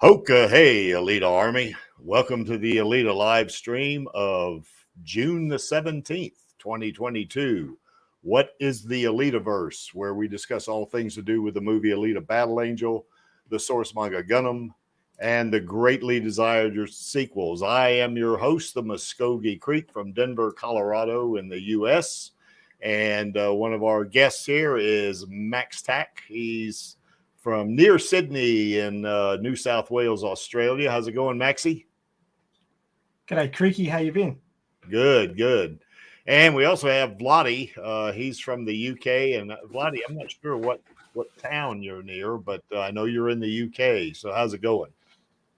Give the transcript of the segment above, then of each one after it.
Hoka, hey, Alita Army. Welcome to the Alita live stream of June the 17th, 2022. What is the Alitaverse, where we discuss all things to do with the movie Alita Battle Angel, the source manga Gundam, and the greatly desired sequels. I am your host, the Muskogee Creek from Denver, Colorado in the U.S., and one of our guests here is Max Tack. He's from near Sydney in New South Wales, Australia. How's it going, Maxie? G'day, Creaky. How you been? Good, good. And we also have Vladi. He's from the UK. And Vladi, I'm not sure what town you're near, but I know you're in the UK. So how's it going?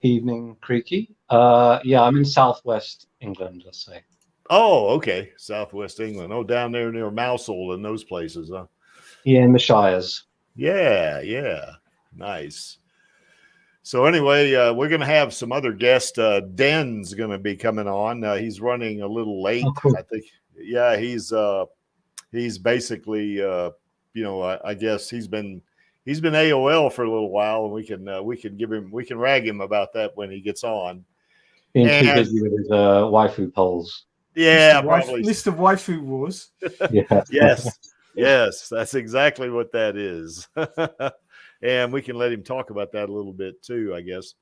Evening, Creaky. Yeah, I'm in southwest England, let's say. Oh, okay. Southwest England. Oh, down there near Mousehole and those places, huh? Yeah, in the Shires. Yeah, yeah. Nice. So anyway, we're going to have some other guests. Den's going to be coming on. He's running a little late. Oh, cool. I think. Yeah, he's basically, I guess he's been AOL for a little while, and we can rag him about that when he gets on. Being too busy with his waifu polls. Yeah, List of waifu wars. Yeah. Yes, that's exactly what that is. And we can let him talk about that a little bit too, I guess.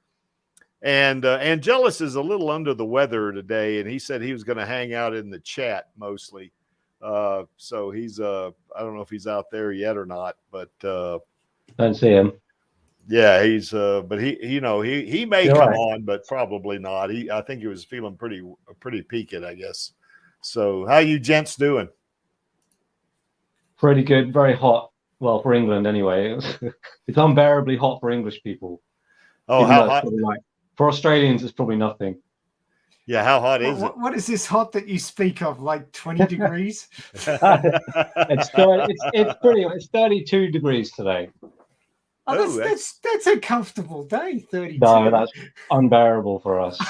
And Angelus is a little under the weather today, and he said he was going to hang out in the chat mostly. So he's I don't know if he's out there yet or not, but Don't see him. yeah, he's but he may You're come right. on, but probably not. I think he was feeling pretty peaked, I guess. So how you gents doing? Pretty good. Very hot. Well, for England anyway. It's unbearably hot for English people. Oh, Even how though hot? it's for Australians, it's probably nothing. Yeah, how hot is it? What is this hot that you speak of? Like 20 degrees? It's 32 degrees today. That's a comfortable day. 32. No, that's unbearable for us.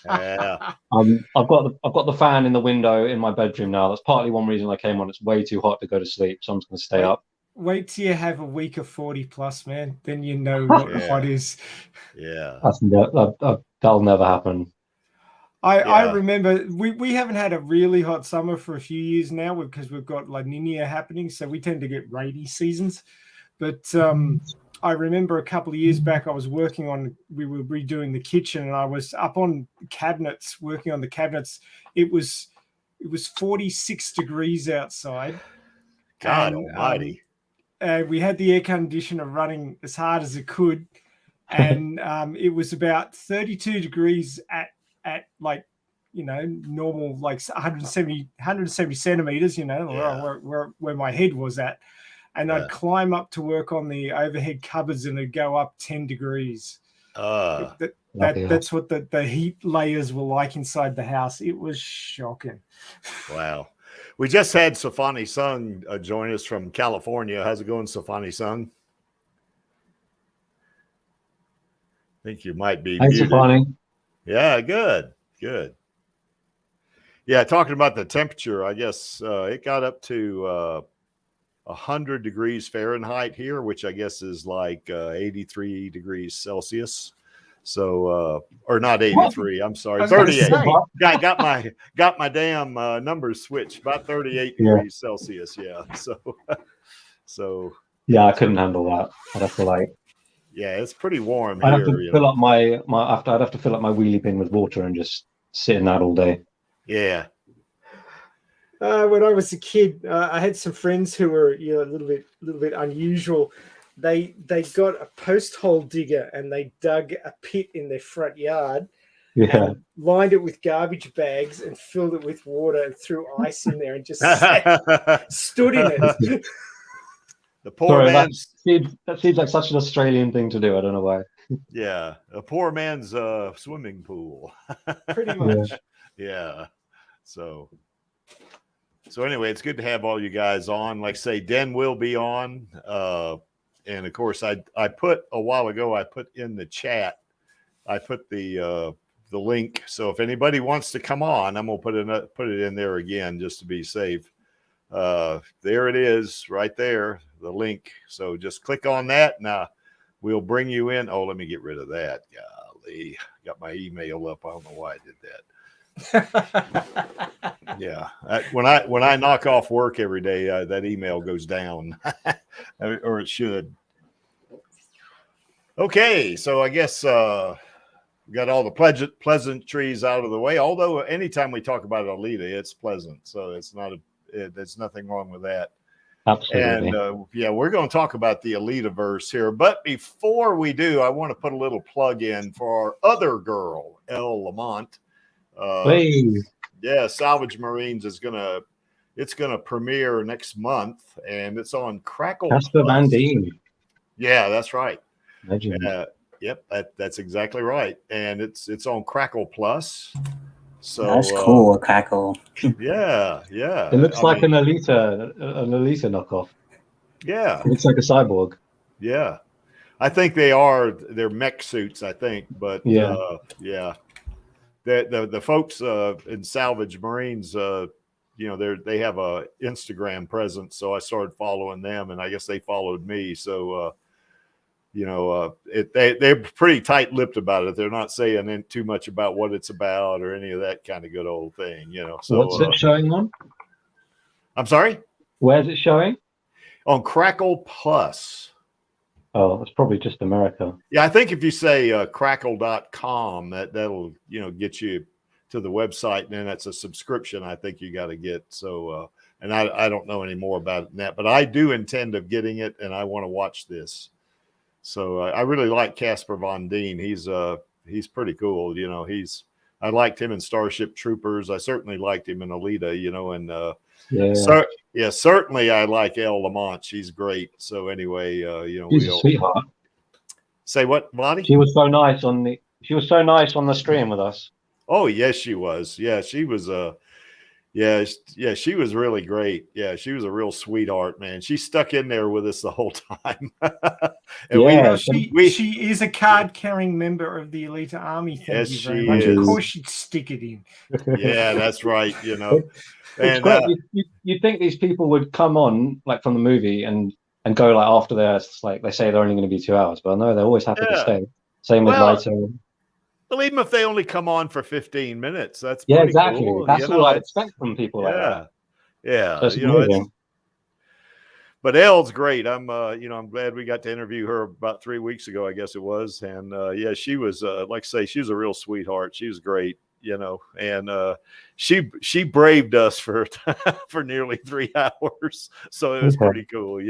Yeah. I've got the fan in the window in my bedroom now. That's partly one reason I came on. It's way too hot to go to sleep, so I'm just going to stay up. Wait till you have a week of 40 plus, man. Then you know what hot is. Yeah. That'll never happen. I remember we haven't had a really hot summer for a few years now because we've got La Nina happening, so we tend to get rainy seasons. But I remember a couple of years back, we were redoing the kitchen, and I was up on cabinets, working on the cabinets. It was 46 degrees outside. God almighty. We had the air conditioner running as hard as it could, and it was about 32 degrees at like, normal, like 170 centimeters, where my head was at. And I'd climb up to work on the overhead cupboards, and it'd go up 10 degrees. That's what the heat layers were like inside the house. It was shocking. Wow. We just had Safani Sung join us from California. How's it going, Safani Sung? I think you might be muted. Safani. Yeah, good. Yeah, talking about the temperature, I guess it got up to 100 degrees Fahrenheit here, which I guess is like 83 degrees Celsius. So, or not 83, I'm sorry, 38. Got my damn numbers switched. About 38 degrees Celsius. Yeah. So. Yeah, I couldn't handle that. I'd have to Yeah, it's pretty warm I'd here. have to fill up I'd have to fill up my wheelie bin with water and just sit in that all day. Yeah. When I was a kid, I had some friends who were a little bit unusual. They got a post hole digger, and they dug a pit in their front yard, and lined it with garbage bags and filled it with water and threw ice in there and just stood in it. The poor man. That seems like such an Australian thing to do. I don't know why. Yeah, a poor man's swimming pool. Pretty much. Yeah. So anyway, it's good to have all you guys on. Like I say, Den will be on. And of course, I put a while ago, I put in the chat, I put the link. So if anybody wants to come on, I'm gonna put it in there again just to be safe. There it is, right there, the link. So just click on that. Now we'll bring you in. Oh, let me get rid of that. immediately. Got my email up. I don't know why I did that. Yeah, when I knock off work every day, that email goes down, or it should. Okay, so I guess we got all the pleasantries out of the way. Although anytime we talk about Alita, it's pleasant, so it's not there's nothing wrong with that. Absolutely. And yeah, we're going to talk about the Alitaverse here. But before we do, I want to put a little plug in for our other girl, Elle Lamont. Hey, Yeah, Salvage Marines it's gonna premiere next month, and it's on Crackle Casper Van Plus. Dien. Yeah, that's right. Legend. Yep, that's exactly right. And it's on Crackle Plus. So That's cool, Crackle. Yeah. It looks like an Alita knockoff. Yeah. It looks like a cyborg. Yeah. I think they're mech suits, I think, but yeah. The folks in Salvage Marines, they have a Instagram presence, so I started following them, and I guess they followed me. So they're pretty tight-lipped about it. They're not saying too much about what it's about or any of that kind of good old thing. So what's it showing on? I'm sorry. Where's it showing? On Crackle Plus. Oh, it's probably just America. Yeah, I think if you say crackle.com, that'll get you to the website, and then that's a subscription I think you got to get. So and I don't know any more about it than that, but I do intend of getting it, and I want to watch this. So I really like Casper Von Dien. He's pretty cool. I liked him in Starship Troopers. I certainly liked him in Alita, and so yeah, certainly I like Elle Lamont. She's great. So anyway, she's a sweetheart. Say what, Monty? She was so nice on the stream with us. Oh yes, she was. Yeah, she was. She was really great. Yeah, she was a real sweetheart, man. She stuck in there with us the whole time. She is a card-carrying member of the Alita Army. Thank you very much. Of course, she'd stick it in. Yeah, that's right. It's great. You think these people would come on like from the movie and go like after theirs, like they say they're only going to be 2 hours, but no, they're always happy to stay. Same with Lighter. Well, even if they only come on for 15 minutes, that's exactly. Cool. That's all I'd expect from people like that. Yeah, so but Elle's great. I'm glad we got to interview her about 3 weeks ago, I guess it was, and she was like I say, she was a real sweetheart. She was great, and she braved us for for nearly 3 hours, so it was pretty cool,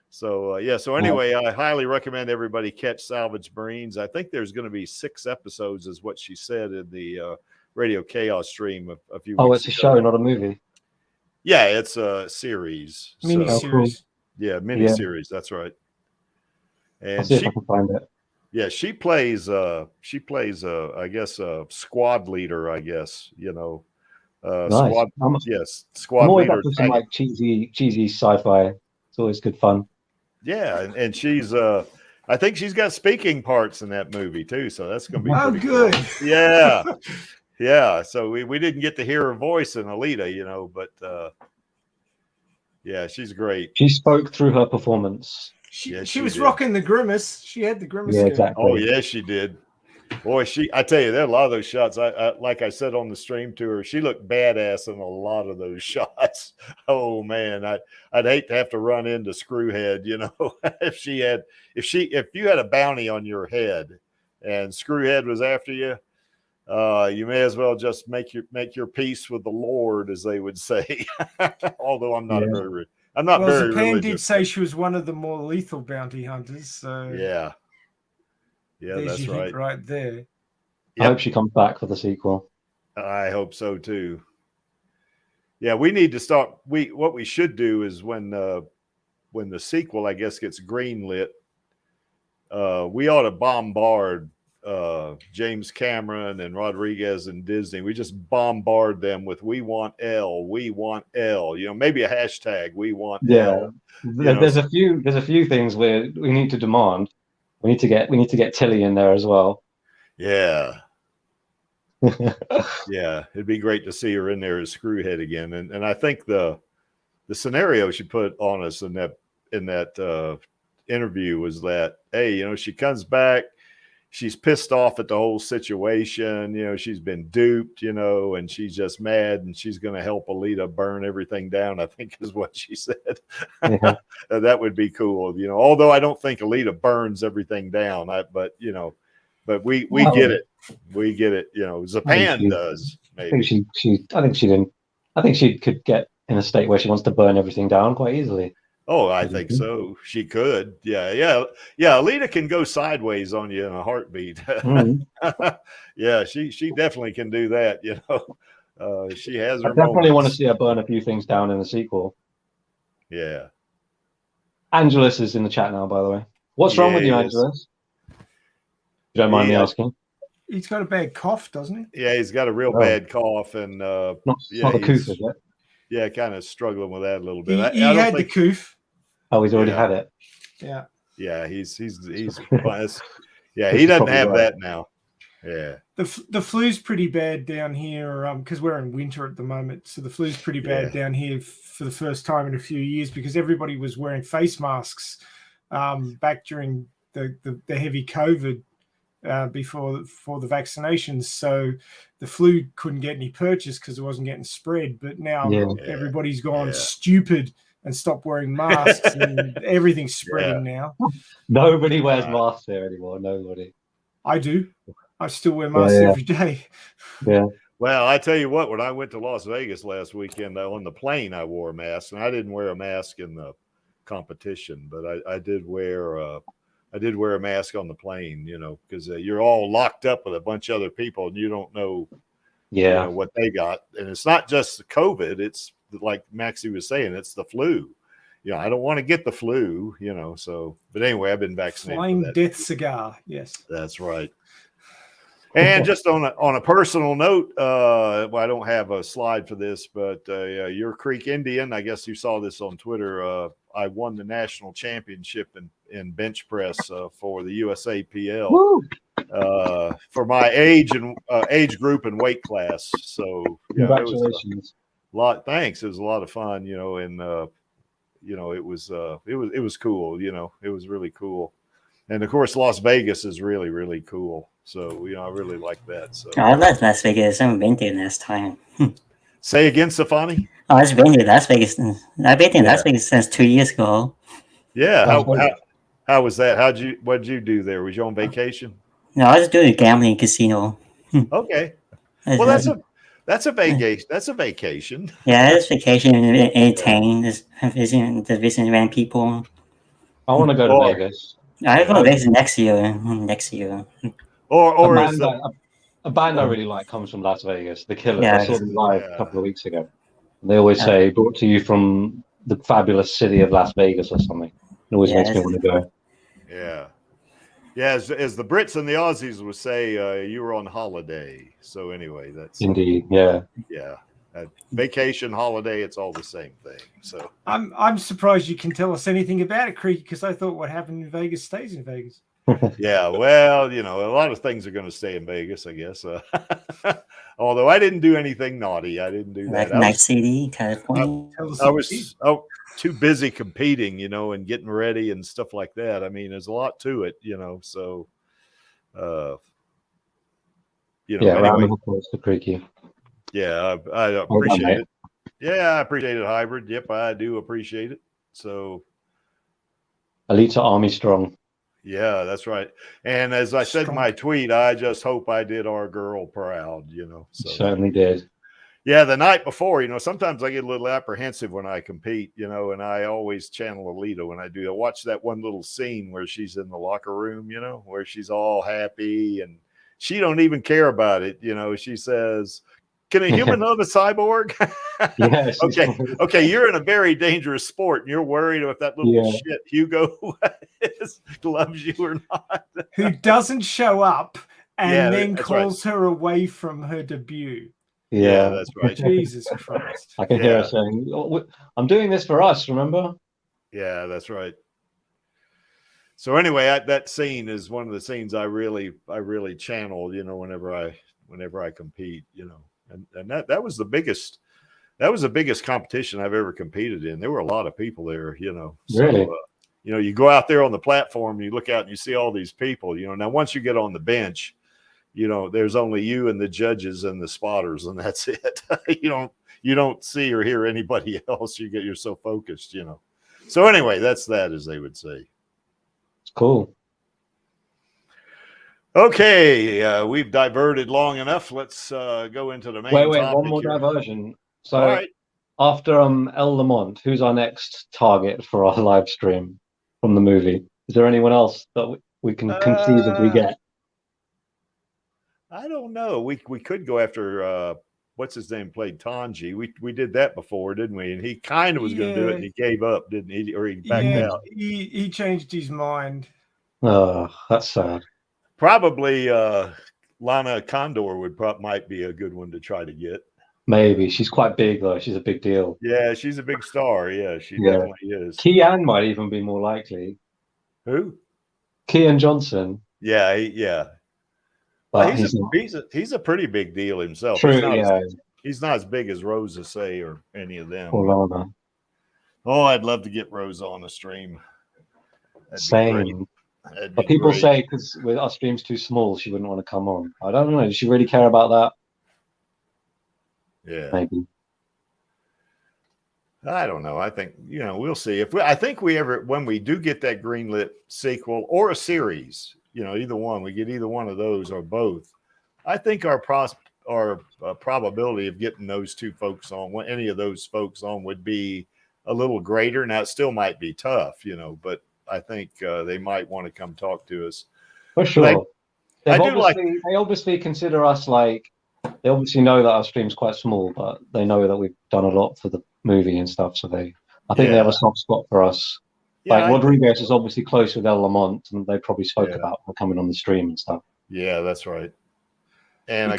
So so anyway, I highly recommend everybody catch Salvage Marines. I think there's going to be 6 episodes, is what she said in the Radio Chaos stream a few weeks ago. It's a show, not a movie. Yeah, it's a series. Mini-series. Yeah, mini-series. That's right. And I'll see if I can find it. Yeah, she plays I guess a squad leader, I guess, Nice. Squad I'm always leader. up for some like cheesy sci-fi. It's always good fun. Yeah, and she's I think she's got speaking parts in that movie too, so that's going to be pretty good. Cool. Yeah. Yeah, so we didn't get to hear her voice in Alita, but yeah, she's great. She spoke through her performance. She was rocking the grimace. She had the grimace. Yeah, exactly. Oh yeah, she did. Boy, I tell you, there are a lot of those shots. I like I said on the stream to her, she looked badass in a lot of those shots. Oh man, I'd hate to have to run into Screwhead, if you had a bounty on your head and Screwhead was after you, you may as well just make your peace with the Lord, as they would say. Although I'm not very Japan religious. did say she was one of the more lethal bounty hunters. So yeah, that's right. Right there. Yep. I hope she comes back for the sequel. I hope so too. Yeah, we need to start. What we should do is when the sequel, I guess, gets greenlit, we ought to bombard James Cameron and Rodriguez and Disney. We just bombard them with "We want Elle, we want Elle." Maybe a hashtag "We want Elle." There's a few things we need to demand. We need to get Tilly in there as well. Yeah. Yeah, it'd be great to see her in there as Screwhead again. And I think the scenario she put on us in that interview was that, hey, she comes back, she's pissed off at the whole situation. You know, she's been duped, you know, and she's just mad, and she's going to help Alita burn everything down, I think is what she said. Yeah. That would be cool, you know, although I don't think Alita burns everything down. But you know, but we get it. We get it. You know, Zapan does. Maybe. I think she could get in a state where she wants to burn everything down quite easily. Oh, I think so. She could. Yeah. Alita can go sideways on you in a heartbeat. Yeah, she definitely can do that. You know, she has her. I definitely moments. want to see her burn a few things down in the sequel. Yeah. Angelus is in the chat now, by the way. What's wrong with you, Angelus? If you don't mind me asking. He's got a bad cough, doesn't he? Yeah, he's got a real bad cough, and not the coof, is it? Yeah, kind of struggling with that a little bit. He had the coof. Oh, he's already had it. Yeah. Yeah, he's yeah, he doesn't have that now. Yeah. The flu's pretty bad down here because we're in winter at the moment. So the flu's pretty bad down here for the first time in a few years because everybody was wearing face masks back during the heavy COVID before the vaccinations. So the flu couldn't get any purchase because it wasn't getting spread. But now everybody's gone stupid and stopped wearing masks and everything's spreading now. Nobody wears masks here anymore. Nobody. I do. I still wear masks every day. Yeah. Well, I tell you what, when I went to Las Vegas last weekend on the plane, I wore a mask, and I didn't wear a mask in the competition, but I did wear a mask on the plane, you know, because you're all locked up with a bunch of other people, and you don't know, you know, what they got. And it's not just the COVID; it's like Maxie was saying, it's the flu. You know, I don't want to get the flu, you know. So, but anyway, I've been vaccinated. Flying death cigar, yes, that's right. And just on a personal note, well, I don't have a slide for this, but your Creek Indian, I guess you saw this on Twitter. I won the national championship in bench press for the USAPL for my age and age group and weight class. So congratulations! Thanks. It was a lot of fun, you know, and you know, it was cool. You know, it was really cool. And of course, Las Vegas is really, really cool. So, you know, I really like that. So I love Las Vegas. I haven't been there last time. Say again, Stefani? Oh, I've been to Las Vegas. I've been to Las Vegas since 2 years ago. Yeah. How was that? What did you do there? Was you on vacation? No, I was doing a gambling casino. Okay. Well, that's a vacation. That's a vacation. Yeah, it's vacation and entertain. Just visiting random people. I want to go to Vegas. I'll go to Vegas next year. Or a band I really like comes from Las Vegas, The Killers. I saw them live a couple of weeks ago. They always say, brought to you from the fabulous city of Las Vegas or something. It always makes me want to go. Yeah. Yeah, as the Brits and the Aussies would say, you were on holiday. So anyway, that's indeed, yeah. Vacation, holiday, it's all the same thing. So I'm surprised you can tell us anything about it, Creek, because I thought what happened in Vegas stays in Vegas. Yeah, well, you know, a lot of things are going to stay in Vegas, I guess. Although I didn't do anything naughty, I didn't do that. Night City, California. I was too busy competing, you know, and getting ready and stuff like that. I mean, there's a lot to it, you know. So, you know, round of applause for Creaky. Yeah, I appreciate it. Yeah, I appreciate it, Hybrid. Yep, I do appreciate it. So, Alita Army strong. Yeah, that's right. And as I said in my tweet, I just hope I did our girl proud, you know. So certainly did. Yeah, the night before, you know, sometimes I get a little apprehensive when I compete, you know, and I always channel Alita when I do. I watch that one little scene where she's in the locker room, you know, where she's all happy and she don't even care about it. You know, she says, "Can a human love a cyborg?" Yes. Okay. You're in a very dangerous sport, and you're worried if that little shit Hugo loves you or not. Who doesn't show up and then calls her away from her debut. Yeah, that's right. Jesus Christ! I can hear her saying, "I'm doing this for us." Remember? Yeah, that's right. So anyway, that scene is one of the scenes I really channel. You know, whenever I compete, you know. And that was the biggest competition I've ever competed in. There were a lot of people there, you know. So, really? you go out there on the platform, you look out and you see all these people, now once you get on the bench, there's only you and the judges and the spotters, and that's it. you don't see or hear anybody else. You're so focused, So anyway, that's that, as they would say. It's cool. Okay, we've diverted long enough. Let's go into the main topic. Wait, one more diversion. So all right. After El Lamont, who's our next target for our live stream from the movie? Is there anyone else that we can conceivably get? I don't know. We could go after what's his name played Tanji. We did that before, didn't we? And he kind of was going to do it, and he gave up, didn't he? Or he backed out. He changed his mind. Oh, that's sad. Probably Lana Condor might be a good one to try to get. Maybe. She's quite big though. She's a big deal. Yeah, she's a big star. Yeah, she definitely is. Kian might even be more likely. Who? Kian Johnson. Yeah, yeah. Well, he's a pretty big deal himself. True, he's not as big as Rosa Say or any of them. Or Lana. Oh, I'd love to get Rosa on the stream. Same. But people say because our stream's too small, she wouldn't want to come on. I don't know. Does she really care about that? Yeah, maybe. I don't know. I think we'll see. When we do get that greenlit sequel or a series, either one, we get either one of those or both. I think our probability of getting those two folks on, any of those folks on, would be a little greater. Now it still might be tough, but I think they might want to come talk to us. For sure. They obviously consider us like. They obviously know that our stream's quite small, but they know that we've done a lot for the movie and stuff. So I think they have a soft spot for us. Yeah, Rodriguez is obviously close with El Lamont, and they probably spoke about her coming on the stream and stuff. Yeah, that's right. And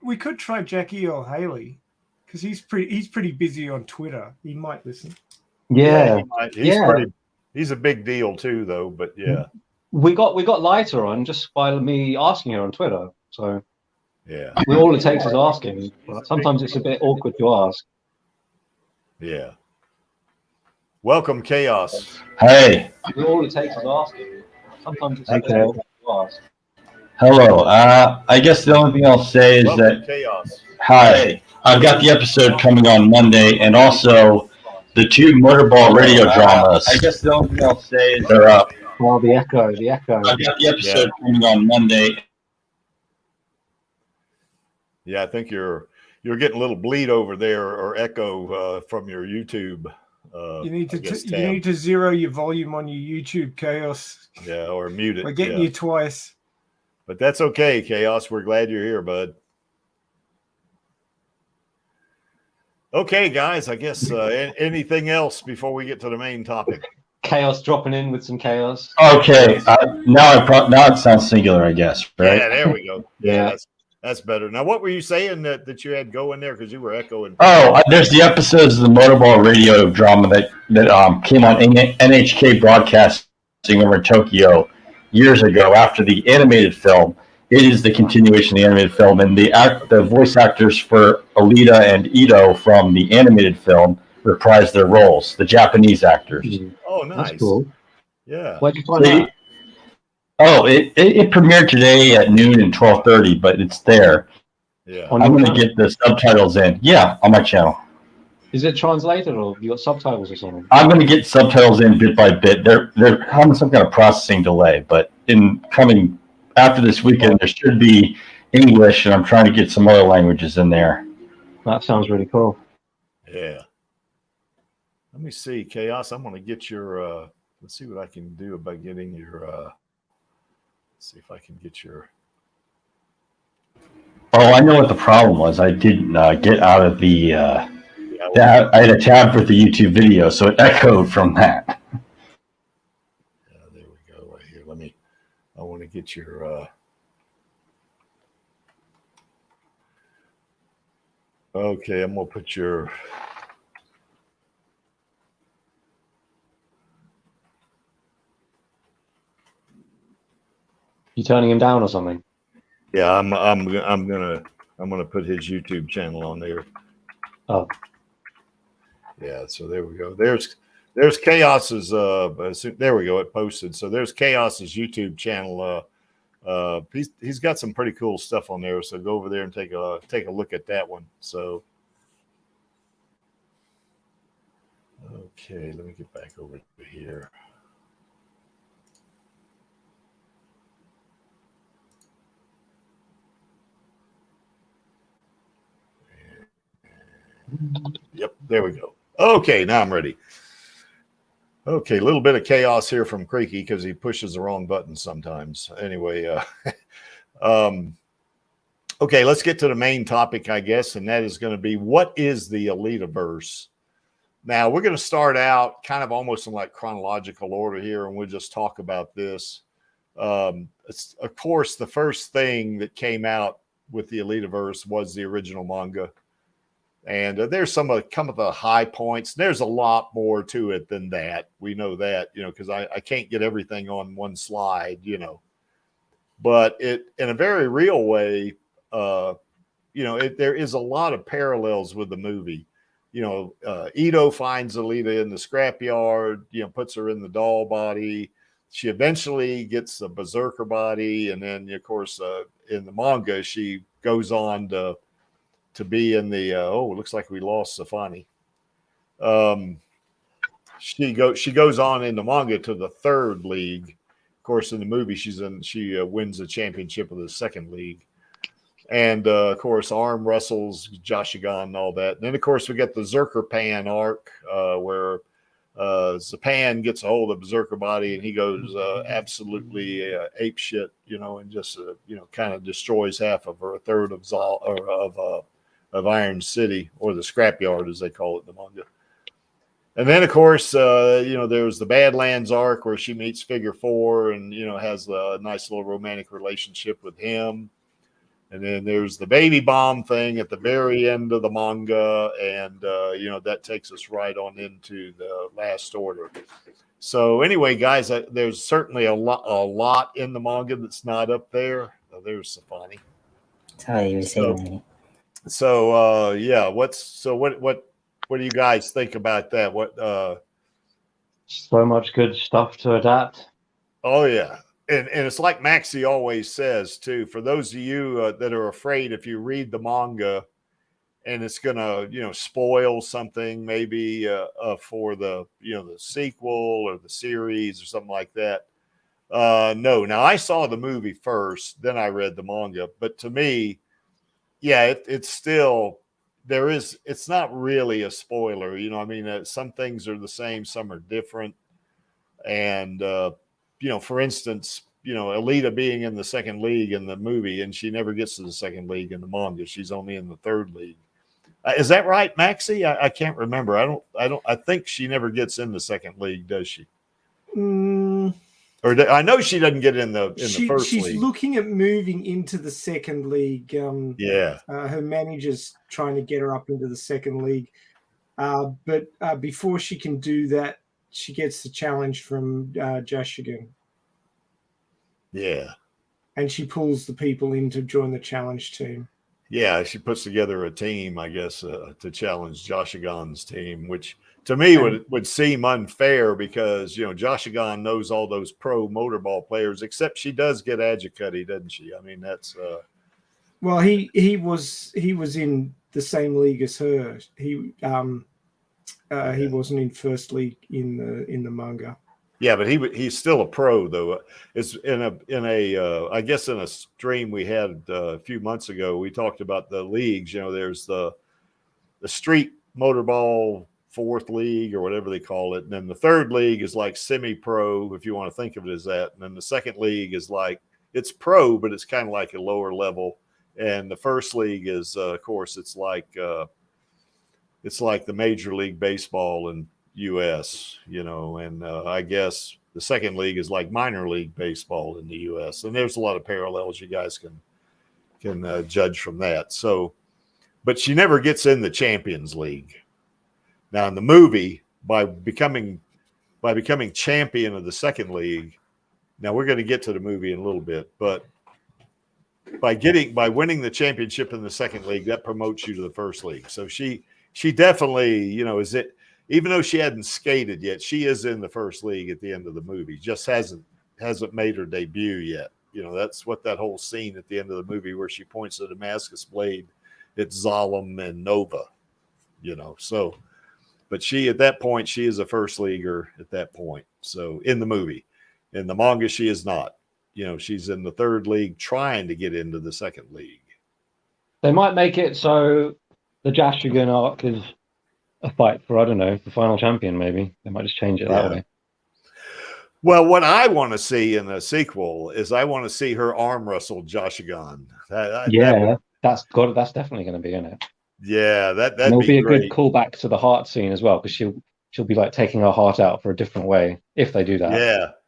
we could try Jackie or Haley, because he's pretty busy on Twitter. He might listen. Yeah, he's a big deal too, though. But yeah, we got Lita on just by me asking her on Twitter. So. Yeah. All it takes is asking. Sometimes it's a bit awkward to ask. Yeah. Welcome, Chaos. Hey. All it takes is asking. Sometimes it's a bit awkward to ask. Hello. I guess the only thing I'll say is that. Chaos. Hi. I've got the episode coming on Monday, and also the 2 Motorball radio dramas. I guess the only thing I'll say is they're up. Well, the echo. I've got the episode coming on Monday. Yeah, I think you're getting a little bleed over there or echo from your YouTube. You need to zero your volume on your YouTube, Chaos. Yeah, or mute it. We're getting you twice. But that's okay, Chaos. We're glad you're here, bud. Okay, guys. I guess anything else before we get to the main topic? Chaos dropping in with some chaos. Okay, now it sounds singular, I guess. Right? Yeah, there we go. Yeah. That's better. Now, what were you saying that you had going there? Because you were echoing. Oh, there's the episodes of the Motorball radio drama that came on NHK Broadcasting over in Tokyo years ago after the animated film. It is the continuation of the animated film, and the voice actors for Alita and Ito from the animated film reprised their roles. The Japanese actors. Oh, nice. That's cool. Yeah. Why'd you find that? Oh, it premiered today at noon and 12:30, but it's there. Yeah, I'm going to get the subtitles in. Yeah, on my channel. Is it translated or you got subtitles or something? I'm going to get subtitles in bit by bit. They're having some kind of processing delay, but coming after this weekend, there should be English, and I'm trying to get some other languages in there. That sounds really cool. Yeah. Let me see, Chaos. I'm going to get your. Let's see what I can do about getting your. See if I can get your. Oh, I know what the problem was. I didn't get out of the. I had a tab for the YouTube video, so it echoed from that. Yeah, there we go. Right here. I want to get your. Okay, I'm gonna put your. You turning him down or something? Yeah, I'm gonna put his YouTube channel on there. Oh. Yeah, so there we go. There's There's Chaos's. There we go. It posted. So there's Chaos's YouTube channel. He's got some pretty cool stuff on there. So go over there and take a look at that one. So, okay, let me get back over to here. Yep, there we go. Okay, now I'm ready. Okay, a little bit of chaos here from Creaky because he pushes the wrong button sometimes. Anyway, okay, let's get to the main topic, I guess, and that is going to be, what is the Alitaverse? Now, we're going to start out kind of almost in like chronological order here, and we'll just talk about this. Of course, the first thing that came out with the Alitaverse was the original manga. And there's some of the high points. There's a lot more to it than that. We know that, because I can't get everything on one slide, But it, in a very real way, there is a lot of parallels with the movie. Ito finds Alita in the scrapyard, puts her in the doll body. She eventually gets the berserker body. And then, of course, in the manga, she goes on to be in the it looks like we lost Safani. She goes on in the manga to the third league. Of course, in the movie, she wins the championship of the second league, and of course, arm wrestles Jashigan and all that. And then, of course, we get the Zerker Pan arc where Zapan gets a hold of Berserker body and he goes absolutely ape shit, and just kind of destroys half of, or a third of Iron City, or the scrapyard as they call it in the manga. And then, of course, there's the Badlands arc where she meets Figure 4 and has a nice little romantic relationship with him. And then there's the baby bomb thing at the very end of the manga, and that takes us right on into the last order. So anyway, guys, there's certainly a lot in the manga that's not up there. There's Safani. Sorry, you were saying. So what do you guys think about that? What so much good stuff to adapt. Oh yeah. And it's like Maxie always says too, for those of you that are afraid if you read the manga and it's gonna spoil something maybe for the the sequel or the series or something like that. No, now I saw the movie first, then I read the manga, but to me, yeah, it's still it's not really a spoiler. Some things are the same, some are different. And, for instance, Alita being in the second league in the movie, and she never gets to the second league in the manga. She's only in the third league. Is that right, Maxie? I can't remember. I think she never gets in the second league, does she? Or I know she doesn't get in the first league. She's looking at moving into the second league. Her manager's trying to get her up into the second league. But before she can do that, she gets the challenge from Jashigan. Yeah. And she pulls the people in to join the challenge team. Yeah, she puts together a team, I guess, to challenge Jashigan's team, which to me would seem unfair because, Jashigan knows all those pro motorball players, except she does get Ajikutty, doesn't she? That's well, he was in the same league as her. He wasn't in first league in the manga. Yeah, but he's still a pro though. It's in a I guess in a stream we had a few months ago, we talked about the leagues. There's the street motorball fourth league or whatever they call it, and then the third league is like semi-pro, if you want to think of it as that. And then the second league is like it's pro, but it's kind of like a lower level. And the first league is, of course, it's like the Major League Baseball in U.S. And I guess the second league is like minor league baseball in the U.S. And there's a lot of parallels you guys can judge from that. So, but she never gets in the Champions League. Now in the movie, by becoming champion of the second league. Now we're going to get to the movie in a little bit, but by winning the championship in the second league, that promotes you to the first league. So she definitely, even though she hadn't skated yet, she is in the first league at the end of the movie. Just hasn't made her debut yet. You know, that's what that whole scene at the end of the movie where she points the Damascus blade at Zalem and Nova. You know, so, but she at that point, she is a first leaguer at that point. So in the movie, in the manga, she is not. You know, she's in the third league trying to get into the second league. They might make it so the Jashigan arc is a fight for, I don't know, the final champion, maybe. They might just change it that way. Well, what I want to see in the sequel is I want to see her arm wrestle Jashigan. That's definitely going to be in it. Yeah, that'd be a great. good callback to the heart scene as well, because she'll be like taking her heart out for a different way if they do that.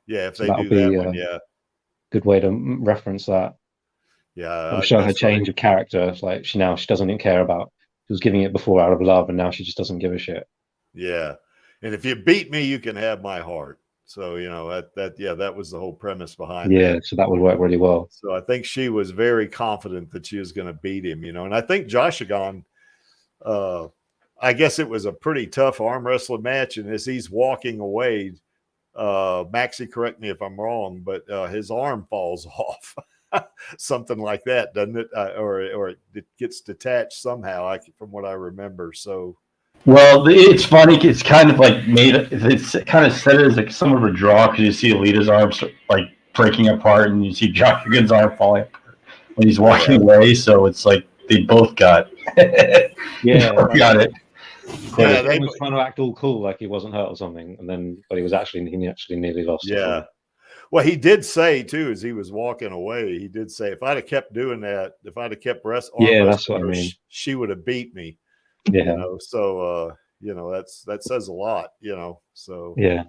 If they do that one, good way to reference that. Yeah, it'll show her change of character. It's like she doesn't even care about. She was giving it before out of love, and now she just doesn't give a shit. Yeah, and if you beat me, you can have my heart. So you know that was the whole premise behind that. Yeah, so that would work really well. So I think she was very confident that she was going to beat him. You know, and I think Jashigan. I guess it was a pretty tough arm wrestling match, and as he's walking away, Maxie, correct me if I'm wrong, but his arm falls off, something like that, doesn't it? Or it gets detached somehow, from what I remember. So, well, it's funny. It's kind of like it's kind of set as like some of a draw because you see Alita's arms like breaking apart, and you see Jashigan's arm falling apart when he's walking away. So it's like they both got. Got it. Yeah, he was trying to act all cool, like he wasn't hurt or something, but he actually nearly lost. Yeah. Well, he did say too, as he was walking away, he did say, if I'd have kept doing that, if I'd have kept that's what I mean. She would have beat me. Yeah. You know, so you know, that says a lot, you know. So yeah.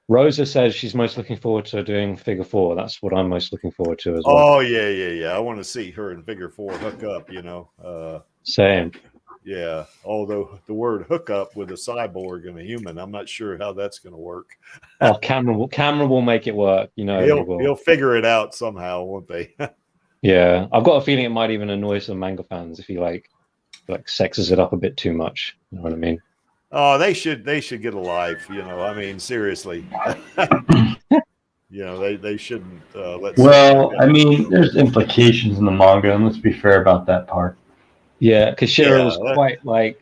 Rosa says she's most looking forward to doing Figure 4. That's what I'm most looking forward to as well. Oh yeah. I want to see her in Figure 4 hook up, you know. Same. Yeah. Although the word hook up with a cyborg and a human, I'm not sure how that's going to work. Oh, Cameron will make it work. You know, he'll figure it out somehow, won't they? Yeah, I've got a feeling it might even annoy some manga fans if he like sexes it up a bit too much. You know what I mean? Oh, they should get a life, you know. I mean, seriously. You know, they shouldn't I mean, there's implications in the manga, and let's be fair about that part. Yeah, because Shira was quite like.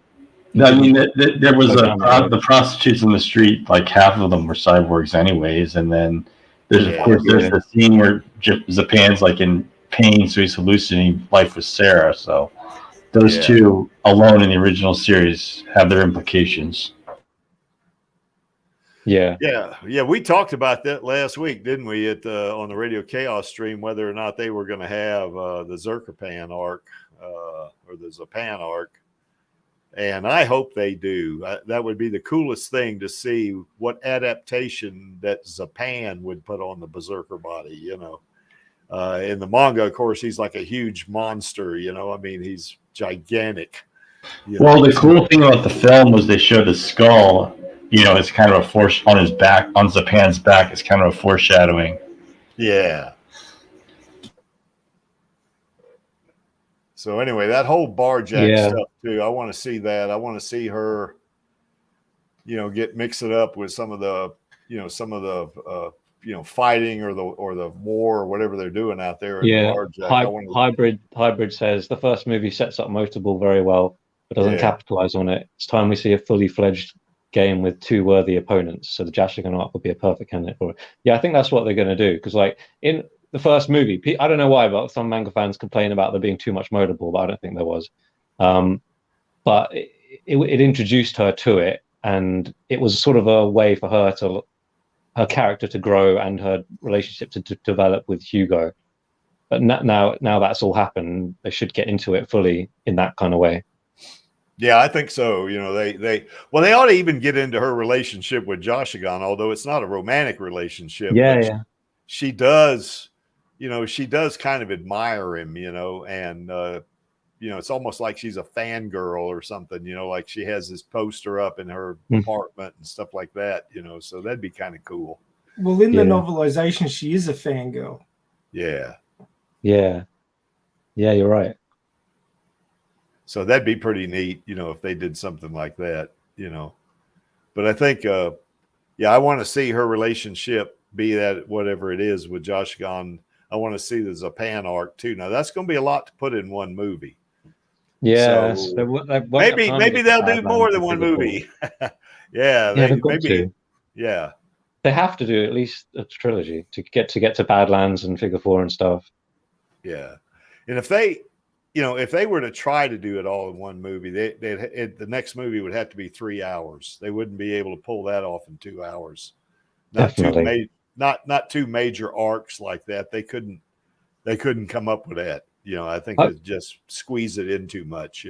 I mean, there was the prostitutes in the street. Like half of them were cyborgs, anyways. And then there's the scene where Zapan's like in pain, so he's hallucinating life with Sarah. So those two alone in the original series have their implications. Yeah. We talked about that last week, didn't we? On the Radio Chaos stream, whether or not they were going to have the Zerkapan arc or the Zapan arc, and I hope they do. That would be the coolest thing to see what adaptation that Zapan would put on the Berserker body. You know, in the manga, of course, he's like a huge monster. You know, I mean, he's gigantic. Well, the cool thing about the film was they showed the skull. You know, it's kind of a force on his back, on Zapan's back. It's kind of a foreshadowing. Yeah. So anyway, that whole Barjack stuff too. I want to see that. I want to see her, you know, mix it up with some of the fighting or the war or whatever they're doing out there. Yeah. Hybrid says the first movie sets up Motable very well, but doesn't capitalize on it. It's time we see a fully fledged game with two worthy opponents. So the Jashigan arc would be a perfect candidate for it. Yeah, I think that's what they're going to do. Because like in the first movie, I don't know why, but some manga fans complain about there being too much Motable, but I don't think there was. But it introduced her to it, and it was sort of a way for her character to grow and her relationship to develop with Hugo. But now that's all happened, they should get into it fully in that kind of way. Yeah, I think so. You know, they ought to even get into her relationship with Jashigan, although it's not a romantic relationship. Yeah. She does kind of admire him, you know, and you know, it's almost like she's a fangirl or something, you know, like she has this poster up in her apartment and stuff like that, you know, so that'd be kind of cool. Well, in the novelization, she is a fangirl. Yeah. Yeah, you're right. So that'd be pretty neat, if they did something like that, But I think, I want to see her relationship, be that whatever it is with Josh Gunn. I want to see the Zapan arc too. Now that's going to be a lot to put in one movie. Yeah, So maybe they'll do more than one movie. they've got to. Yeah, they have to do at least a trilogy to get to Badlands and Figure 4 and stuff. Yeah, and if they were to try to do it all in one movie, the next movie would have to be 3 hours. They wouldn't be able to pull that off in 2 hours. Definitely. Not two major arcs like that. They couldn't come up with that. I think it just squeeze it in too much.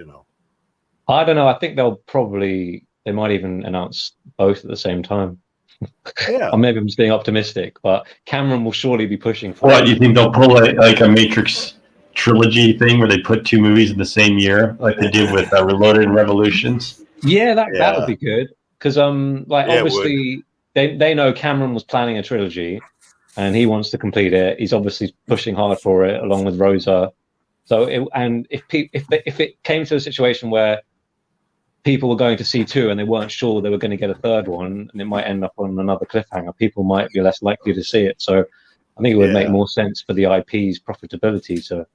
I don't know. I think they might even announce both at the same time. Yeah. Or maybe I'm just being optimistic, but Cameron will surely be pushing for What, you think they'll pull a Matrix trilogy thing where they put two movies in the same year, like they did with Reloaded and Revolutions? Yeah, that would be good. Because obviously they know Cameron was planning a trilogy and he wants to complete it. He's obviously pushing hard for it along with Rosa. So if it came to a situation where people were going to see two and they weren't sure they were going to get a third one, and it might end up on another cliffhanger, people might be less likely to see it. So I think it would make more sense for the IP's profitability to.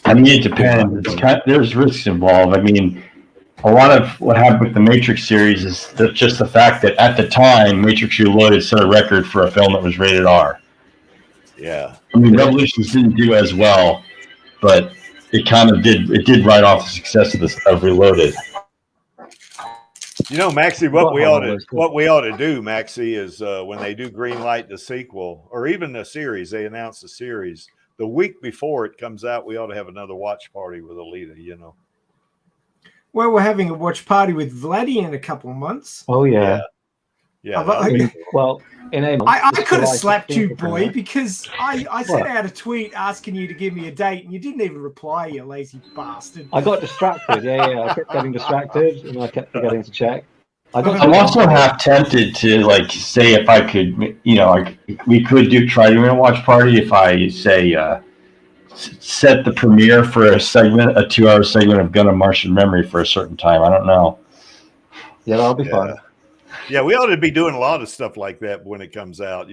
I mean, it depends. There's risks involved. I mean, a lot of what happened with the Matrix series is just the fact that at the time, Matrix Reloaded set a record for a film that was rated R. Yeah. I mean, Revolutions didn't do as well, but it kind of did. It did write off the success of Reloaded. Maxie, what we ought to do, Maxie, is when they do greenlight the sequel or even the series, they announce the series the week before it comes out. We ought to have another watch party with Alita. Well, we're having a watch party with Vladdy in a couple of months. Oh yeah. Well, in a month, I could have slapped you, boy, because I sent out a tweet asking you to give me a date, and you didn't even reply, you lazy bastard. I got distracted. Yeah. I kept getting distracted, and I kept forgetting to check. I'm also half tempted to say if I could, we could try doing a watch party if I say set the premiere for a 2-hour segment of Gun of Martian Memory for a certain time. I don't know. Yeah, that'll be fun. Yeah, we ought to be doing a lot of stuff like that when it comes out.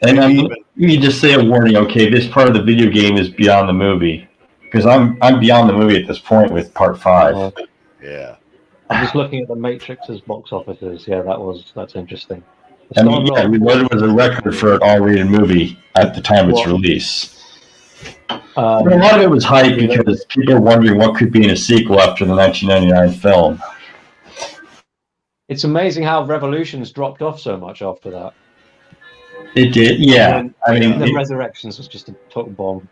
And you just say a warning. Okay, this part of the video game is beyond the movie, because I'm beyond the movie at this point with Part 5. Yeah. I'm just looking at the Matrix's box offices. Yeah, that's interesting. Reloaded was a record for an R-rated movie at the time of its release. A lot of it was hype because people were wondering what could be in a sequel after the 1999 film. It's amazing how Revolutions dropped off so much after that. It did, yeah. I mean, the Resurrections was just a total bomb.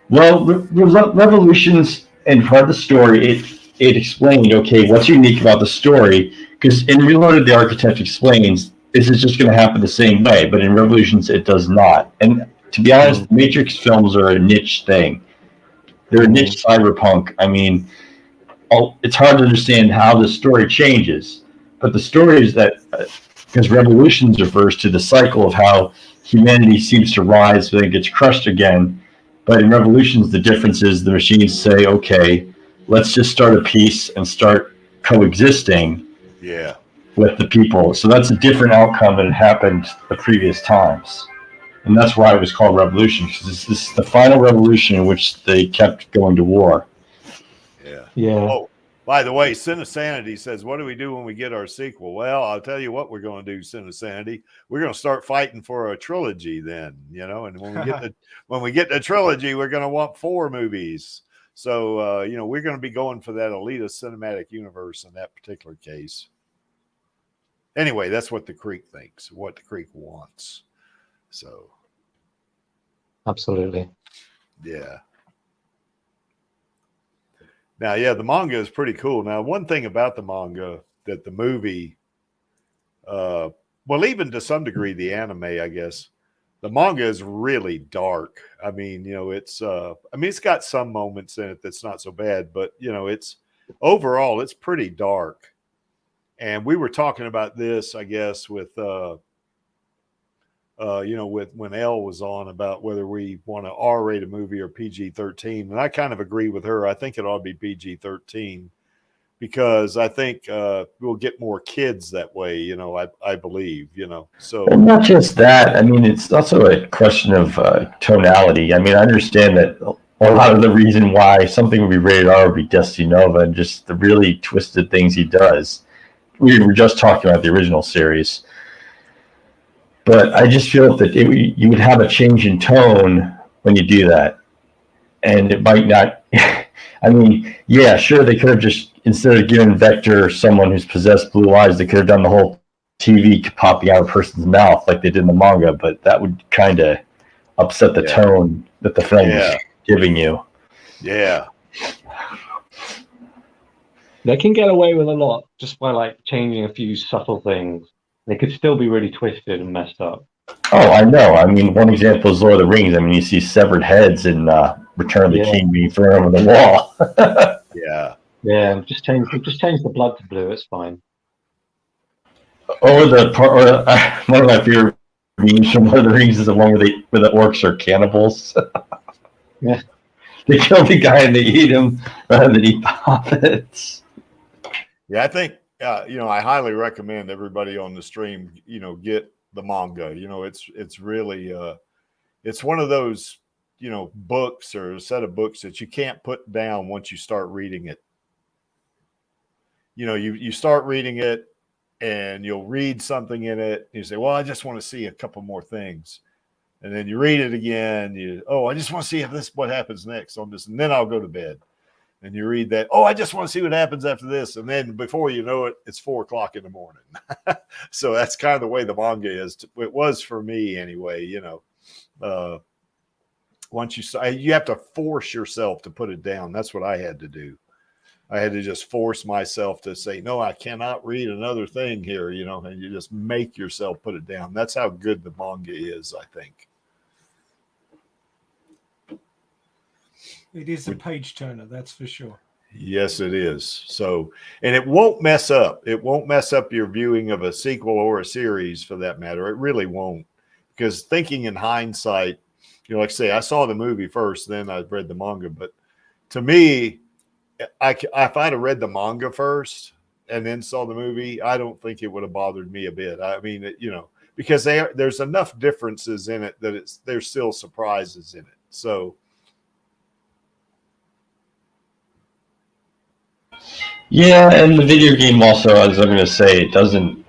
Well, Revolutions and part of the story, it explained, okay, what's unique about the story? Because in Reloaded, the architect explains this is just going to happen the same way, but in Revolutions, it does not. And to be honest, Matrix films are a niche thing. They're a niche cyberpunk. I mean, it's hard to understand how the story changes. But the story is that, because Revolutions refers to the cycle of how humanity seems to rise, but then gets crushed again. But in Revolutions, the difference is the machines say, okay, let's just start a peace and start coexisting with the people. So that's a different outcome than had happened the previous times. And that's why it was called Revolution, because this is the final revolution in which they kept going to war. Yeah. Oh, by the way, Cinesanity says, what do we do when we get our sequel? Well, I'll tell you what we're going to do, Cinesanity. We're going to start fighting for a trilogy then, and when we get the trilogy, we're going to want 4 movies. So, we're going to be going for that Alita cinematic universe in that particular case. Anyway, that's what the Creek thinks, what the Creek wants. So. Absolutely. Yeah. Now, the manga is pretty cool. Now, one thing about the manga that the movie, even to some degree the anime, I guess, the manga is really dark. I mean, it's got some moments in it that's not so bad, but, overall, it's pretty dark. And we were talking about this, I guess, with with when Elle was on about whether we want to R-rated movie or PG-13, and I kind of agree with her. I think it ought to be PG-13 because I think we'll get more kids that way. I believe. So well, not just that. I mean, it's also a question of tonality. I mean, I understand that a lot of the reason why something would be rated R would be Dusty Nova and just the really twisted things he does. We were just talking about the original series. But I just feel that you would have a change in tone when you do that. And it might not. I mean, yeah, sure, they could have just, instead of giving Vector someone who's possessed blue eyes, they could have done the whole TV popping out of a person's mouth like they did in the manga, but that would kind of upset the tone that the film is giving you. Yeah. They can get away with a lot just by like changing a few subtle things. They could still be really twisted and messed up. Oh, I know. I mean, one example is Lord of the Rings. I mean, you see severed heads in Return of the King being thrown over the wall. Yeah. Just change the blood to blue. It's fine. Or one of my favorite memes from Lord of the Rings is the one where the orcs are cannibals. Yeah. They kill the guy and they eat him rather than eat the hobbits. Yeah, I think I highly recommend everybody on the stream, get the manga. It's really it's one of those, books or a set of books that you can't put down once you start reading it. You start reading it and you'll read something in it. You say, well, I just want to see a couple more things. And then you read it again. I just want to see what happens next on this. And then I'll go to bed. And you read that, I just want to see what happens after this. And then before you know it, it's 4:00 in the morning. So that's kind of the way the manga is. It was for me anyway, once you have to force yourself to put it down. That's what I had to do. I had to just force myself to say, no, I cannot read another thing here, and you just make yourself put it down. That's how good the manga is, I think. It is a page turner, that's for sure. Yes, it is. So, and it won't mess up. It won't mess up your viewing of a sequel or a series for that matter. It really won't. Because thinking in hindsight, like I say, I saw the movie first, then I read the manga. But to me, if I'd have read the manga first and then saw the movie, I don't think it would have bothered me a bit. I mean, because there's enough differences in it that there's still surprises in it. So, yeah, and the video game also, as I'm going to say, it doesn't.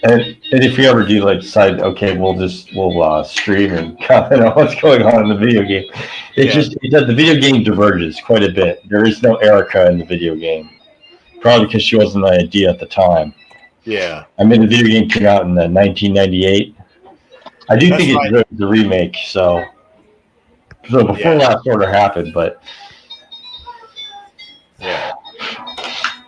And if you ever do decide, okay, we'll stream and comment on what's going on in the video game, the video game diverges quite a bit. There is no Erica in the video game, probably because she wasn't an idea at the time. Yeah, I mean, the video game came out in 1998. I do think it's good, the remake. So before Last Order happened, but yeah.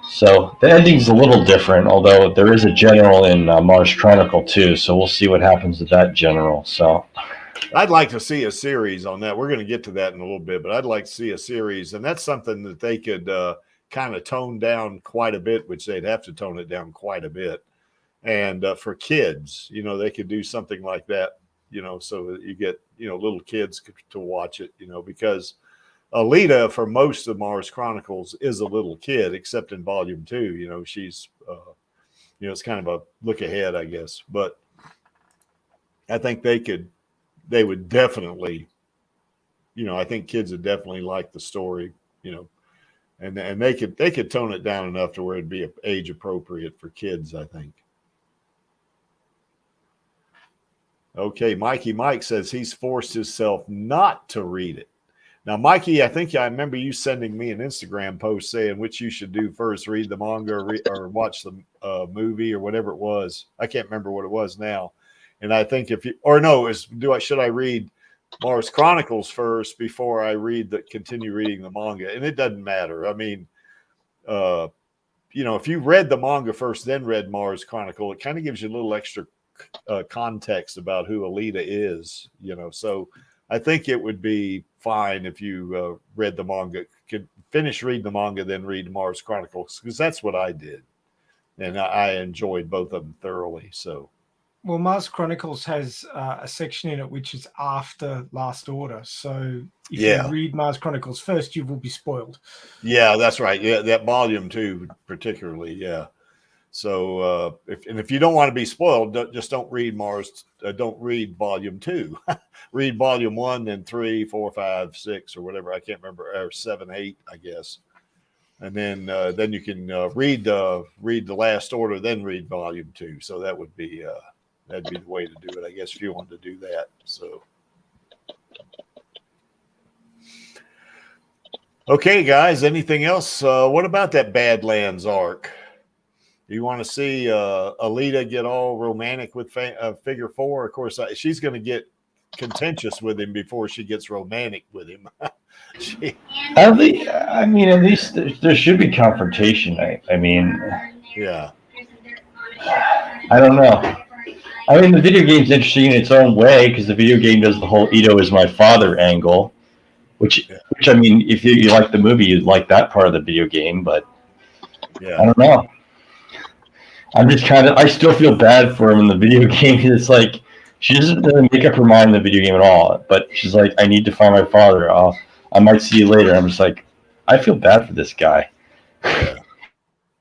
So the ending's a little different, although there is a general in Mars Chronicle too. So we'll see what happens with that general. So I'd like to see a series on that. We're going to get to that in a little bit, but I'd like to see a series, and that's something that they could kind of tone down quite a bit, which they'd have to tone it down quite a bit. And for kids, they could do something like that, so that you get little kids to watch it, because Alita, for most of Mars Chronicles, is a little kid, except in Volume 2. She's, it's kind of a look ahead, I guess. But I think they would definitely, I think kids would definitely like the story, and they could tone it down enough to where it'd be age appropriate for kids, I think. Okay, Mikey Mike says he's forced himself not to read it. Now, Mikey, I think I remember you sending me an Instagram post saying which you should do first, read the manga or watch the movie or whatever it was. I can't remember what it was now. And I think should I read Mars Chronicles first before I continue reading the manga? And it doesn't matter. I mean, if you read the manga first, then read Mars Chronicle, it kind of gives you a little extra context about who Alita is, so I think it would be fine if you read the manga, could finish reading the manga, then read Mars Chronicles, because that's what I did. And I enjoyed both of them thoroughly. So, Well, Mars Chronicles has a section in it which is after Last Order. So if you read Mars Chronicles first, you will be spoiled. Yeah, that's right. Yeah, that volume 2 particularly. Yeah. So if you don't want to be spoiled, don't read don't read volume 2. Read volume 1, then 3, 4, 5, 6, or whatever. I can't remember, or 7, 8, I guess. And then you can read the Last Order, then read volume 2. So that would be that'd be the way to do it, I guess, if you wanted to do that. So. Okay, guys. Anything else? What about that Badlands arc? You want to see Alita get all romantic with Figure 4? Of course, she's going to get contentious with him before she gets romantic with him. At least there should be confrontation. I mean, yeah. I don't know. I mean, the video game's interesting in its own way because the video game does the whole Ito is my father angle, which I mean, if you like the movie, you'd like that part of the video game, but I don't know. I'm just I still feel bad for him in the video game. It's like she doesn't really make up her mind in the video game at all, but she's like, I need to find my father. I might see you later. I'm just like, I feel bad for this guy. Yeah.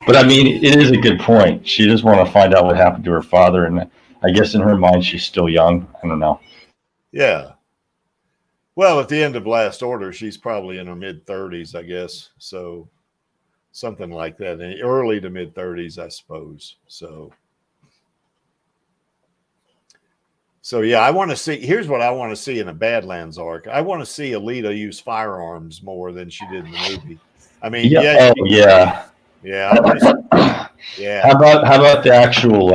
But I mean, it is a good point. She just want to find out what happened to her father, and I guess in her mind, she's still young. I don't know. Yeah. Well, at the end of Last Order, she's probably in her mid-30s, I guess. So something like that, early to mid-30s, I suppose. So yeah, I want to see. Here's what I want to see in a Badlands arc. I want to see Alita use firearms more than she did in the movie. I mean, yeah. Yeah. How about the actual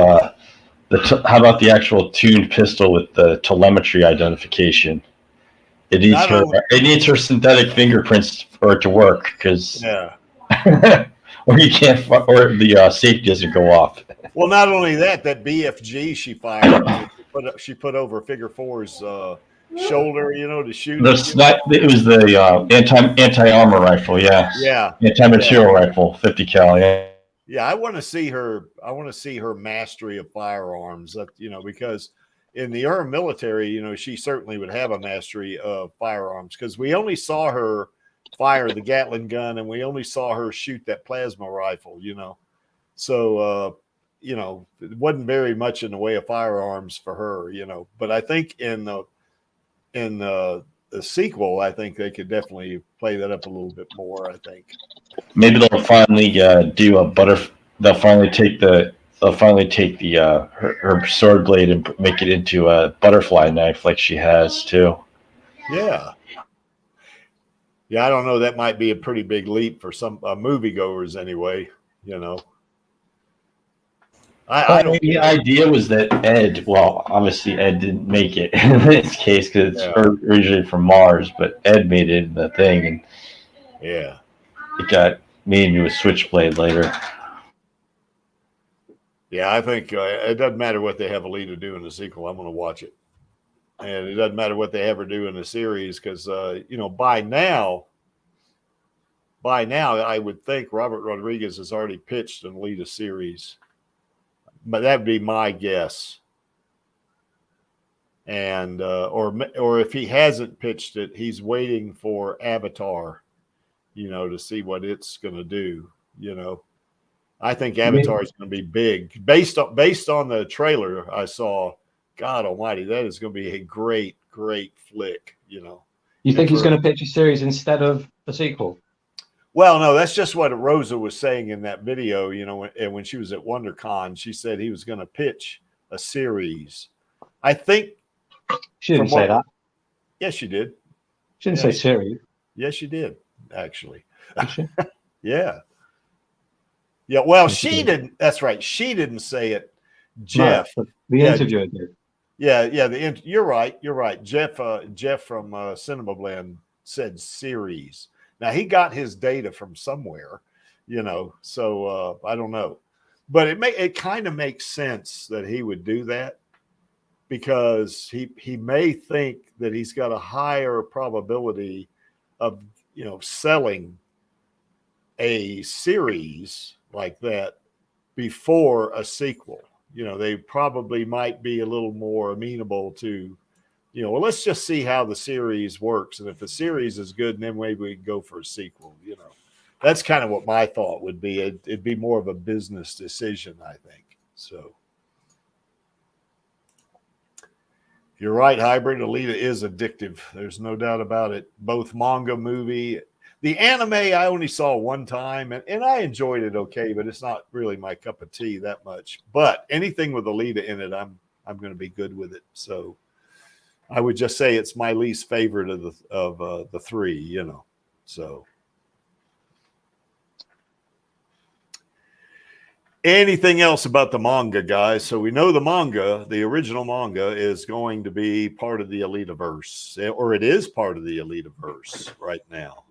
how about the actual tuned pistol with the telemetry identification? It needs her synthetic fingerprints for it to work because or you can't, or the safety doesn't go off. Well, not only that BFG she fired, she put over Figure 4's shoulder, to shoot. It was the anti-armor rifle, yeah, anti-material rifle, 50 cal, yeah. I want to see her mastery of firearms, because in the Urm military, she certainly would have a mastery of firearms because we only saw her fire the Gatling gun and we only saw her shoot that plasma rifle, So, it wasn't very much in the way of firearms for her, but I think in the sequel, I think they could definitely play that up a little bit more. I think maybe they'll finally They'll finally take her sword blade and make it into a butterfly knife like she has too. Yeah. Yeah, I don't know. That might be a pretty big leap for some moviegoers, anyway. I don't. The idea was that Ed. Well, obviously Ed didn't make it in this case because it's originally from Mars, but Ed made it in the thing, and it got made into a switchblade later. Yeah, I think it doesn't matter what they have Alita do in the sequel. I'm going to watch it. And it doesn't matter what they ever do in the series because, by now, I would think Robert Rodriguez has already pitched an Alita series. But that'd be my guess. And, or if he hasn't pitched it, he's waiting for Avatar, to see what it's going to do, I think Avatar is going to be big based on the trailer I saw. God Almighty, that is going to be a great, great flick. You think he's going to pitch a series instead of a sequel? Well, no, that's just what Rosa was saying in that video. When she was at WonderCon, she said he was going to pitch a series. I think she didn't say that. Yes, she did. She didn't say series. Yes, she did. Actually, she? Yeah. Yeah, well, she didn't. That's right. She didn't say it. Jeff, no, the interviewer did. Yeah. You're right. You're right. Jeff from Cinema Blend said series. Now he got his data from somewhere, So I don't know, but it kind of makes sense that he would do that because he may think that he's got a higher probability of selling a series like that before a sequel, they probably might be a little more amenable to, well, let's just see how the series works. And if the series is good, then maybe we can go for a sequel, That's kind of what my thought would be. It'd be more of a business decision, I think. So you're right, Hybrid. Alita is addictive. There's no doubt about it. Both manga, movie. The anime I only saw one time, and I enjoyed it okay, but it's not really my cup of tea that much. But anything with Alita in it, I'm going to be good with it. So I would just say it's my least favorite of the three, So anything else about the manga, guys? So we know the original manga is going to be part of the Alitaverse, or it is part of the Alitaverse right now.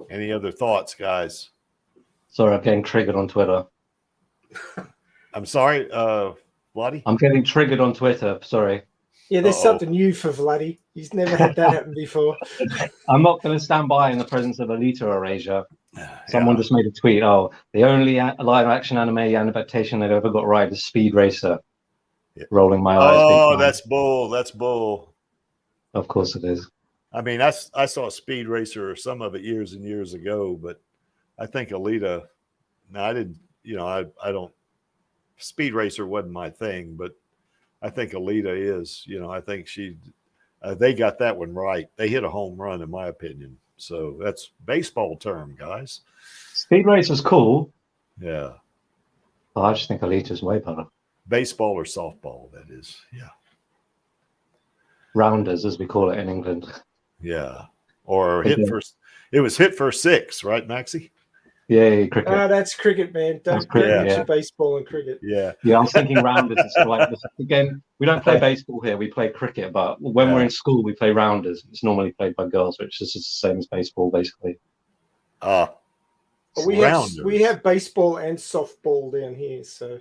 Any other thoughts, guys? Sorry, I'm getting triggered on Twitter. I'm sorry, Vladdy? I'm getting triggered on Twitter. Sorry. Yeah, there's something new for Vladdy. He's never had that happen before. I'm not going to stand by in the presence of Alita erasure. Someone just made a tweet. Oh, the only live-action anime adaptation they've ever got right is Speed Racer. Yeah. Rolling my eyes. Oh, that's bull. That's bull. Of course it is. I mean, I saw Speed Racer or some of it years and years ago, but I think Alita. No, I didn't. I don't. Speed Racer wasn't my thing, but I think Alita is. I think they got that one right. They hit a home run, in my opinion. So that's baseball term, guys. Speed Racer's cool. Yeah. Oh, I just think Alita's way better. Baseball or softball, that is. Yeah. Rounders, as we call it in England. Yeah. Or hit first. It was hit for 6, right, Maxie? Yeah, cricket. That's cricket, man. Don't mix your baseball and cricket. Yeah. Yeah, I was thinking rounders. It's like this. Again, we don't play baseball here. We play cricket, but when we're in school, we play rounders. It's normally played by girls, which is just the same as baseball, basically. We have baseball and softball down here, so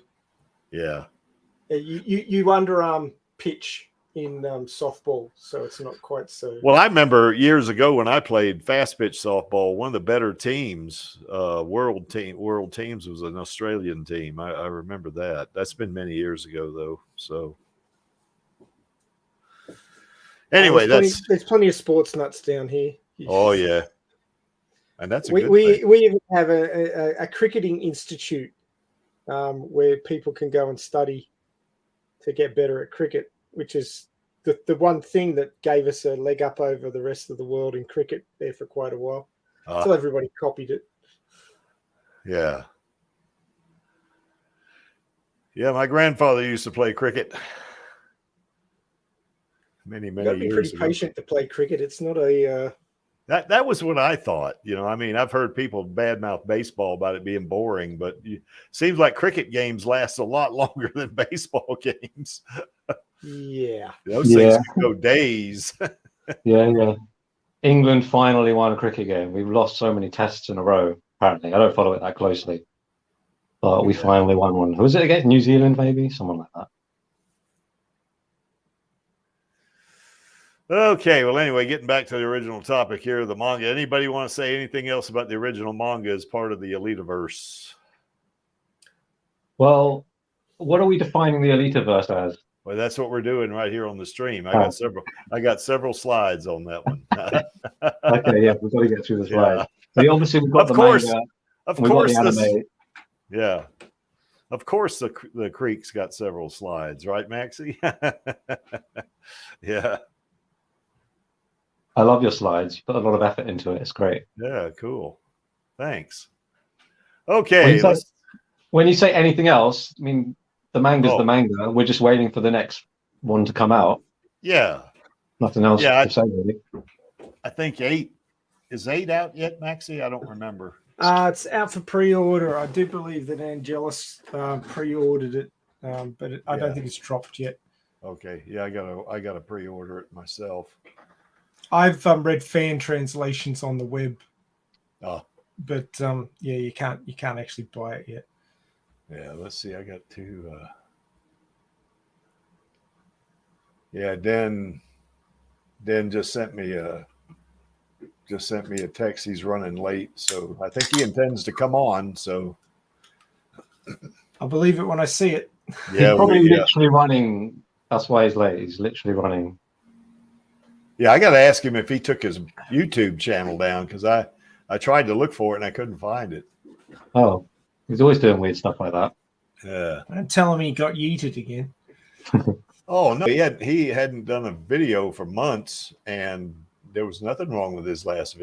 yeah. You underarm pitch in softball, so it's not quite so. Well, I remember years ago when I played fast pitch softball, one of the better teams, world teams, was an Australian team. I remember that. That's been many years ago, though. So anyway, there's plenty of sports nuts down here. Oh yeah, and that's we even have a cricketing institute where people can go and study to get better at cricket, which is the one thing that gave us a leg up over the rest of the world in cricket there for quite a while. Until everybody copied it. Yeah. Yeah, my grandfather used to play cricket many years ago. You've got to be pretty patient to play cricket. It's not a... That was what I thought. I mean, I've heard people badmouth baseball about it being boring, but it seems like cricket games last a lot longer than baseball games. Yeah. Those things can go days. Yeah. England finally won a cricket game. We've lost so many tests in a row, apparently. I don't follow it that closely. But we finally won one. Who was it against? New Zealand, maybe? Someone like that. Okay, well, anyway, getting back to the original topic here, the manga. Anybody want to say anything else about the original manga as part of the Alitaverse? Well, what are we defining the Alitaverse as? Well, that's what we're doing right here on the stream. I got several slides on that one. Okay, yeah, we've got to get through the slides. So obviously we've got manga. Of course, the anime. Yeah. Of course, the Creek's got several slides, right, Maxie? Yeah. I love your slides. You put a lot of effort into it. It's great. Yeah, cool. Thanks. Okay. When you say anything else, I mean, the manga's the manga. We're just waiting for the next one to come out. Yeah. Nothing else to say, really. I think 8. Is 8 out yet, Maxie? I don't remember. It's out for pre-order. I do believe that Angelus pre-ordered it, but I don't think it's dropped yet. Okay. Yeah, I gotta pre-order it myself. I've read fan translations on the web. But you can't actually buy it yet. Yeah, let's see. I got 2. Yeah, Dan just sent me just sent me a text. He's running late, so I think he intends to come on. So I'll believe it when I see it. He's probably literally running. That's why he's late. He's literally running. Yeah, I got to ask him if he took his YouTube channel down, because I tried to look for it and I couldn't find it. Oh, he's always doing weird stuff like that. Yeah. And tell him he got yeeted again. Oh no, he hadn't done a video for months, and there was nothing wrong with his last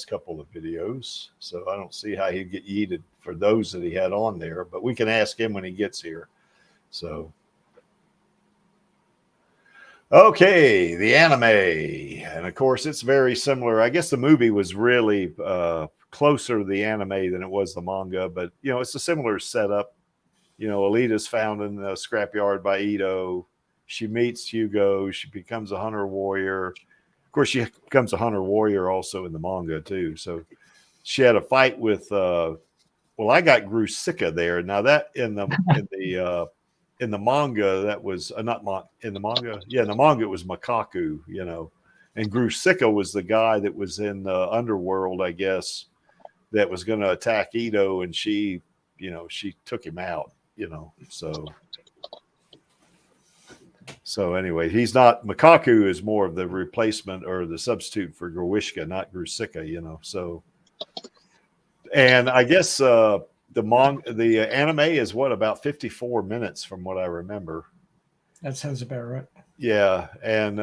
couple of videos. So I don't see how he'd get yeeted for those that he had on there. But we can ask him when he gets here. So. Okay, the anime, and of course it's very similar. I guess the movie was really closer to the anime than it was the manga, but it's a similar setup. Alita's found in the scrapyard by Ito. She meets Hugo. She becomes a hunter warrior. Of course, she becomes a hunter warrior also in the manga too. So she had a fight with. I got Grusicka there. Now that in the manga, that was in the manga. Yeah, in the manga it was Makaku, and Grusicka was the guy that was in the underworld, I guess, that was going to attack Ito, and she took him out, So anyway, he's not Makaku is more of the replacement or the substitute for Grusicka, not Grusicka, So, and I guess the anime is about 54 minutes from what I remember. That sounds about right. Yeah, and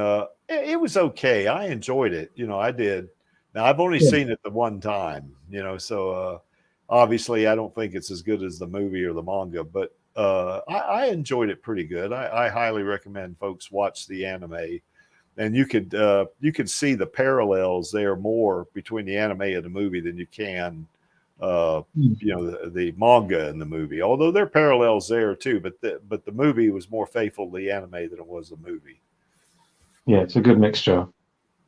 it was okay. I enjoyed it. I did. Now I've only seen it the one time. So obviously I don't think it's as good as the movie or the manga, but I enjoyed it pretty good. I highly recommend folks watch the anime, and you could see the parallels there more between the anime and the movie than you can. The manga and the movie, although there are parallels there too, but the movie was more faithful to the anime than it was the movie. Yeah, it's a good mixture.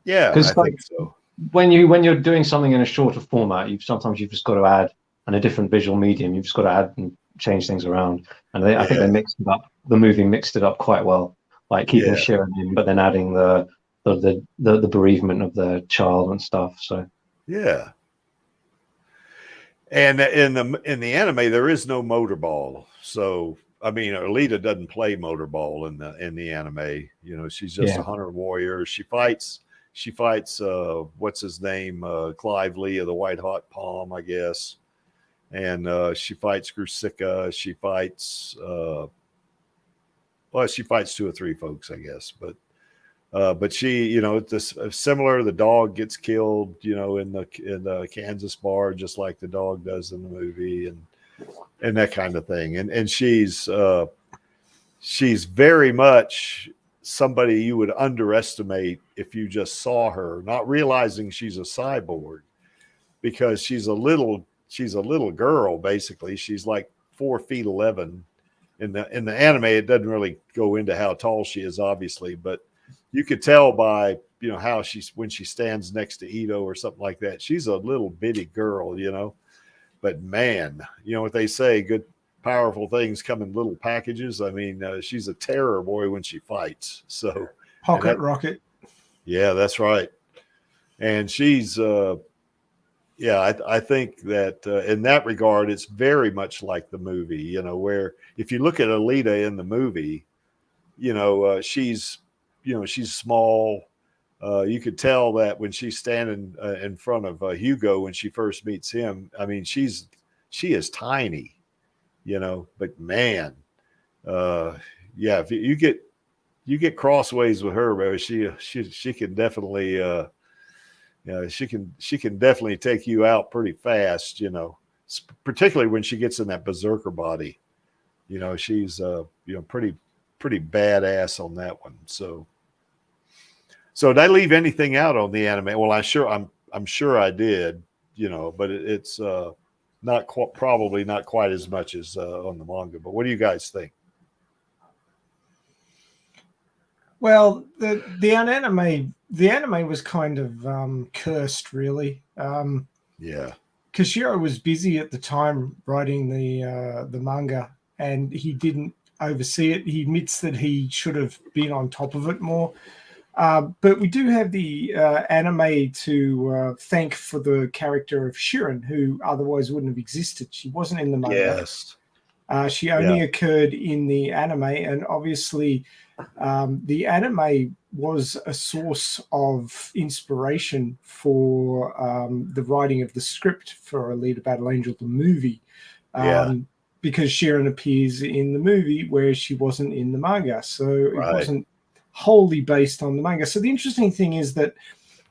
Yeah, I think so. When you're doing something in a shorter format, you've just got to add, and a different visual medium, you've just got to add and change things around. And I think they mixed it up. The movie mixed it up quite well, like keeping Sharon in, but then adding the bereavement of the child and stuff. So yeah. And in the anime, there is no motorball. So I mean, Alita doesn't play motorball in the anime. She's just a hunter warrior. She fights. What's his name? Clive Lee of the White Hot Palm, I guess. And she fights Grusicka. She fights. She fights 2 or 3 folks, I guess. But she, it's similar. The dog gets killed, in the Kansas bar, just like the dog does in the movie, and that kind of thing. And she's very much somebody you would underestimate if you just saw her, not realizing she's a cyborg, because she's a little girl basically. She's like 4'11". In the anime, it doesn't really go into how tall she is, obviously, but you could tell by, how when she stands next to Ito or something like that, she's a little bitty girl, but man, what they say, good, powerful things come in little packages. I mean, she's a terror boy when she fights. So pocket rocket. Yeah, that's right. And she's, I think that in that regard, it's very much like the movie, where if you look at Alita in the movie, she's small. You could tell that when she's standing in front of Hugo when she first meets him. I mean, she is tiny, but man, if you get crossways with her, bro, she can definitely, she can definitely take you out pretty fast, particularly when she gets in that berserker body. She's pretty badass on that one. So did I leave anything out on the anime? Well, I'm sure I did, but it's probably not quite as much as on the manga. But what do you guys think? Well, the anime was kind of cursed, really. Yeah. Kishiro was busy at the time writing the manga, and he didn't oversee it. He admits that he should have been on top of it more. But we do have the anime to thank for the character of Shirin, who otherwise wouldn't have existed. She wasn't in the manga. Yes. She only occurred in the anime, and obviously the anime was a source of inspiration for the writing of the script for Alita Battle Angel, the movie. Because Shirin appears in the movie where she wasn't in the manga. So it wasn't wholly based on the manga. So the interesting thing is that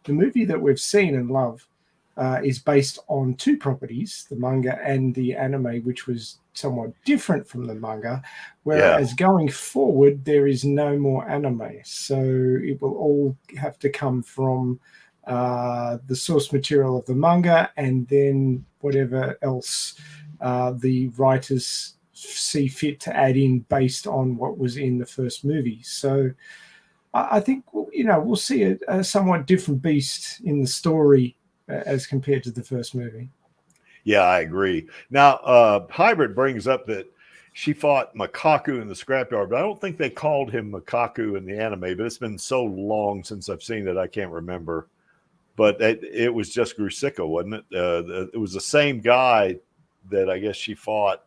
the movie that we've seen and love is based on two properties, the manga and the anime, which was somewhat different from the manga, whereas going forward there is no more anime, so it will all have to come from the source material of the manga and then whatever else the writers see fit to add in based on what was in the first movie. So I think we'll see a somewhat different beast in the story as compared to the first movie. Yeah, I agree. Now, Hybrid brings up that she fought Makaku in the scrapyard, but I don't think they called him Makaku in the anime, but it's been so long since I've seen it, I can't remember. But it was just Grusicka, wasn't it? It was the same guy that I guess she fought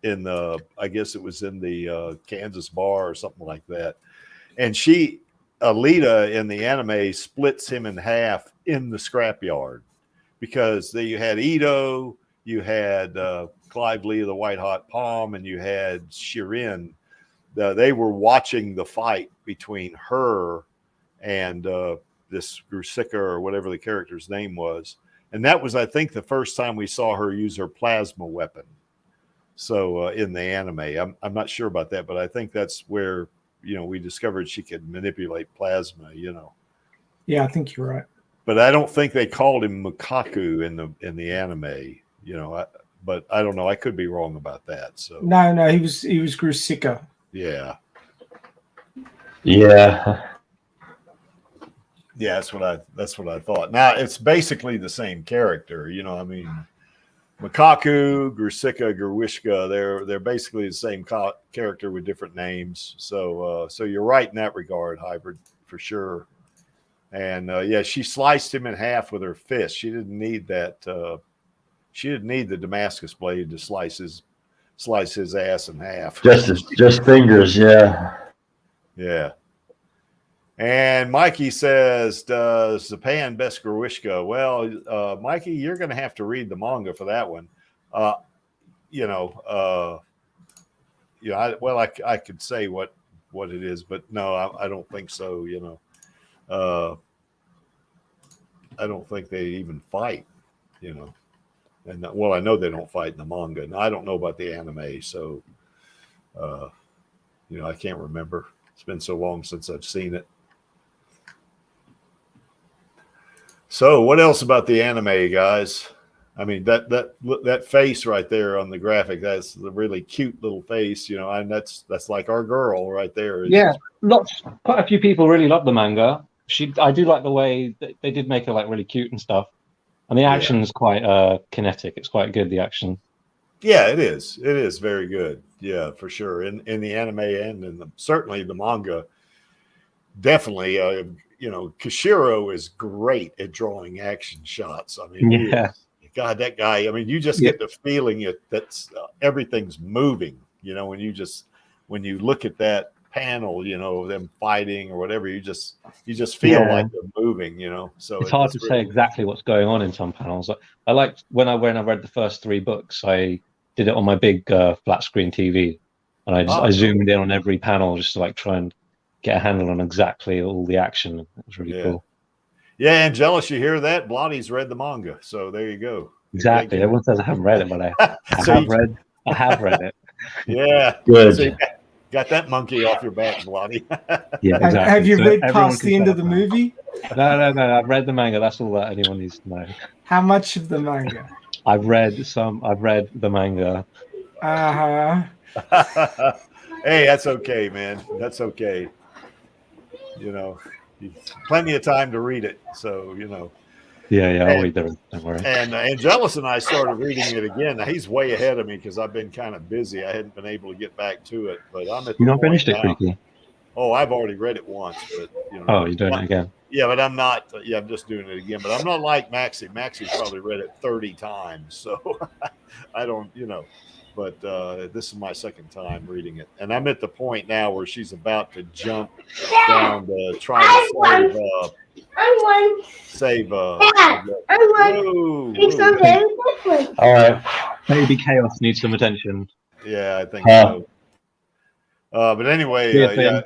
in I guess it was in the Kansas bar or something like that. And Alita in the anime splits him in half in the scrapyard. Because you had Ito, you had Clive Lee of the White Hot Palm, and you had Shirin. They were watching the fight between her and this Grusicka or whatever the character's name was. And that was, I think, the first time we saw her use her plasma weapon. So in the anime, I'm not sure about that, but I think that's where, we discovered she could manipulate plasma, Yeah, I think you're right. But I don't think they called him Makaku in the anime, but I don't know. I could be wrong about that. So no, he was Grusicka. Yeah. Yeah. Yeah, that's what I thought. Now it's basically the same character, Makaku, Grusicka, Gerwishka, they're basically the same character with different names. So you're right in that regard, Hybrid, for sure. And she sliced him in half with her fist. She didn't need that. She didn't need the Damascus blade to slice his ass in half. Just fingers, yeah. Yeah. And Mikey says, "Does Japan best Grishka?" Well, Mikey, you're going to have to read the manga for that one. I could say what it is, but no, I don't think so. I don't think they even fight, and I know they don't fight in the manga. Now, I don't know about the anime, so I can't remember. It's been so long since I've seen it. So, what else about the anime, guys? I mean, that face right there on the graphic, that's the really cute little face, and that's like our girl right there. Yeah, quite a few people really love the manga. I do like the way they did make her like really cute and stuff, and the action is quite kinetic. It's quite good, the action. Yeah, it is. It is very good. Yeah, for sure. In the anime and certainly the manga, definitely. Kishiro is great at drawing action shots. I mean, God, that guy. I mean, you just get the feeling that everything's moving. When you look at that panel, them fighting or whatever, you just feel like they're moving. So it's hard to say exactly what's going on in some panels. I liked when I read the first 3 books. I did it on my big flat screen TV, and I zoomed in on every panel just to try and get a handle on exactly all the action. It was really cool. Yeah, Angelus, you hear that? Blottie's read the manga, so there you go. Exactly. Everyone says I haven't read it, but I have read it. Yeah, good. So got that monkey off your back, Blottie. Yeah, exactly. Have you read past the end of the movie? No. I've read the manga. That's all that anyone needs to know. How much of the manga? I've read the manga. Hey, that's okay, man. That's okay. Plenty of time to read it. So, Yeah, I'll read it. Don't worry. And Angelus and I started reading it again. Now, he's way ahead of me because I've been kind of busy. I hadn't been able to get back to it, but I'm at. You're not finished it, Creaky? Oh, I've already read it once, but Oh, you're doing it again. Yeah, but I'm not. Yeah, I'm just doing it again. But I'm not like Maxie. Maxie's probably read it 30 times, so I don't. But this is my second time reading it, and I'm at the point now where she's about to jump down to try to save. All right. Baby Chaos needs some attention. Yeah, I think so. But anyway, Yeah,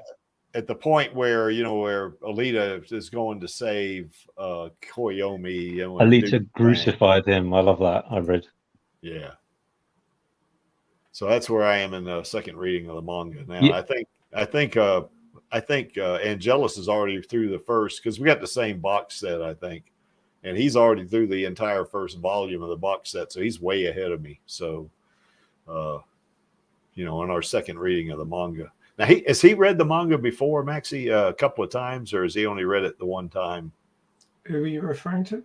at the point where where Alita is going to save Koyomi, Alita crucified him. I love that. I read. Yeah. So that's where I am in the second reading of the manga now. Yeah. I think Angelus is already through the first, because we got the same box set, I think, and he's already through the entire first volume of the box set, so he's way ahead of me. So, in our second reading of the manga. Now, has he read the manga before, Maxie, a couple of times, or has he only read it the one time? Who are you referring to?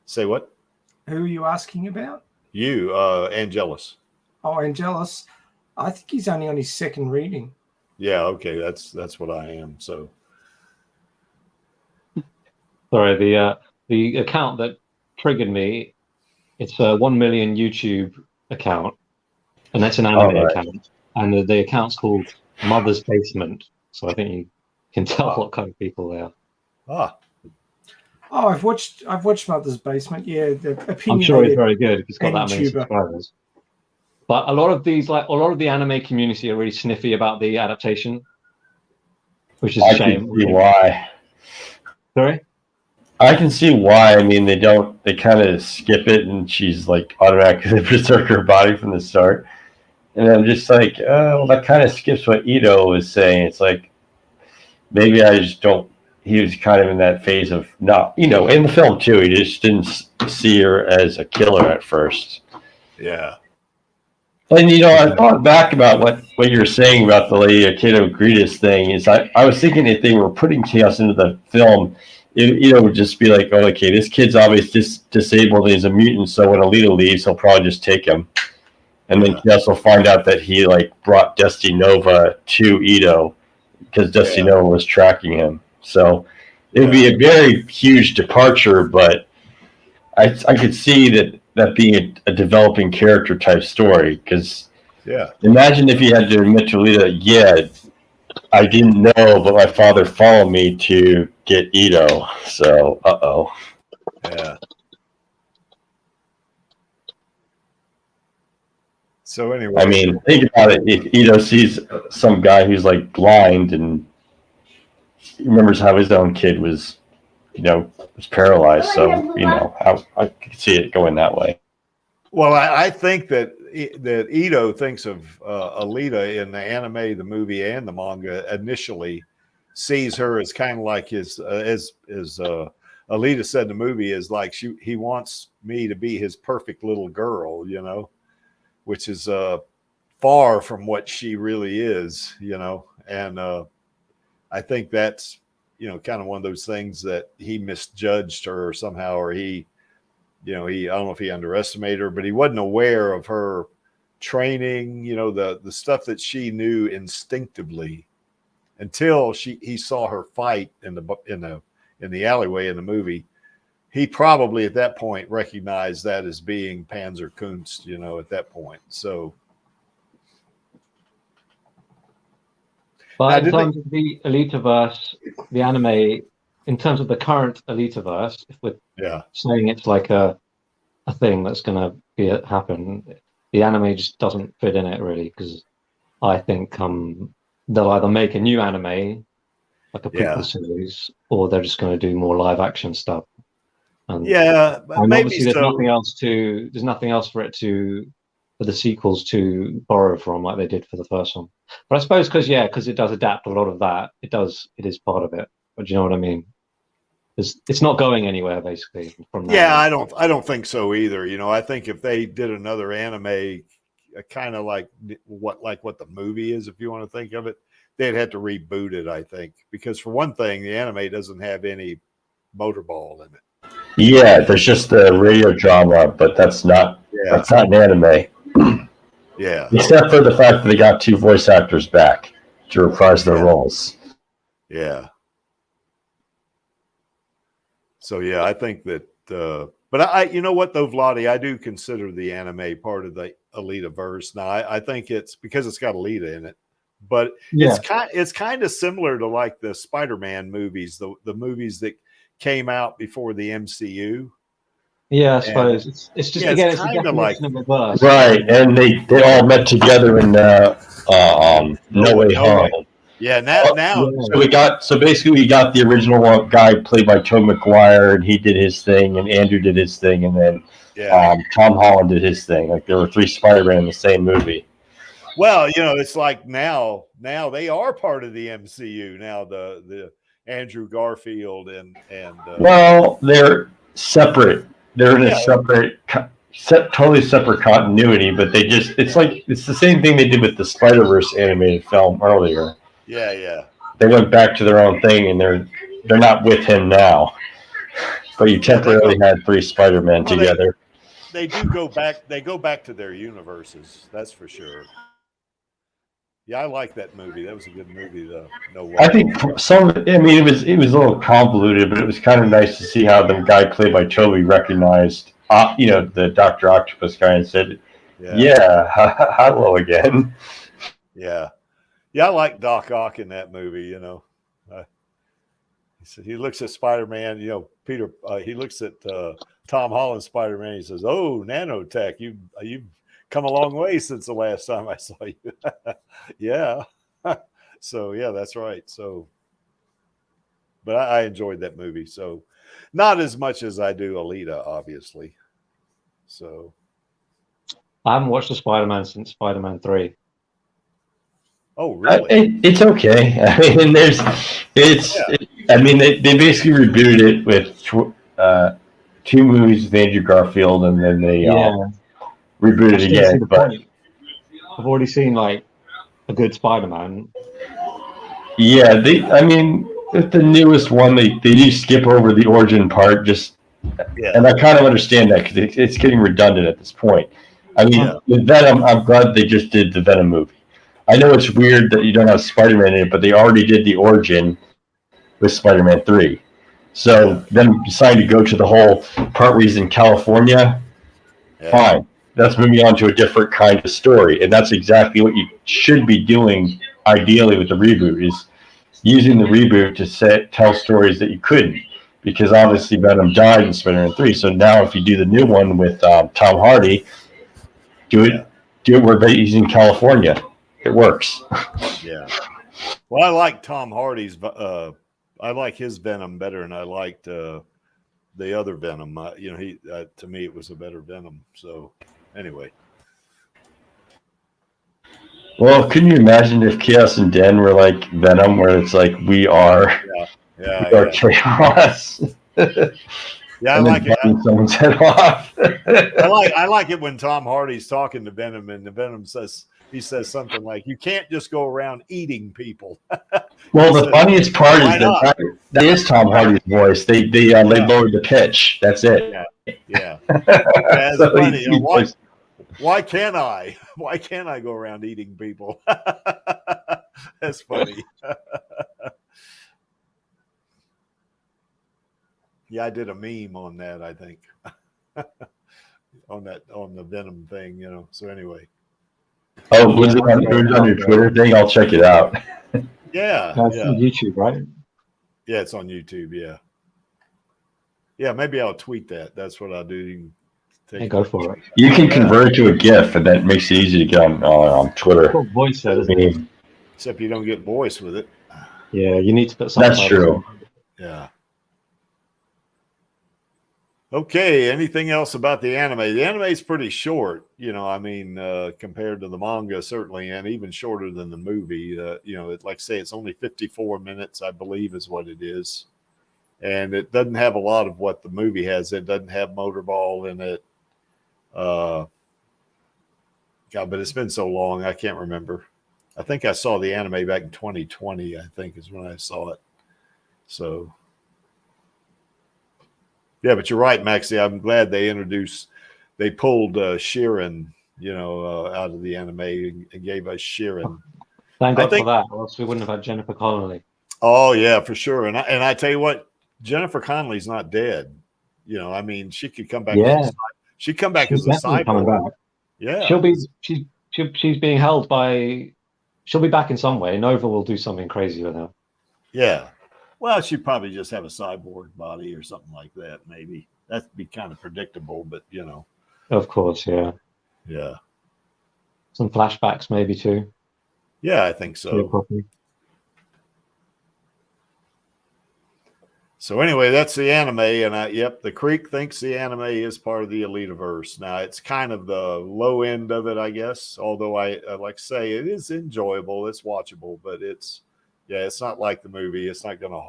Say what? Who are you asking about? You, Angelus. Oh, Angelus. I think he's only on his second reading. Yeah, okay, that's what I am. So, sorry, the account that triggered me, it's a 1 million YouTube account, and that's an anime account. And the account's called Mother's Basement. So I think you can tell what kind of people they are. Ah. Oh, I've watched Mother's Basement. Yeah, the opinion. I'm sure he's very good if he's got that many subscribers. But a lot of the anime community are really sniffy about the adaptation, which is a shame. I can see why. Sorry? I can see why. I mean, they kind of skip it, and she's like automatically preserve her body from the start. And I'm just like, well, that kind of skips what Ito was saying. It's like, maybe I just don't. He was kind of in that phase of not, in the film too. He just didn't see her as a killer at first. Yeah. And I thought back about what you're saying about the Lady Akito Greetus thing. Is I was thinking if they were putting chaos into the film, it would just be like, oh, okay, this kid's obviously disabled. He's a mutant, so when Alita leaves, he'll probably just take him. And then Chaos will find out that he brought Dusty Nova to Ito because Dusty Nova was tracking him. So it would be a very huge departure, but I could see that being a developing character type story. Because imagine if you had to admit to Alita, I didn't know, but my father followed me to get Ito. So, Yeah. So anyway, I mean, think about it. If Ito sees some guy who's blind and remembers how his own kid was, was paralyzed. So, I could see it going that way. Well, I think that Ito thinks of Alita in the anime, the movie, and the manga. Initially, sees her as kind of like his, as Alita said in the movie, is like he wants me to be his perfect little girl, which is far from what she really is, and I think that's kind of one of those things that he misjudged her somehow, or he I don't know if he underestimated her, but he wasn't aware of her training, the stuff that she knew instinctively until he saw her fight in the alleyway in the movie. He probably at that point recognized that as being Panzerkunst, at that point. So, but in terms of the Alitaverse, the anime, in terms of the current Alitaverse, if we're saying it's like a thing that's going to happen, the anime just doesn't fit in it really, because I think they'll either make a new anime, like a prequel series, or they're just going to do more live action stuff. And maybe obviously there's nothing else for the sequels to borrow from, like they did for the first one. But I suppose because it does adapt a lot of that, it is part of it. But do you know what I mean? It's not going anywhere basically from that. Yeah, I don't think so either. I think if they did another anime, kind of like what the movie is, if you want to think of it, they'd have to reboot it. I think because for one thing, the anime doesn't have any motorball in it. Yeah, there's just the radio drama, but that's not an anime. Yeah. Except for the fact that they got 2 voice actors back. to reprise their roles. Yeah. So yeah, I think that. But I, you know what though, Vladi, I do consider the anime part of the Alitaverse. Now I think it's because it's got Alita in it, but it's kind of similar to like the Spider-Man movies, the movies that came out before the MCU. Yeah, I suppose it's just again it's a definition of a verse, right? And they all met together in No Way Home. Yeah, now so basically we got the original guy played by Tobey Maguire, and he did his thing, and Andrew did his thing, and then Tom Holland did his thing. Like there were 3 Spider-Man in the same movie. Well, you know, it's like now they are part of the MCU. Now the Andrew Garfield and well, they're separate. They're in a separate, totally separate continuity, but they just it's the same thing they did with the Spider-Verse animated film earlier. Yeah. They went back to their own thing, and they're not with him now. But you temporarily had 3 Spider-Men together. They do go back. They go back to their universes. That's for sure. Yeah, I like that movie. That was a good movie, though. No way. I think it was a little convoluted, but it was kind of nice to see how the guy played by Toby recognized, the Dr. Octopus guy and said, hello again. Yeah. Yeah, I like Doc Ock in that movie, you know. He looks at Spider-Man, Peter, he looks at Tom Holland Spider-Man. He says, "Oh, nanotech, you've come a long way since the last time I saw you." Yeah. So, yeah, that's right. So, but I enjoyed that movie. So, not as much as I do Alita, obviously. So, I haven't watched the Spider-Man since Spider-Man 3. Oh, really? It's okay. I mean, they basically rebooted it with 2 movies with Andrew Garfield, and then they rebooted it again. But I've already seen like a good Spider-Man. Yeah, with the newest one, they do skip over the origin part, and I kind of understand that because it's getting redundant at this point. I mean, with Venom, I'm glad they just did the Venom movie. I know it's weird that you don't have Spider-Man in it, but they already did the origin with Spider-Man 3. So then decided to go to the whole part where he's in California. Fine. That's moving on to a different kind of story. And that's exactly what you should be doing, ideally, with the reboot, is using the reboot to tell stories that you couldn't. Because obviously Venom died in Spider-Man 3. So now if you do the new one with Tom Hardy, do it where he's in California. It works. Yeah. Well, I like Tom Hardy's. I like his Venom better, and I liked the other Venom. He to me it was a better Venom. So, anyway. Well, couldn't you imagine if Chaos and Den were like Venom, where it's like we are chaos? Yeah, I like it. Someone's head off. I like it when Tom Hardy's talking to Venom, and the Venom says something like, "You can't just go around eating people." Well, the funniest part is that is Tom Hardy's voice. They lowered the pitch. That's it. Yeah. That's so funny. Why can't I? Why can't I go around eating people? That's funny. Yeah, I did a meme on that, I think. on the Venom thing, So anyway. Oh, was it on your Twitter thing? I'll check it out. Yeah. That's on YouTube, right? Yeah, it's on YouTube, yeah. Yeah, maybe I'll tweet that. That's what I'll do. Go for it. You can convert it to a GIF, and that makes it easy to get on Twitter. That's what voice said, isn't it? Except you don't get voice with it. Yeah, you need to put something. That's true. Yeah. Okay, anything else about the anime? The anime is pretty short, compared to the manga, certainly, and even shorter than the movie. Like I say, it's only 54 minutes, I believe, is what it is. And it doesn't have a lot of what the movie has. It doesn't have Motorball in it. God, but it's been so long, I can't remember. I think I saw the anime back in 2020, I think, is when I saw it. So... yeah, but you're right, Maxie. I'm glad they pulled Sheeran, out of the anime and gave us Sheeran. Thank God for that, or else we wouldn't have had Jennifer Connelly. Oh yeah, for sure. And I tell you what, Jennifer Connelly's not dead. You know, I mean, she could come back. Yeah, she'd come back she's as a definitely coming cyborg. back. Yeah, She's being held by. She'll be back in some way. Nova will do something crazy with her. Yeah. Well, she'd probably just have a cyborg body or something like that. Maybe that'd be kind of predictable, but you know. Of course, yeah. Yeah. Some flashbacks, maybe too. Yeah, I think so. So anyway, that's the anime, and yep, the Creek thinks the anime is part of the Alitaverse. Now it's kind of the low end of it, I guess. Although I like to say it is enjoyable, it's watchable, but it's not like the movie. It's not gonna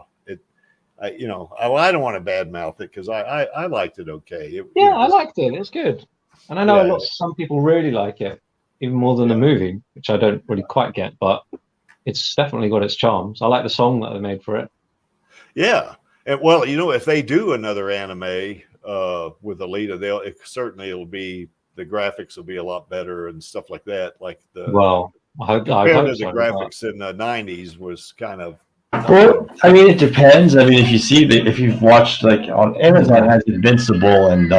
I don't want to badmouth it because I liked it okay. I liked it. It's good, and I know some people really like it even more than the movie, which I don't really quite get, but it's definitely got its charms. I like the song that they made for it. Yeah. And well, you know, if they do another anime with Alita, it'll be the graphics will be a lot better and stuff like that. Like I hope the so, graphics in the 90s was kind of. Well, I mean, it depends. I mean, if you've watched like on Amazon has Invincible and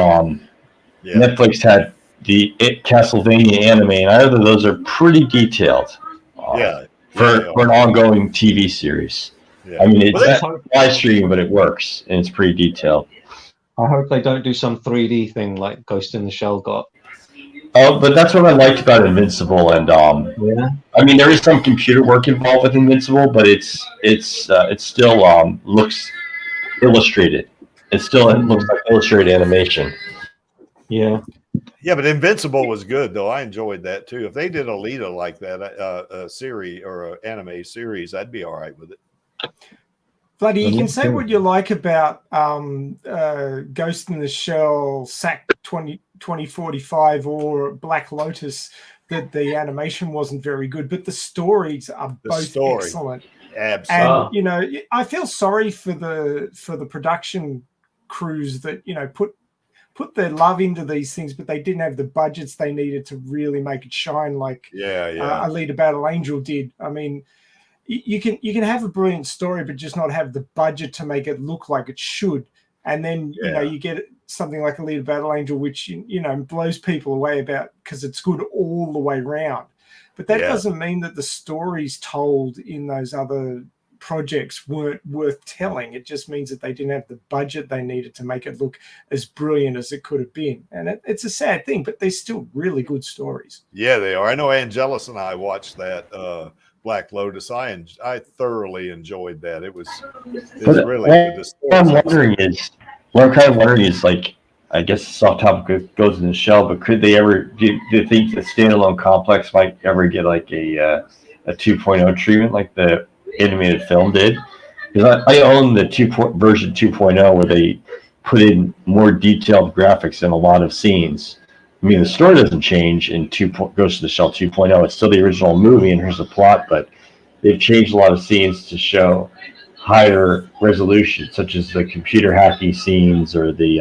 Netflix had the Castlevania anime, and either of those are pretty detailed. For an ongoing TV series. Yeah. I mean, it's live stream, but it works and it's pretty detailed. I hope they don't do some 3D thing like Ghost in the Shell got. Oh, but that's what I liked about Invincible, and I mean, there is some computer work involved with Invincible, but it still looks illustrated. It looks like illustrated animation. Yeah. Yeah, but Invincible was good though. I enjoyed that too. If they did Alita like that, a series or an anime series, I'd be all right with it. Bloody, you can say what you like about Ghost in the Shell, SAC 2045, or Black Lotus, that the animation wasn't very good, but the stories are both excellent. Absolutely. And you know, I feel sorry for the production crews that put their love into these things, but they didn't have the budgets they needed to really make it shine like Alita Battle Angel did. I mean, you can have a brilliant story, but just not have the budget to make it look like it should. And then you get something like Alita Battle Angel, which blows people away because it's good all the way around. But that doesn't mean that the stories told in those other projects weren't worth telling. It just means that they didn't have the budget they needed to make it look as brilliant as it could have been. And it's a sad thing, but they're still really good stories. Yeah, they are. I know Angelus and I watched that Black Lotus. I thoroughly enjoyed that. It was really good. What I'm kind of wondering is like, I guess the soft topic goes in the shell, but could they ever do you think the standalone complex might ever get like a 2.0 treatment like the animated film did? Because I own the version 2.0 where they put in more detailed graphics in a lot of scenes. I mean, the story doesn't change in Ghost of the Shell 2.0. It's still the original movie, and here's the plot, but they've changed a lot of scenes to show higher resolution, such as the computer hacking scenes or this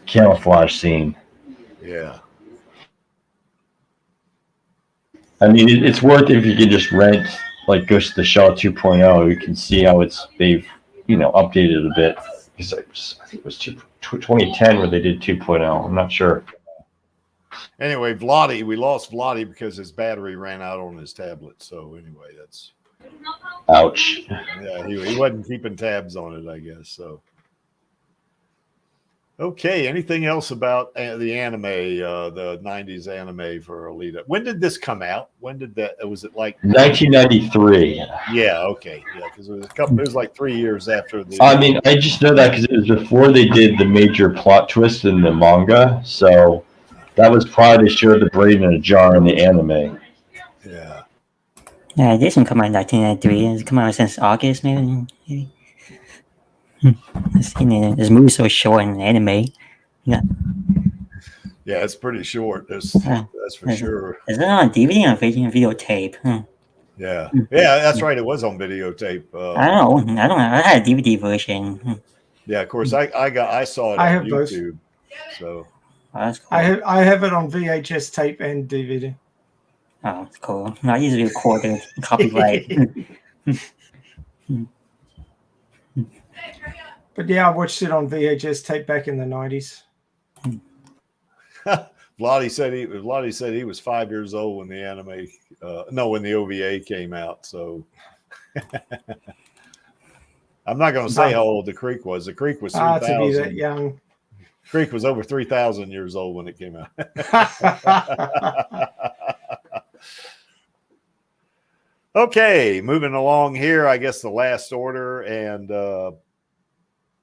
camouflage scene. Yeah. I mean, it's worth it if you can just rent like Ghost of the Shell 2.0. You can see how they've updated it a bit. Because I think it was 2010 where they did 2.0. I'm not sure. Anyway, we lost Vladi because his battery ran out on his tablet. So anyway, that's ouch. Yeah, he wasn't keeping tabs on it, I guess. So okay, anything else about the anime, the 90s anime for Alita? When did this come out? When did that? Was it like 1993? Yeah, okay, yeah, because it was like 3 years after the. I mean, I just know that because it was before they did the major plot twist in the manga, so that was probably they showed the brain in a jar in the anime. Yeah. Yeah, it didn't come out in 1993. It's come out since August, maybe. This movie's so short in anime. Yeah, it's pretty short. That's for sure. Is it on DVD or videotape? Yeah, that's right. It was on videotape. I don't know. I had a DVD version. Yeah, of course. I saw it on YouTube. Both. So I have it on VHS tape and DVD. Oh, cool. I usually recorded copyright. But yeah, I watched it on VHS tape back in the 90s. Lottie said he was 5 years old when the anime, when the OVA came out. So I'm not going to say how old the Creek was. The Creek was 3,000. To be that young. Creek was over 3,000 years old when it came out. Okay, moving along here. I guess the Last Order, and the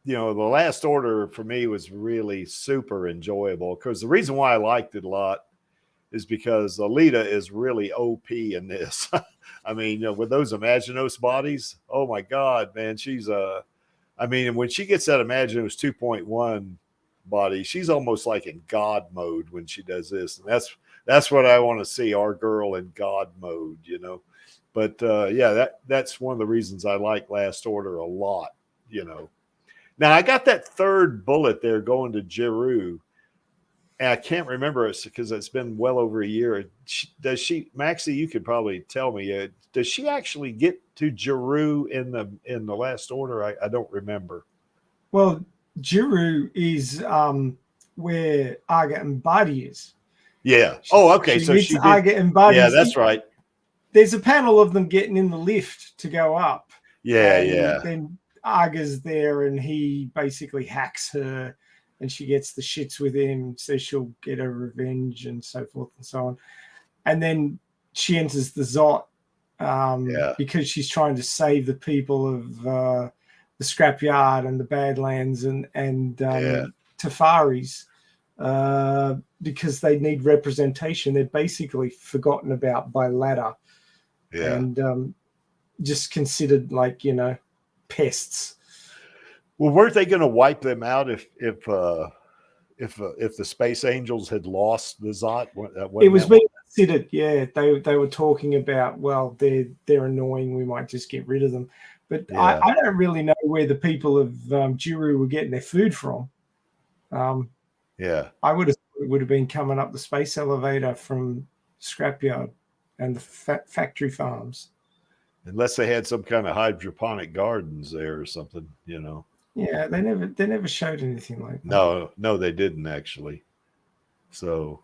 Last Order for me was really super enjoyable because the reason why I liked it a lot is because Alita is really OP in this. I mean, with those Imaginos bodies, oh my God, man, she's when she gets that Imaginos 2.1 body, she's almost like in God mode when she does this, and that's what I want to see, our girl in God mode, But that's one of the reasons I like Last Order a lot, Now I got that third bullet there going to Jiru, and I can't remember it because it's been well over a year. Maxie? You could probably tell me. Does she actually get to Jiru in the Last Order? I don't remember. Well, Jiru is where Aga and Badi is. Yeah. Okay. So she Aga and Badi. Yeah, that's right. There's a panel of them getting in the lift to go up. Yeah. Then Aga's there, and he basically hacks her, and she gets the shits with him, so she'll get her revenge and so forth and so on. And then she enters the Zot because she's trying to save the people of the Scrapyard and the Badlands and Tafaris because they need representation. They're basically forgotten about by Ladder and just considered like, pests. Well, weren't they going to wipe them out if the Space Angels had lost the Zot? It was being considered. Yeah, they were talking about, well, they're annoying. We might just get rid of them. But I don't really know where the people of Jiru were getting their food from. I would have thought it would have been coming up the space elevator from Scrapyard and the factory farms. Unless they had some kind of hydroponic gardens there or something, Yeah, they never showed anything like that. No, they didn't actually. So,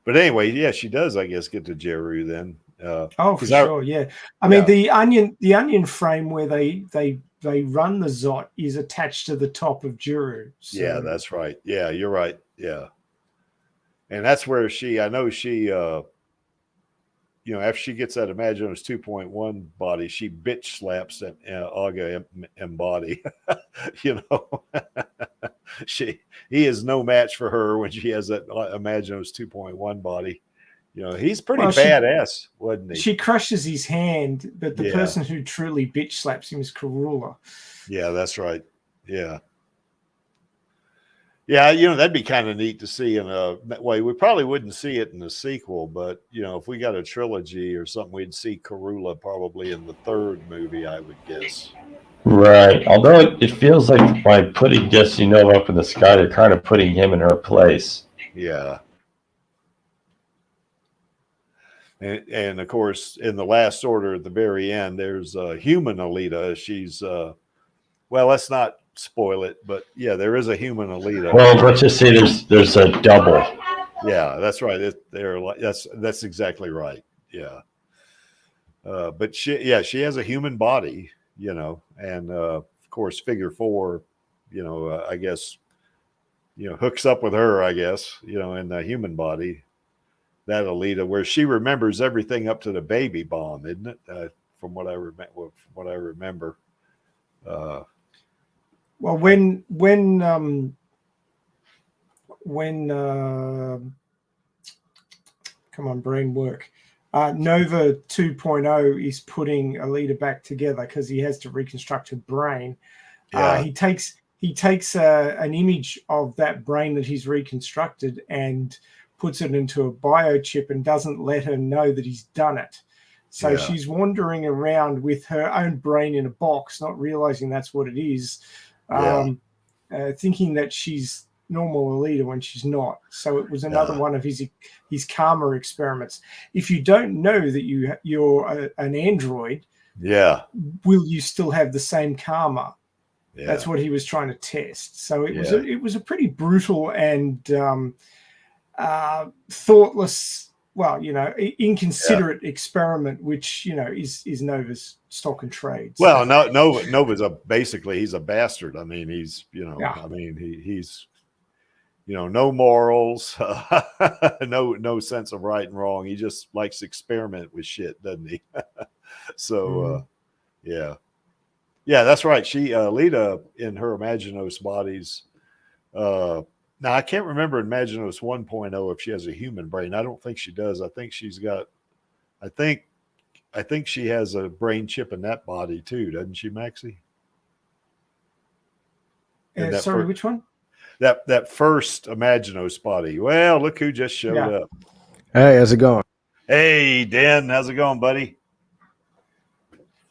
but anyway, she does, I guess, get to Jiru then. For sure, yeah. I mean, the onion frame where they run the Zot is attached to the top of Jiru. So. Yeah, that's right. Yeah, you're right. Yeah, and that's where I know she, after she gets that Imaginos 2.1 body, she bitch slaps that Aga and body. He is no match for her when she has that Imaginos 2.1 body. He's pretty badass, wasn't he? She crushes his hand, but the person who truly bitch slaps him is Karula. Yeah, that's right. Yeah. Yeah, that'd be kind of neat to see in a way. We probably wouldn't see it in the sequel, but, if we got a trilogy or something, we'd see Karula probably in the third movie, I would guess. Right. Although it feels like by putting Destiny Nova up in the sky, they're kind of putting him in her place. Yeah. And of course, in the Last Order at the very end, there's a human Alita. She's, let's not spoil it, but there is a human Alita. Well, let's just say there's a double. Yeah, that's right. That's exactly right. Yeah. But she has a human body, and of course, Figure 4, I guess, hooks up with her, I guess, in the human body. That Alita, where she remembers everything up to the baby bomb, isn't it? From what I remember. Well, when come on, brain work. Nova 2.0 is putting Alita back together because he has to reconstruct her brain. He takes an image of that brain that he's reconstructed and puts it into a biochip and doesn't let her know that he's done it. So she's wandering around with her own brain in a box, not realizing that's what it is, thinking that she's normal Alita when she's not. So it was another one of his karma experiments. If you don't know that you're an android, will you still have the same karma? Yeah. That's what he was trying to test. So it was a pretty brutal and thoughtless, well, inconsiderate experiment, which is Nova's stock and trade. Well, so. Nova's basically he's a bastard. I mean, he's he's no morals, no sense of right and wrong. He just likes to experiment with shit, doesn't he? So yeah, that's right. She Alita in her Imaginos bodies. Now I can't remember in Imaginos 1.0 if she has a human brain. I don't think she does. I think she's got. I think she has a brain chip in that body too, doesn't she, Maxie? Sorry, which one? That first Imaginos body. Well, look who just showed up. Hey, how's it going? Hey, Dan, how's it going, buddy?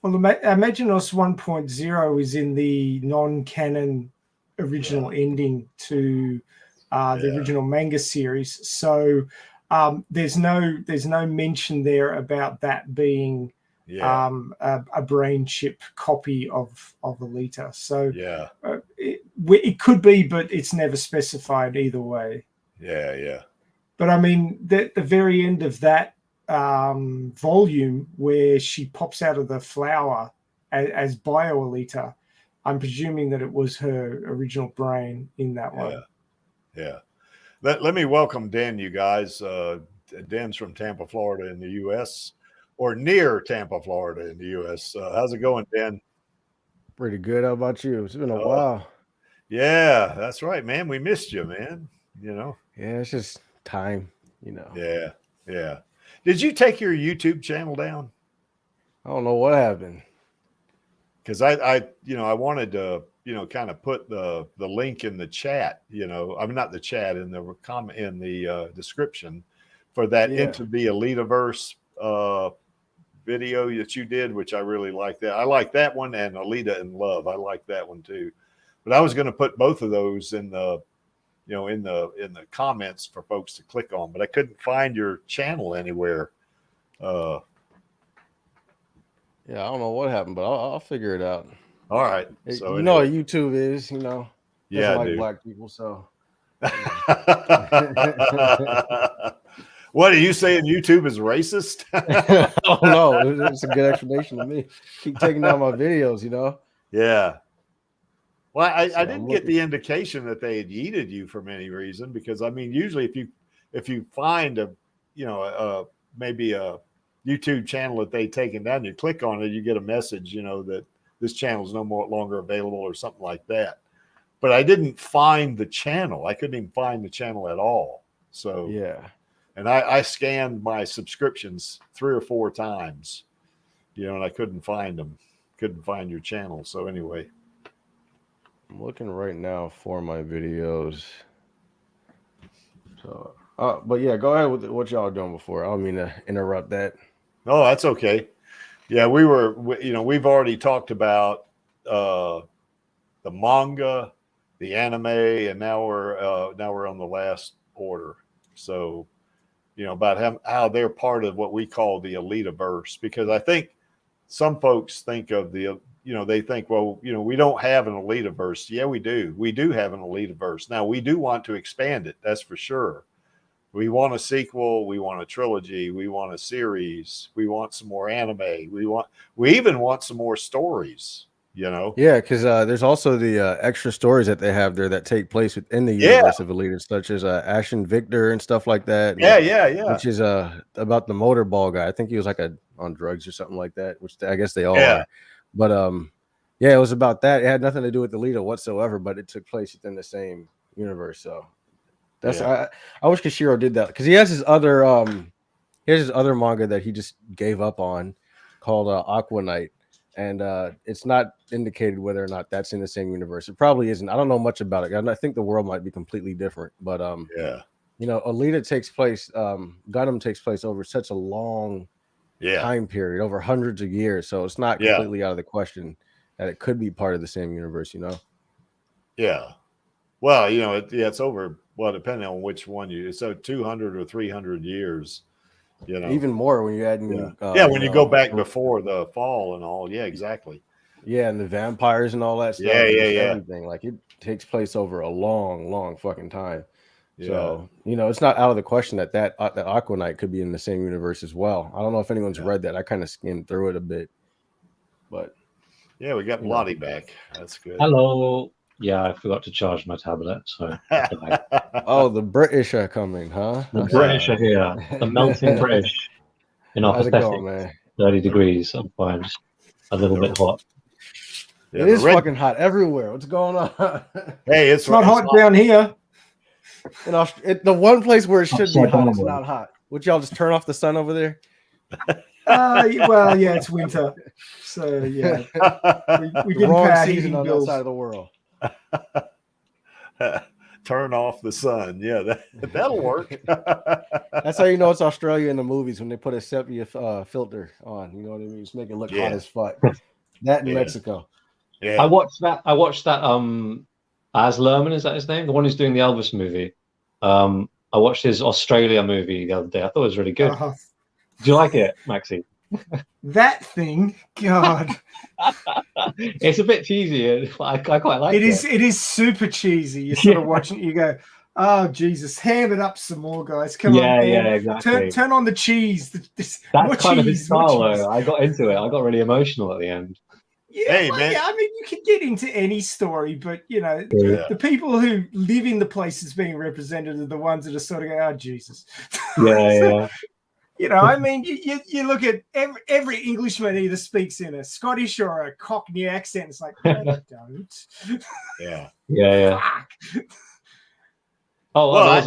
Well, Imaginos 1.0 is in the non-canon original ending to the original manga series. So there's no mention there about that being a brain chip copy of Alita. So it could be, but it's never specified either way. Yeah. But I mean, the very end of that volume where she pops out of the flower as Bio Alita, I'm presuming that it was her original brain in that one. Yeah. Let me welcome Dan, you guys. Dan's from Tampa, Florida in the U.S. or near Tampa, Florida in the U.S. How's it going, Dan? Pretty good. How about you? It's been a while. Yeah, that's right, man. We missed you, man. Yeah, it's just time, Yeah. Did you take your YouTube channel down? I don't know what happened. Because I wanted to, kind of put the link in the chat, I'm not the chat, in the comment, in the description for that Into the Alitaverse video that you did, which I really like that. I like that one, and Alita in Love. I like that one too. But I was going to put both of those in the, in the comments for folks to click on, but I couldn't find your channel anywhere. Yeah, I don't know what happened, but I'll figure it out. All right. So you know what YouTube is, Yeah, like black people, so. What are you saying? YouTube is racist? I don't know. It's a good explanation to me. Keep taking down my videos, Yeah. Well, I didn't get the indication that they had yeeted you for any reason, because I mean, usually if you find maybe a YouTube channel that they've taken down, you click on it, you get a message, that this channel is no longer available or something like that. But I didn't find the channel. I couldn't even find the channel at all. So yeah. And I scanned my subscriptions 3 or 4 times, and I couldn't find them. Couldn't find your channel. So anyway. I'm looking right now for my videos. So, but yeah, go ahead with what y'all doing before. I don't mean to interrupt that. Oh, that's okay. Yeah, we've already talked about the manga, the anime, and now we're on the last order. So, about how they're part of what we call the Alitaverse, because I think some folks think of they think, well, we don't have an Alitaverse. Yeah, we do. We do have an Alitaverse. Now, we do want to expand it. That's for sure. We want a sequel. We want a trilogy. We want a series. We want some more anime. We even want some more stories, Yeah, because there's also the extra stories that they have there that take place within the universe of Alita, such as Ash and Victor and stuff like that. Yeah. Which is about the motorball guy. I think he was on drugs or something like that, which I guess they all are. But it was about that. It had nothing to do with Alita whatsoever, but it took place within the same universe. So that's I wish Kishiro did that, because he has his other manga that he just gave up on called Aqua Knight. And it's not indicated whether or not that's in the same universe. It probably isn't. I don't know much about it. I think the world might be completely different. But Alita takes place. Gundam takes place over such a long time period, over hundreds of years. So it's not completely out of the question that it could be part of the same universe. Yeah. Well, it's over. Well, depending on which one so 200 or 300 years. Even more when you add in, when you go back before the fall and all. Yeah, exactly. Yeah, and the vampires and all that stuff. Everything. Like it takes place over a long fucking time. Yeah. So it's not out of the question that the Aqua Knight could be in the same universe as well. I don't know if anyone's read that. I kind of skimmed through it a bit, but yeah, we got Lottie back. That's good. Hello. Yeah, I forgot to charge my tablet. So oh, the British are coming, huh? The British are here. The melting British in our pathetic 30 degrees. I'm fine. Just a little bit hot. It is fucking hot everywhere. What's going on? Hey, it's not hot down here. The one place where it should be hot, it's not hot. Would y'all just turn off the sun over there? Well, yeah, it's winter, so yeah, we didn't pay our heating on bills. that side of the world. Turn off the sun. Yeah, that'll work. That's how you know it's Australia in the movies when they put a sepia filter on. You know what I mean? Just make it look hot as fuck. That in Mexico. Yeah. I watched that. Az Luhrmann, is that his name? The one who's doing the Elvis movie. I watched his Australia movie the other day. I thought it was really good. Did you like it, Maxie? That thing, God. It's a bit cheesy. I quite like it. It is super cheesy. You're sort of watching it, you go, oh, Jesus, ham it up some more, guys. Come on, man. Yeah, exactly. Turn on the cheese. That's kind of his style, though. I got into it. I got really emotional at the end. Yeah, I mean, you can get into any story, but, the people who live in the places being represented are the ones that are sort of going, oh, Jesus. Yeah. I mean, you look at every Englishman either speaks in a Scottish or a Cockney accent. It's like, no, they don't. Yeah. Oh, well, that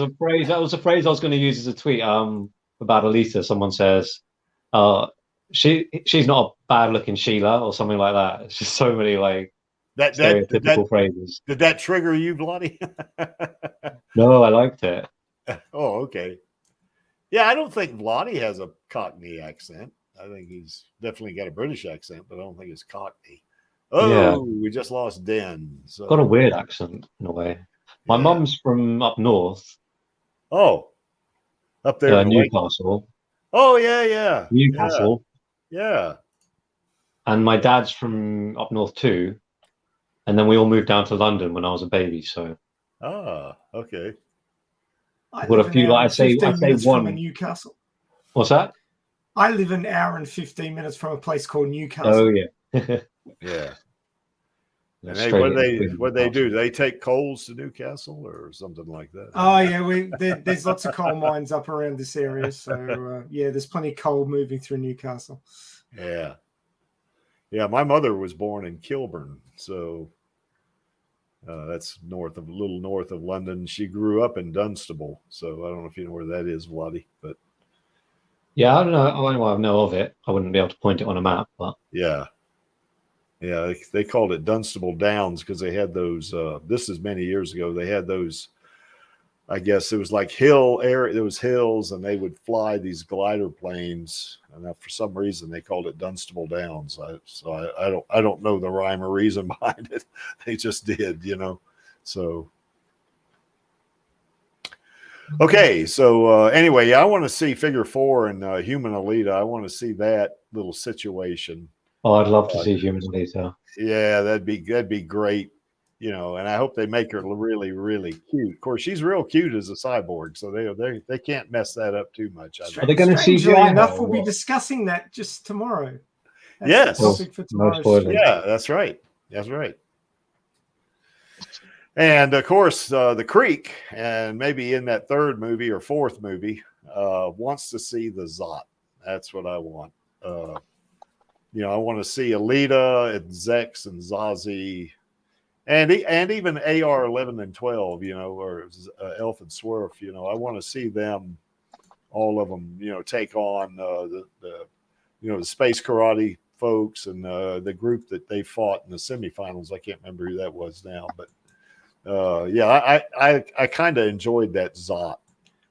was a phrase I was going to use as a tweet about Alita. Someone says, she's not a bad-looking Sheila or something like that. It's just so many stereotypical phrases. Did that trigger you, Bloody? No, I liked it. Oh, okay. Yeah, I don't think Lottie has a Cockney accent. I think he's definitely got a British accent, but I don't think it's Cockney. Oh, we just lost Den. So. Got a weird accent in a way. My mum's from up north. Oh, up there in Newcastle. Oh, yeah. Newcastle. Yeah. And my dad's from up north too. And then we all moved down to London when I was a baby. So. Ah, okay. I live I say one from Newcastle. What's that? I live an hour and 15 minutes from a place called Newcastle. Oh yeah. Yeah. And hey, what they do? They take coals to Newcastle or something like that. Oh yeah, there's lots of coal mines up around this area, so there's plenty of coal moving through Newcastle. Yeah. My mother was born in Kilburn, so. That's a little north of London. She grew up in Dunstable, so I don't know if you know where that is, Lottie. But yeah, I don't know. I know of it. I wouldn't be able to point it on a map, but yeah. They called it Dunstable Downs because they had those. This is many years ago. They had those. I guess it was like hill area. There was hills, and they would fly these glider planes. And for some reason, they called it Dunstable Downs. I don't know the rhyme or reason behind it. They just did, So okay. So anyway, I want to see Figure 4 and Human Alita. I want to see that little situation. Oh, I'd love to see Human Alita. Yeah, that'd be great. And I hope they make her really, really cute. Of course, she's real cute as a cyborg, so they can't mess that up too much. Are they going to CGI enough? We'll be discussing that just tomorrow. Yes. The topic for tomorrow. Yeah, that's right. That's right. And of course, the Creek, and maybe in that third movie or fourth movie, wants to see the Zot. That's what I want. I want to see Alita and Zex and Zazie. And even AR-11 and 12, or Elf and Swerf, I want to see them, all of them, take on the space karate folks and the group that they fought in the semifinals. I can't remember who that was now, but I kind of enjoyed that Zot.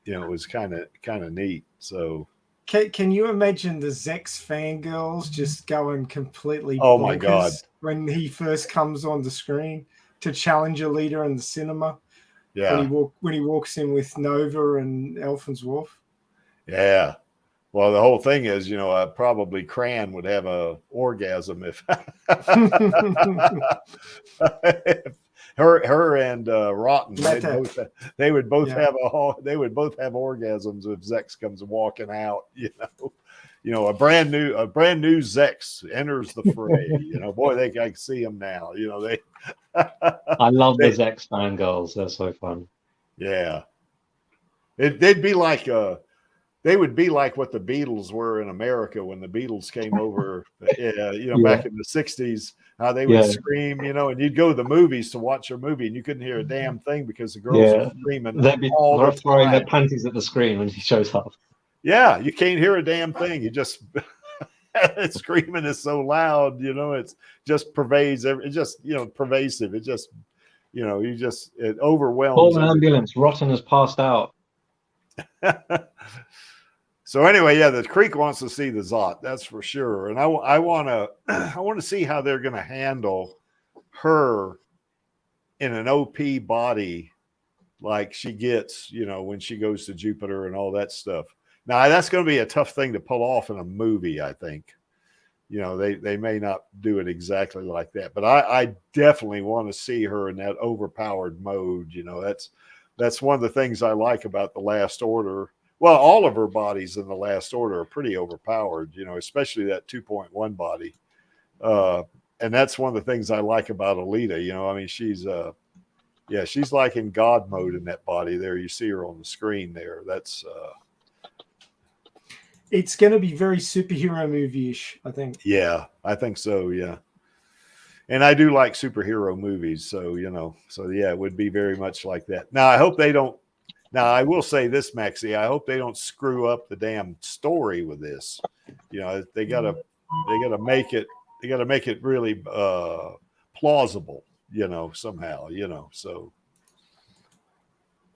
It was kind of neat. So. Can you imagine the Zex fangirls just going completely bonkers my God. When he first comes on the screen to challenge a leader in the cinema? Yeah. When he walks in with Nova and Elfin's Wolf. Yeah. Well, the whole thing is, probably Cran would have a orgasm if her and Rotten they would both have orgasms if Zex comes walking out. A brand new Zex enters the fray. Boy, I can see them now. I love the Zex fangirls. They're so fun. Yeah, they'd be like they would be like what the Beatles were in America when the Beatles came over, back in the 60s, how they would scream, and you'd go to the movies to watch a movie and you couldn't hear a damn thing because the girls were screaming. They'd be throwing their panties at the screen when she shows up. Yeah, you can't hear a damn thing. You just screaming is so loud, it's just pervades. It's just, pervasive. It just, it overwhelms. Call an ambulance. Rotten has passed out. So anyway, the Creek wants to see the Zot, that's for sure, and I want to see how they're going to handle her in an OP body like she gets, when she goes to Jupiter and all that stuff. Now that's going to be a tough thing to pull off in a movie. I think, they may not do it exactly like that, but I definitely want to see her in that overpowered mode. That's one of the things I like about the Last Order. Well, all of her bodies in the Last Order are pretty overpowered, especially that 2.1 body. And that's one of the things I like about Alita. She's like in God mode in that body there. You see her on the screen there. That's it's going to be very superhero movie-ish, I think. Yeah, I think so. Yeah. And I do like superhero movies. So, it would be very much like that. Now, I hope they don't. Now, I will say this, Maxie. I hope they don't screw up the damn story with this. They gotta make it. They gotta make it really plausible. Somehow. So.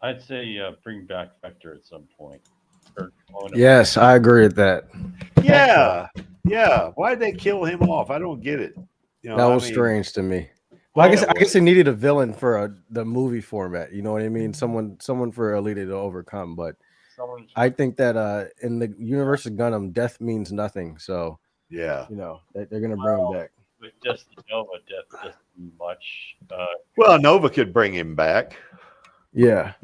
I'd say bring back Vector at some point. Yes, I agree with that. Yeah. Why'd they kill him off? I don't get it. That was strange to me. Well, I guess they needed a villain for the movie format. You know what I mean? Someone for Alita to overcome. But I think that in the universe of Gundam, death means nothing. So yeah, they're gonna bring him back. But just Nova, death doesn't mean much. Well, Nova could bring him back. Yeah,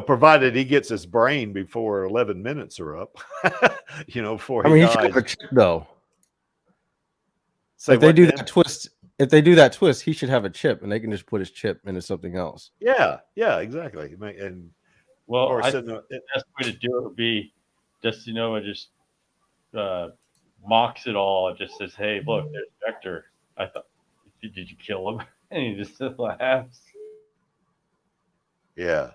provided he gets his brain before 11 minutes are up. Before he dies. should have a chip though. If they do that twist, he should have a chip, and they can just put his chip into something else. Yeah, exactly. And I think the best way to do it would be just just mocks it all and just says, "Hey, look, there's Vector. I thought, did you kill him?" And he just laughs. Yeah.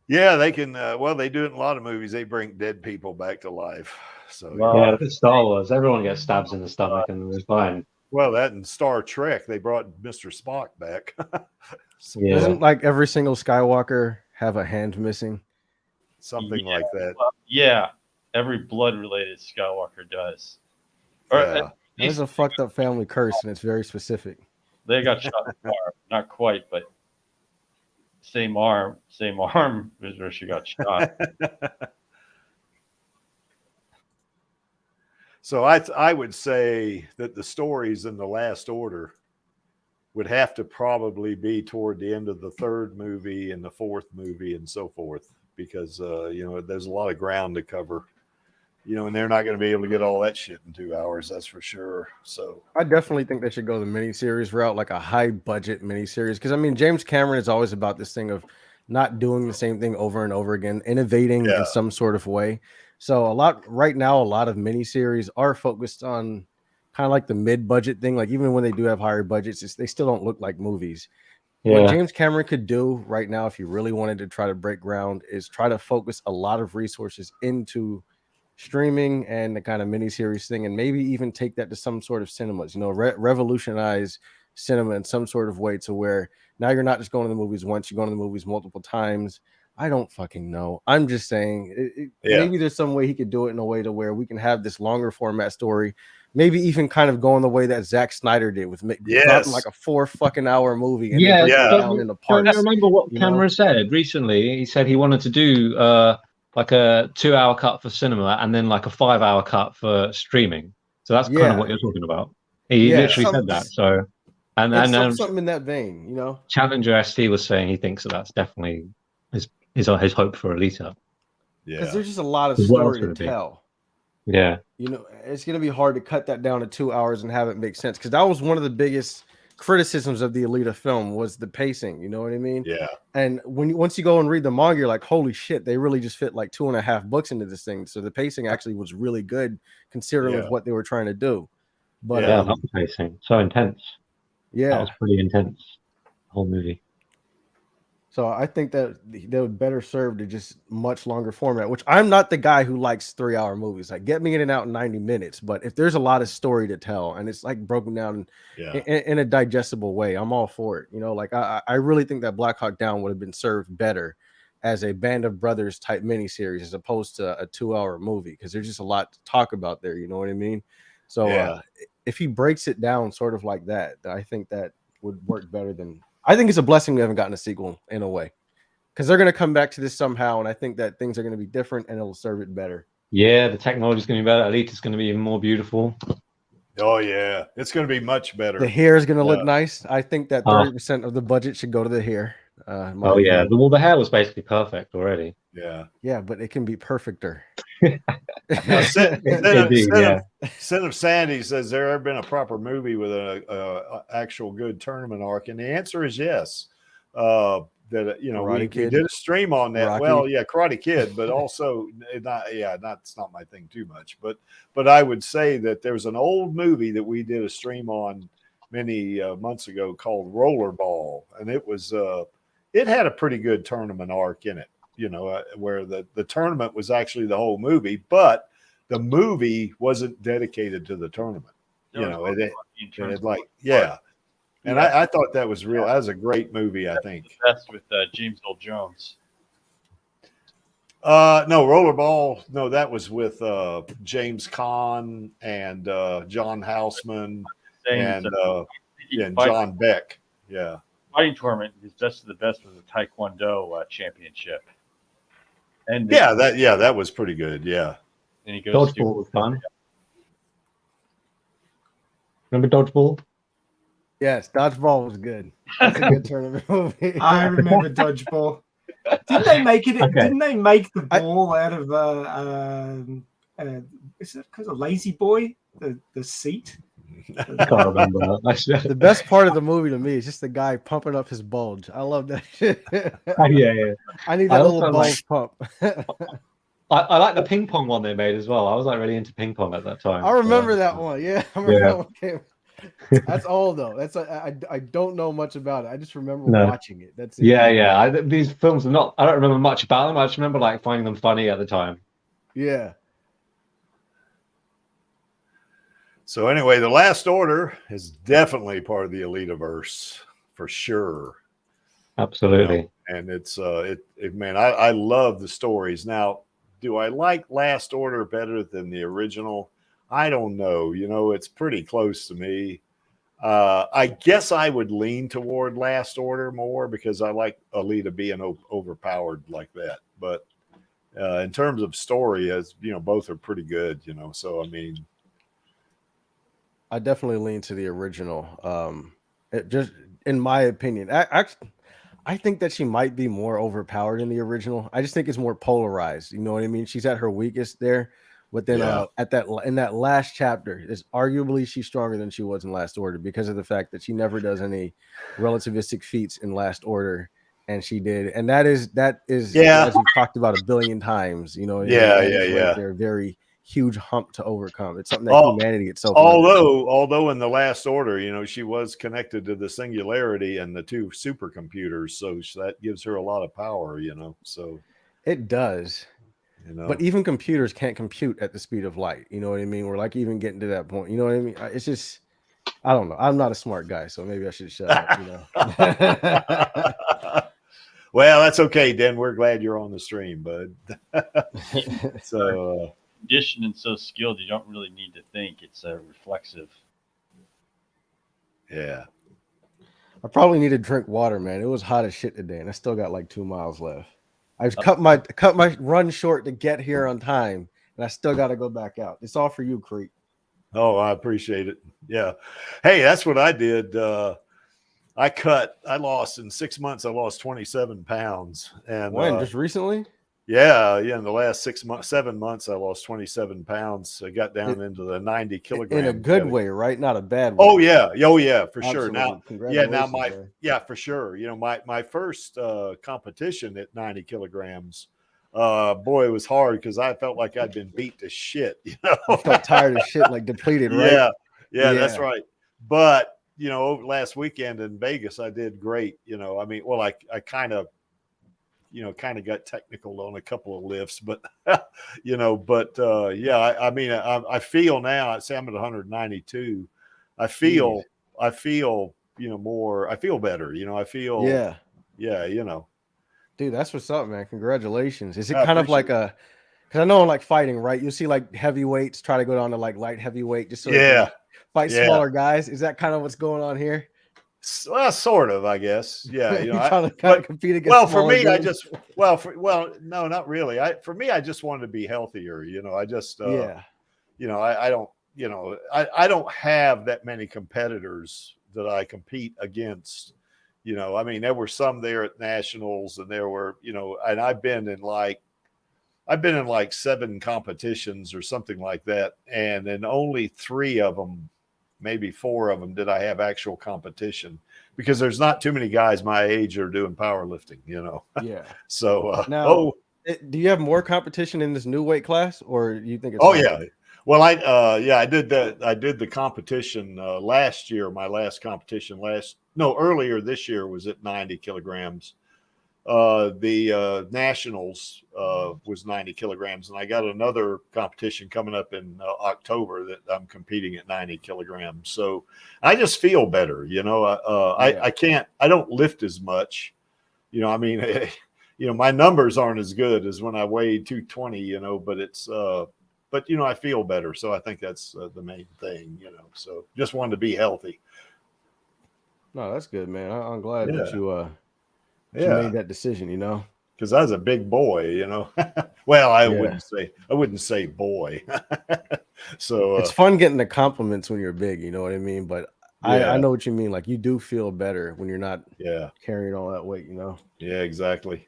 Yeah, they can. They do it in a lot of movies. They bring dead people back to life. So look at Star Wars. Everyone gets stabs in the stomach and it's fine. Well, that in Star Trek, they brought Mr. Spock back. Doesn't like every single Skywalker have a hand missing? Something like that. Well, every blood-related Skywalker does. There's a fucked up family curse, and it's very specific. They got shot in the arm. Not quite, but same arm is where she got shot. So I would say that the stories in the Last Order would have to probably be toward the end of the third movie and the fourth movie and so forth, because there's a lot of ground to cover. And they're not going to be able to get all that shit in 2 hours. That's for sure. So I definitely think they should go the miniseries route, like a high budget miniseries. Because James Cameron is always about this thing of not doing the same thing over and over again, innovating in some sort of way. So a lot of miniseries are focused on kind of like the mid-budget thing. Like even when they do have higher budgets, they still don't look like movies. Yeah. What James Cameron could do right now, if he really wanted to try to break ground, is try to focus a lot of resources into streaming and the kind of miniseries thing, and maybe even take that to some sort of cinemas. Revolutionize cinema in some sort of way to where now you're not just going to the movies once, you're going to the movies multiple times. I don't fucking know. I'm just saying maybe there's some way he could do it in a way to where we can have this longer format story maybe even kind of going the way that Zack Snyder did with dropping like a 4 fucking hour movie and then breaking it down into parts. Don't you remember what Cameron said recently? He said he wanted to do like a 2-hour cut for cinema and then like a 5-hour cut for streaming. So that's kind of what you're talking about. He literally said that. So and something in that vein, you know. Challenger ST was saying he thinks that's definitely his hope for Alita. Yeah, because there's just a lot of story to tell. Yeah, you know, it's gonna be hard to cut that down to 2 hours and have it make sense. Because that was one of the biggest criticisms of the Alita film was the pacing. You know what I mean? Yeah. And once you go and read the manga, you're like, holy shit, they really just fit like 2.5 books into this thing. So the pacing actually was really good considering with what they were trying to do. But I love the pacing. So intense. Yeah, that was pretty intense. The whole movie. So I think that they would better serve to just much longer format, which I'm not the guy who likes 3-hour movies. Like, get me in and out in 90 minutes. But if there's a lot of story to tell and it's like broken down in a digestible way, I'm all for it. You know, like I really think that Black Hawk Down would have been served better as a Band of Brothers type miniseries as opposed to a 2-hour movie, because there's just a lot to talk about there. You know what I mean? So if he breaks it down sort of like that, I think that would work better than. I think it's a blessing we haven't gotten a sequel in a way, because they're going to come back to this somehow, and I think that things are going to be different and it'll serve it better. Yeah, the technology is going to be better. Alita's going to be even more beautiful. Oh yeah, it's going to be much better. The hair is going to look nice. I think that 30% of the budget should go to the hair. Oh yeah, the hair was basically perfect already. Yeah, but it can be perfecter. Sin of Sandy says, there ever been a proper movie with a actual good tournament arc? And the answer is yes. That we did a stream on that. Rocky. Well, yeah, Karate Kid, but also that's not my thing too much. But I would say that there's an old movie that we did a stream on many months ago called Rollerball, and it was it had a pretty good tournament arc in it. You know, where the tournament was actually the whole movie, but the movie wasn't dedicated to the tournament. And I thought that was real. That was a great movie. I think that's with James Earl Jones. No, Rollerball. No, that was with James Caan and John Houseman and John Beck. Yeah, fighting tournament. His best of the best was a Taekwondo championship. And that was pretty good. Yeah. And he goes Dodgeball was fun. Remember Dodgeball? Yes, Dodgeball was good. That's a good tournament movie. I remember Dodgeball. Didn't they make it? Okay. Didn't they make the ball out of is it because of Lazy Boy? The seat. I can't remember. The best part of the movie to me is just the guy pumping up his bulge. I love that shit. Yeah. I need that little bulge pump. I like the ping pong one they made as well. I was like really into ping pong at that time. I remember that one. Yeah, I remember that one came. That's old though. That's I don't know much about it. I just remember watching it. That's it. Yeah. These films are not. I don't remember much about them. I just remember like finding them funny at the time. Yeah. So anyway, The Last Order is definitely part of the Alitaverse for sure. Absolutely. And it's man, I love the stories. Now, do I like Last Order better than the original? I don't know. You know, it's pretty close to me. I guess I would lean toward Last Order more because I like Alita being overpowered like that. But in terms of story, as you know, both are pretty good. You know, so I mean. I definitely lean to the original. It just, in my opinion, I think that she might be more overpowered in the original. I just think it's more polarized. You know what I mean? She's at her weakest there, but then in that last chapter, is arguably she's stronger than she was in Last Order because of the fact that she never does any relativistic feats in Last Order, and she did, and that is as we've talked about 1 billion times. You know, right there, very huge hump to overcome. It's something that humanity itself. Although in The Last Order, you know, she was connected to the singularity and the 2 supercomputers, so that gives her a lot of power. You know, so it does. You know, but even computers can't compute at the speed of light. You know what I mean? We're like even getting to that point. You know what I mean? It's just, I don't know. I'm not a smart guy, so maybe I should shut up. You know. Well, that's okay, Den. We're glad you're on the stream, bud. So. conditioned and so skilled, you don't really need to think. It's a reflexive. Yeah. I probably need to drink water, man. It was hot as shit today, and I still got like 2 miles left. I've cut my run short to get here on time, and I still got to go back out. It's all for you, Creek. Oh, I appreciate it. Yeah. Hey, that's what I did. I lost in 6 months. I lost 27 pounds. And when? Just recently? Yeah. In the last 7 months, I lost 27 pounds. I got down into the 90 kilograms. In a good way, right? Not a bad way. Oh yeah. Oh yeah, for sure. Now, congratulations, for sure. My first competition at 90 kilograms, boy, it was hard because I felt like I'd been beat to shit. You felt tired of shit, like depleted, right? Yeah, that's right. But last weekend in Vegas, I did great. I kind of got technical on a couple of lifts, but I feel now. I say I'm at 192. I feel more. I feel better. I feel. Dude, that's what's up, man. Congratulations. Is it kind of like because I know in like fighting, right? You see like heavyweights try to go down to like light heavyweight just so they can fight smaller guys. Is that kind of what's going on here? Well, sort of, I guess. Yeah, You're trying to kind of compete against. Well, for me, dudes? No, not really. For me, I just wanted to be healthier. I just, I don't, I don't have that many competitors that I compete against. There were some there at nationals, and there were, and I've been in like 7 competitions or something like that, and in only 3 of them, maybe 4 of them, did I have actual competition, because there's not too many guys my age are doing powerlifting, Yeah. So now, do you have more competition in this new weight class, or you think it's? Oh yeah. Well, I did that. I did the competition last year. My last competition earlier this year was at 90 kilograms. The nationals was 90 kilograms, and I got another competition coming up in October that I'm competing at 90 kilograms. So I just feel better. I don't lift as much. My numbers aren't as good as when I weighed 220. But it's but I feel better. So I think that's the main thing. So just wanted to be healthy. No, that's good, man. I'm glad that you made that decision, because I was a big boy, well, I wouldn't say boy. So it's fun getting the compliments when you're big, you know what I mean? But I know what you mean. Like, you do feel better when you're not carrying all that weight, Yeah, exactly.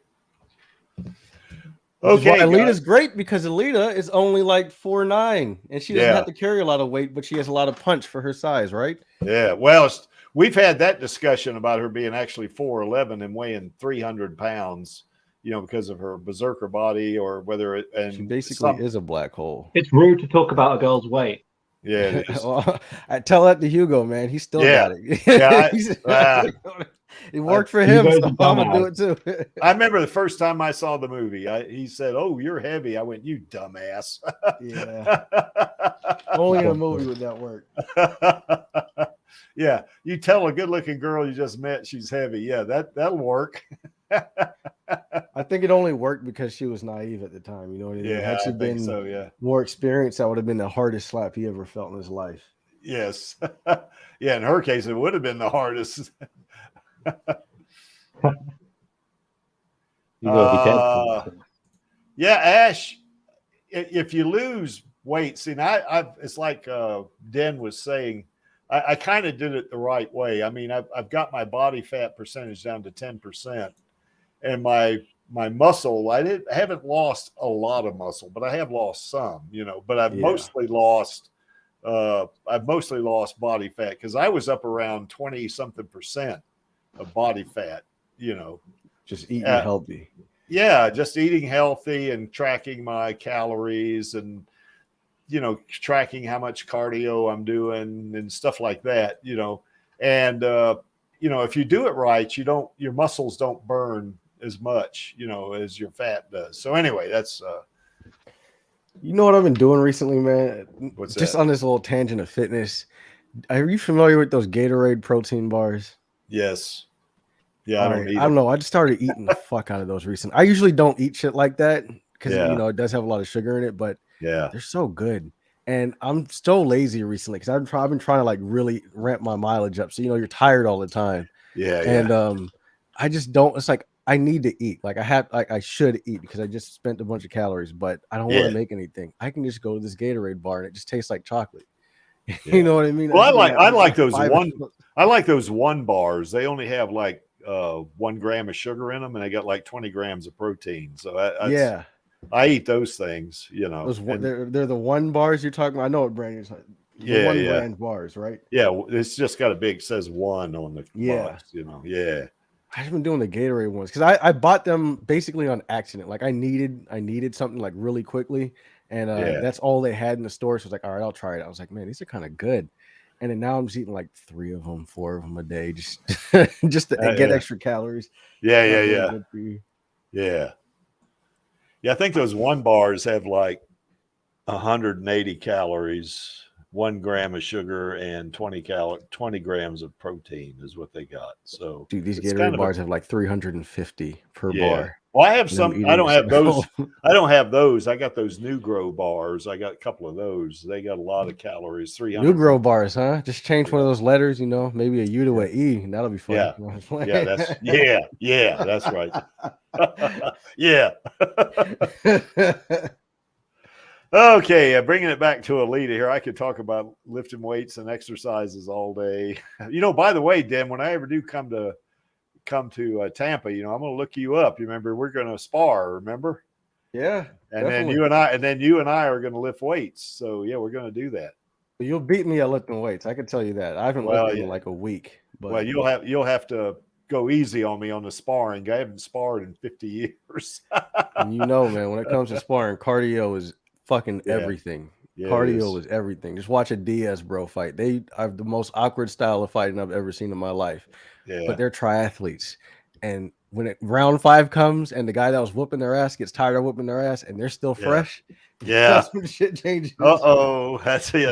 Okay, Alita's great because Alita is only like 4'9", and she doesn't have to carry a lot of weight, but she has a lot of punch for her size, right? Yeah, well, we've had that discussion about her being actually 4'11" and weighing 300 pounds, because of her berserker body, or whether she basically is a black hole. It's rude to talk about a girl's weight. Yeah, it is. Well, I tell that to Hugo, man. He still got it. It worked for him, so I'm gonna do it too. I remember the first time I saw the movie. He said, "Oh, you're heavy." I went, "You dumbass." Yeah. Only in a movie would that work. Yeah, you tell a good-looking girl you just met she's heavy. Yeah, that'll work. I think it only worked because she was naive at the time. You know what I mean? Yeah, had she been more experienced, that would have been the hardest slap he ever felt in his life. Yes. Yeah, in her case, it would have been the hardest. Ash, if you lose weight, see, now it's like Den was saying, I kind of did it the right way. I mean, I've got my body fat percentage down to 10%, and my muscle, I haven't lost a lot of muscle, but I have lost some, but I've mostly lost body fat, because I was up around 20-something% of body fat, just eating healthy. Yeah, just eating healthy and tracking my calories and tracking how much cardio I'm doing and stuff like that, and if you do it right, your muscles don't burn as much, as your fat does. So anyway, that's what I've been doing recently, man. What's just that? On this little tangent of fitness. Are you familiar with those Gatorade protein bars? Yes. Yeah, I don't know. I just started eating the fuck out of those recently. I usually don't eat shit like that because it does have a lot of sugar in it, but Yeah. They're so good. And I'm so lazy recently because I've been trying to like really ramp my mileage up. So you're tired all the time. Yeah. And I just don't. It's like I need to eat. Like I should eat because I just spent a bunch of calories, but I don't want to make anything. I can just go to this Gatorade bar and it just tastes like chocolate. You know what I mean? Well, I like those one bars. They only have like 1 gram of sugar in them, and they got like 20 grams of protein. So I eat those things. They're the one bars you're talking about. I know what brand you're talking. Brand bars, right? Yeah, it's just got says 1 on the box. Yeah. I've been doing the Gatorade ones because I bought them basically on accident. Like I needed something like really quickly, and that's all they had in the store. So I was like, all right, I'll try it. I was like, man, these are kind of good. And then now I'm just eating like 3 of them, 4 of them a day, just to get extra calories. Yeah. I think those 1 bars have like 180 calories, 1 gram of sugar, and 20 grams of protein is what they got. So, dude, these Gatorade bars have like 350 per bar. Well, I have some. I don't have those. I don't have those. I got those New Grow bars. I got a couple of those. They got a lot of calories. 300 New Grow bars, huh? Just change one of those letters. Maybe a U to a E, and that'll be fun. Yeah, that's right. Yeah. Okay, bringing it back to Alita here. I could talk about lifting weights and exercises all day. By the way, Dan, when I ever do come to Tampa, I'm going to look you up. You remember, we're going to spar, remember? Yeah. And then you and I are going to lift weights. So yeah, we're going to do that. You'll beat me at lifting weights. I can tell you that. I haven't lifted in like a week. But you'll have to go easy on me on the sparring. I haven't sparred in 50 years. And man, when it comes to sparring, cardio is fucking everything. Yeah, cardio is everything. Just watch a Diaz bro fight. They have the most awkward style of fighting I've ever seen in my life. Yeah. But they're triathletes. And when round 5 comes and the guy that was whooping their ass gets tired of whooping their ass and they're still fresh, that's when shit changes. That's when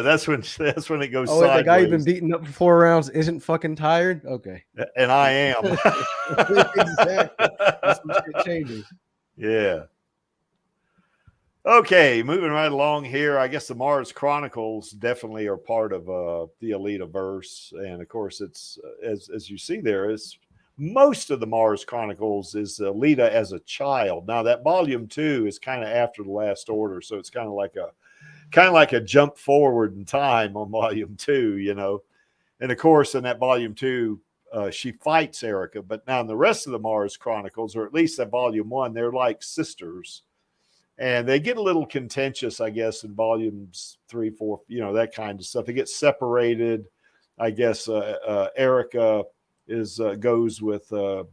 it goes sideways. The guy you've been beating up for 4 rounds isn't fucking tired? Okay. And I am. Exactly. That's when shit changes. Yeah. Okay, moving right along here. I guess the Mars Chronicles definitely are part of the Alitaverse, and of course, it's as you see there is most of the Mars Chronicles is Alita as a child. Now that volume 2 is kind of after the Last Order, so it's kind of like a jump forward in time on volume 2, and of course in that volume 2. She fights Erica, but now in the rest of the Mars Chronicles, or at least that volume 1, they're like sisters. And they get a little contentious, I guess, in volumes 3, 4, that kind of stuff. They get separated. I guess Erica goes with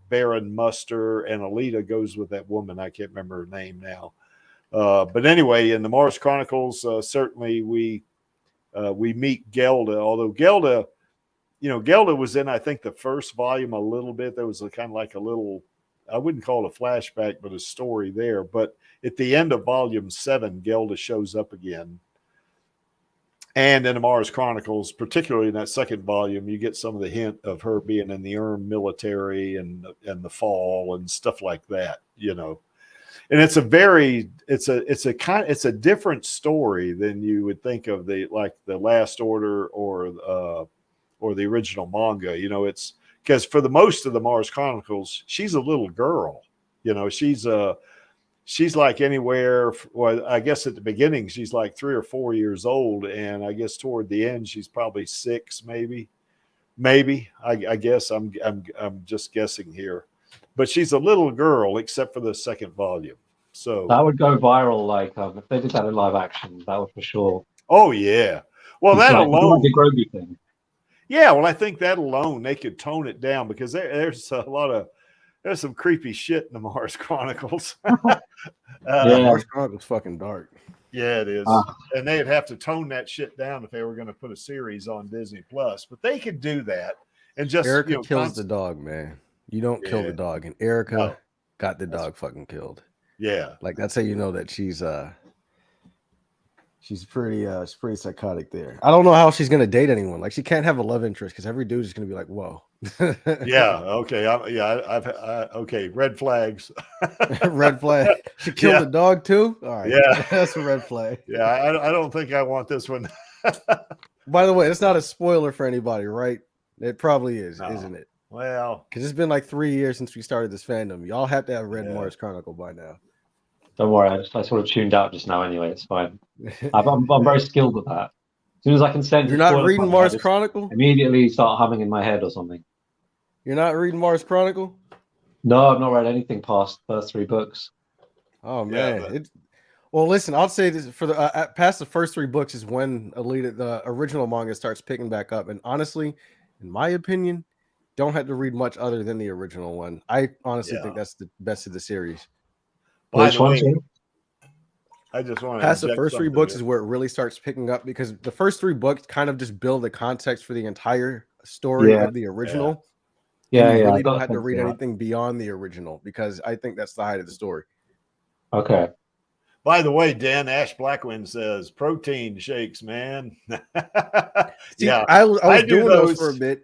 Baron Muster, and Alita goes with that woman. I can't remember her name now. But anyway, in the Mars Chronicles, certainly we meet Gelda. Although Gelda was in, I think, the first volume a little bit. There was kind of like a little, I wouldn't call it a flashback, but a story there. But at the end of volume 7, Gelda shows up again. And in the Mars Chronicles, particularly in that second volume, you get some of the hint of her being in the military and the fall and stuff like that, And it's a different story than you would think of the Last Order or the original manga. It's because for the most of the Mars Chronicles, she's a little girl. She's like anywhere. Well, I guess at the beginning she's like 3 or 4 years old, and I guess toward the end she's probably 6, maybe. I guess I'm just guessing here, but she's a little girl except for the second volume. So that would go viral. Like if they did that in live action, that would for sure. Oh yeah. Well, that alone. The Grogu thing. Yeah, well, I think that alone they could tone it down because there's some creepy shit in the Mars Chronicles. Mars Chronicles fucking dark. Yeah, it is. And they'd have to tone that shit down if they were going to put a series on Disney Plus. But they could do that and just Erica kills the dog, man. You don't kill the dog, and Erica got the dog fucking killed. Yeah, like that's how you know that she's She's pretty psychotic there. I don't know how she's gonna date anyone. Like she can't have a love interest because every dude is gonna be like, "Whoa." Yeah. Okay. Okay. Red flags. Red flag. She killed the dog too. All right. Yeah. That's a red flag. Yeah. I don't think I want this one. By the way, it's not a spoiler for anybody, right? It probably is, isn't it? Well, because it's been like 3 years since we started this fandom. Y'all have to have read Mars Chronicle by now. Don't worry, I sort of tuned out just now. Anyway, it's fine. I'm very skilled at that. As soon as I can sense, you're not reading Mars Chronicle. Immediately start humming in my head or something. You're not reading Mars Chronicle? No, I've not read anything past the first 3 books. Oh man, well, listen, I'll say this for the past the first 3 books is when Alita, the original manga, starts picking back up. And honestly, in my opinion, don't have to read much other than the original one. I honestly think that's the best of the series. By the way, I just want to past the first 3 books is where it really starts picking up, because the first 3 books kind of just build the context for the entire story of the original. Yeah, you really don't have to read anything beyond the original, because I think that's the height of the story. Okay. By the way, Dan Ash Blackwind says protein shakes, man. See, I was doing those for a bit.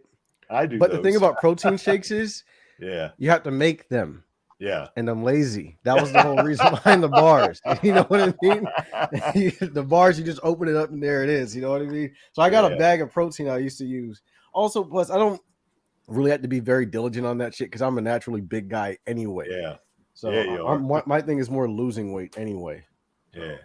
I do, but the thing about protein shakes is, you have to make them. Yeah, and I'm lazy. That was the whole reason behind the bars. You know what I mean? The bars, you just open it up and there it is. You know what I mean? So I got a bag of protein I used to use. Also, plus I don't really have to be very diligent on that shit because I'm a naturally big guy anyway. Yeah. So my thing is more losing weight anyway. Yeah.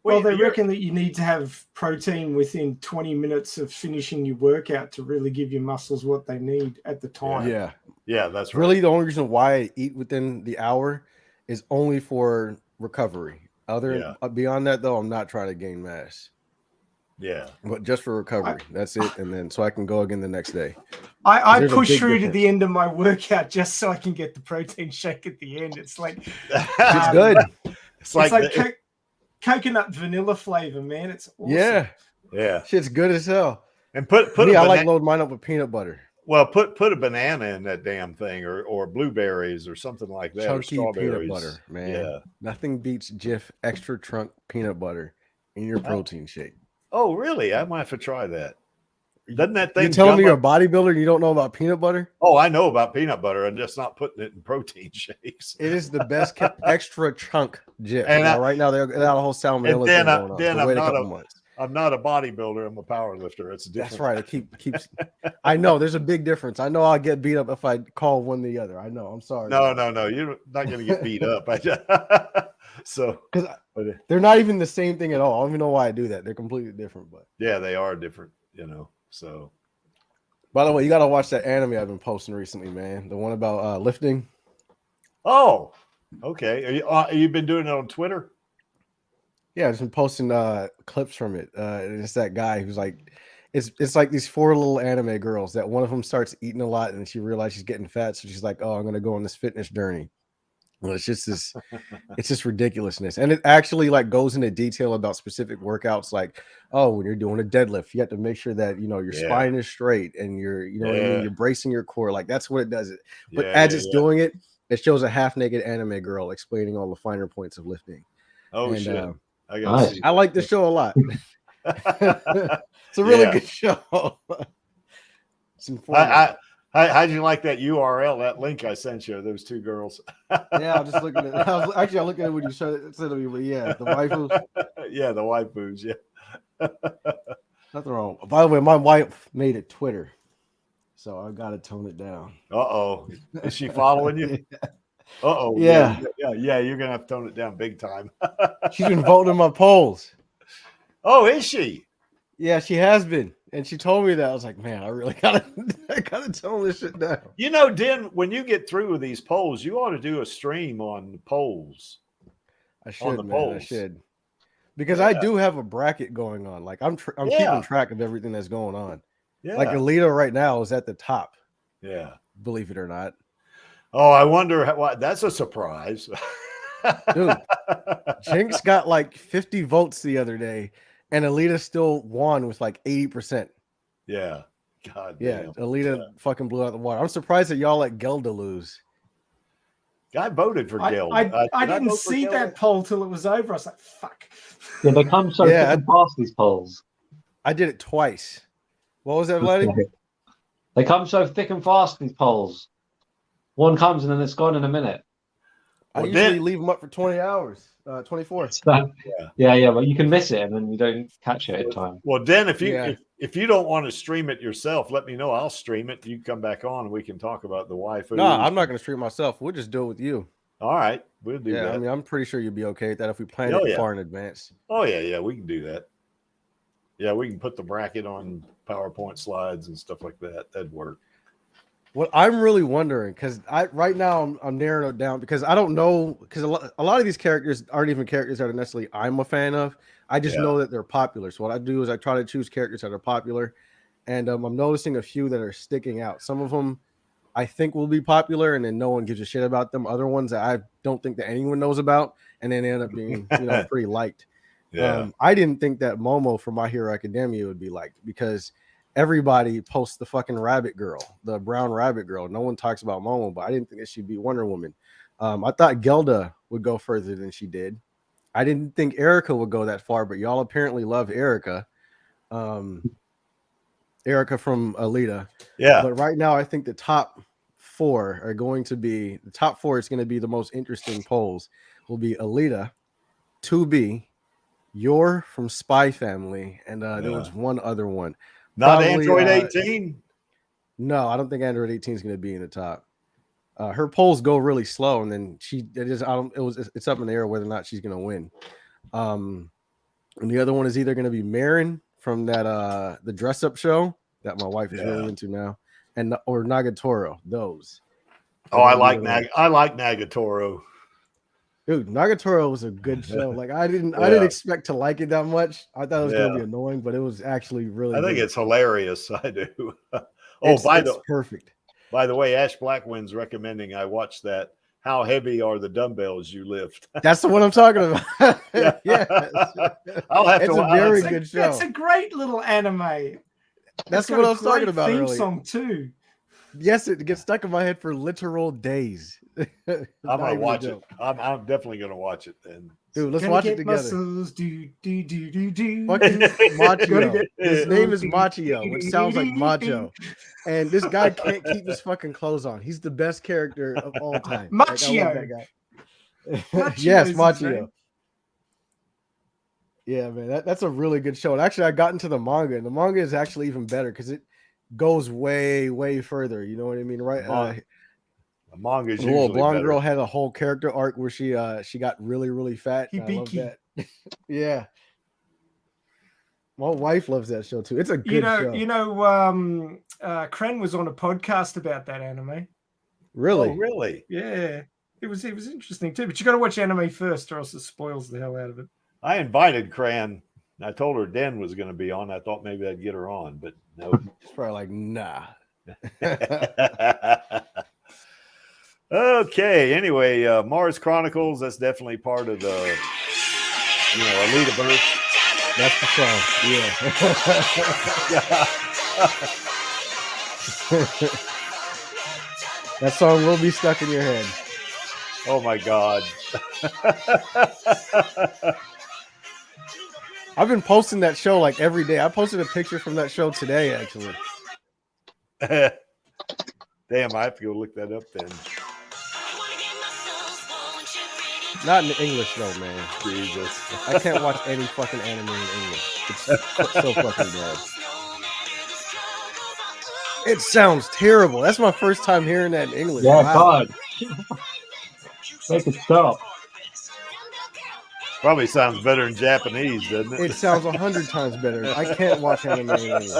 Well, they reckon that you need to have protein within 20 minutes of finishing your workout to really give your muscles what they need at the time. Yeah. Yeah, that's right. Really the only reason why I eat within the hour is only for recovery. Beyond that, though, I'm not trying to gain mass. Yeah. But just for recovery. That's it. And then so I can go again the next day. I push through to the end of my workout just so I can get the protein shake at the end. It's like it's good. It's like coconut vanilla flavor, man. It's awesome. Yeah. Shit's good as hell. And put I like load mine up with peanut butter. Well, put a banana in that damn thing, or blueberries or something like that. Chunky or peanut butter, man. Yeah. Nothing beats Jif extra trunk peanut butter in your protein shake. Oh, really? I might have to try that. Doesn't that thing? You're telling me you're a bodybuilder and you don't know about peanut butter? Oh, I know about peanut butter. I'm just not putting it in protein shakes. It is the best kept extra chunk Jif. And right now, they're got a whole salmonella thing going on. I'm not a bodybuilder. I'm a power lifter. It's different. That's right. It keeps. I know there's a big difference. I know I'll get beat up if I call one the other. I know. I'm sorry. No. You're not going to get beat up. So because they're not even the same thing at all. I don't even know why I do that. They're completely different. But yeah, they are different. So. By the way, you got to watch that anime I've been posting recently, man. The one about lifting. Oh, okay. You've been doing it on Twitter? Yeah, I've been posting clips from it. And it's that guy who's like, it's like these 4 little anime girls that one of them starts eating a lot and she realizes she's getting fat, so she's like, "Oh, I'm gonna go on this fitness journey." Well, it's just ridiculousness, and it actually like goes into detail about specific workouts. Like, oh, when you're doing a deadlift, you have to make sure that your spine is straight and you're what I mean, you're bracing your core. Like that's what it does. But as it's doing it, it shows a half naked anime girl explaining all the finer points of lifting. Oh, and, shit. I like the show a lot. It's a really good show. It's informative. How'd you like that URL, that link I sent you? Those 2 girls. Yeah, I'm just looking at it. I looked at it when you said it to me, but yeah, the waifus. Yeah, the waifus. Yeah. Nothing wrong. By the way, my wife made it Twitter, so I got to tone it down. Uh-oh. Is she following you? Uh-oh. Yeah. You're gonna have to tone it down big time. She's been voting in my polls. Oh, is she? Yeah, she has been. And she told me that. I was like, man, I really gotta tone this shit down. Den, when you get through with these polls, you ought to do a stream on the polls. I should. Because I do have a bracket going on. Like I'm keeping track of everything that's going on. Yeah. Like Alita right now is at the top. Yeah. Believe it or not. Oh, I wonder why. That's a surprise. Dude, Jinx got like 50 votes the other day, and Alita still won with like 80%. Yeah. God yeah, damn. Alita fucking blew out the water. I'm surprised that y'all let Gelda lose. I voted for Gil. I Did I didn't vote for see Gil? that poll till it was over. I was like, fuck. Yeah, they come so Yeah. thick and fast, these polls. I did it twice. What was that, Vladdy? They come so thick and fast, these polls. One comes and then it's gone in a minute. I Well, usually then- leave them up for 20 hours, 24. So, yeah, but you can miss it and then you don't catch it in time. Well, Den, if you Yeah. if you don't want to stream it yourself, let me know. I'll stream it. You can come back on and we can talk about the waifu. No, I'm not going to stream myself. We'll just do it with you. All right, we'll do Yeah, that. I mean, I'm pretty sure you'll be okay with that if we plan Oh, it yeah. far in advance. Oh yeah, we can do that. Yeah, we can put the bracket on PowerPoint slides and stuff like that. That'd work. What I'm really wondering, because right now I'm narrowing it down because I don't know, because a lot of these characters aren't even characters that are necessarily I'm a fan of. I just know that they're popular. So what I do is I try to choose characters that are popular, and I'm noticing a few that are sticking out. Some of them I think will be popular, and then no one gives a shit about them. Other ones that I don't think that anyone knows about, and then they end up being pretty liked. Yeah. I didn't think that Momo from My Hero Academia would be liked because everybody posts the fucking rabbit girl, the brown rabbit girl. No one talks about Momo, but I didn't think that she'd be Wonder Woman. I thought Gelda would go further than she did. I didn't think Erica would go that far, but y'all apparently love Erica. Erica from Alita. Yeah. But right now, I think the top four are going to be the top four. It's going to be the most interesting polls. Will be Alita, 2B, Yor from Spy Family, and there was one other one. Not Probably, Android 18. No, I don't think Android 18 is going to be in the top. Her polls go really slow, and then it's up in the air whether or not she's going to win. And the other one is either going to be Marin from that the dress up show that my wife is really into now, or Nagatoro. Those. Oh, I like Nagatoro. Dude, Nagatoro was a good show. Like I didn't expect to like it that much. I thought it was going to be annoying, but it was actually really. I think good. it's hilarious. I do. It's perfect. By the way, Ash Blackwind's recommending I watch that. How heavy are the dumbbells you lift? That's the one I'm talking about. Yes. I'll have to. It's a very good show. It's a great little anime. That's what I was talking about theme earlier. Song too. Yes, it gets stuck in my head for literal days. I'm gonna watch it. I'm definitely gonna watch it then. Dude, let's watch it together. Muscles, do. Machio. His name is Machio, which sounds like macho. And this guy can't keep his fucking clothes on. He's the best character of all time. Machio. Yes, Machio. Yeah, man, that's a really good show. And actually, I got into the manga, and the manga is actually even better because it goes way, way further. You know what I mean, right? The manga's the little usually blonde better. girl had a whole character arc where she got really, really fat. I love that. Yeah. My wife loves that show too. It's a good show. Kren was on a podcast about that anime. Really? Oh, really? Yeah. It was interesting too, but you got to watch anime first, or else it spoils the hell out of it. I invited Cran. I told her Den was going to be on. I thought maybe I'd get her on, but no. She's probably like, nah. Okay. Anyway, Mars Chronicles. That's definitely part of the, Alitaverse. That's the song. Yeah. That song will be stuck in your head. Oh my God. I've been posting that show like every day. I posted a picture from that show today, actually. Damn, I have to go look that up then. Not in English though, man. Jesus. I can't watch any fucking anime in English. It's so fucking bad. It sounds terrible. That's my first time hearing that in English. Yeah, wow. God. Make it stop. Probably sounds better in Japanese, doesn't it? It sounds 100 times better. I can't watch anime in English.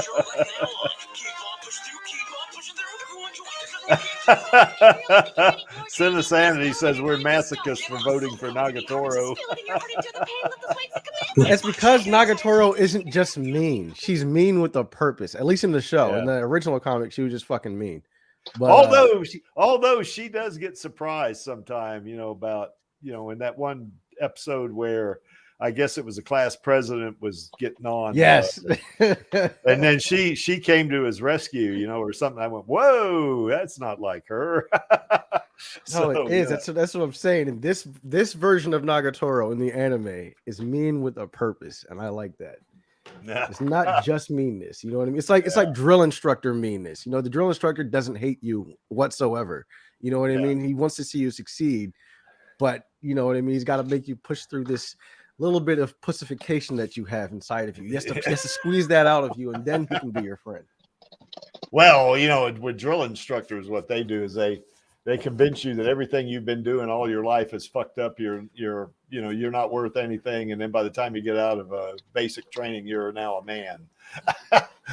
Sin of Sanity says we're masochists for voting for Nagatoro. It's because Nagatoro isn't just mean. She's mean with a purpose, at least in the show. Yeah. In the original comic, she was just fucking mean. But, although she does get surprised sometime, about, in that one episode where I guess it was a class president was getting on. Yes. And then she came to his rescue, or something. I went, whoa, that's not like her. No, it is. That's what I'm saying. And this version of Nagatoro in the anime is mean with a purpose, and I like that. It's not just meanness. You know what I mean? It's like drill instructor meanness. You know, the drill instructor doesn't hate you whatsoever. You know what I mean? He wants to see you succeed, but you know what I mean? He's got to make you push through this little bit of pussification that you have inside of you. He has to squeeze that out of you, and then he can be your friend. Well, you know, with drill instructors, what they do is they convince you that everything you've been doing all your life is fucked up. You're not worth anything, and then by the time you get out of basic training, you're now a man.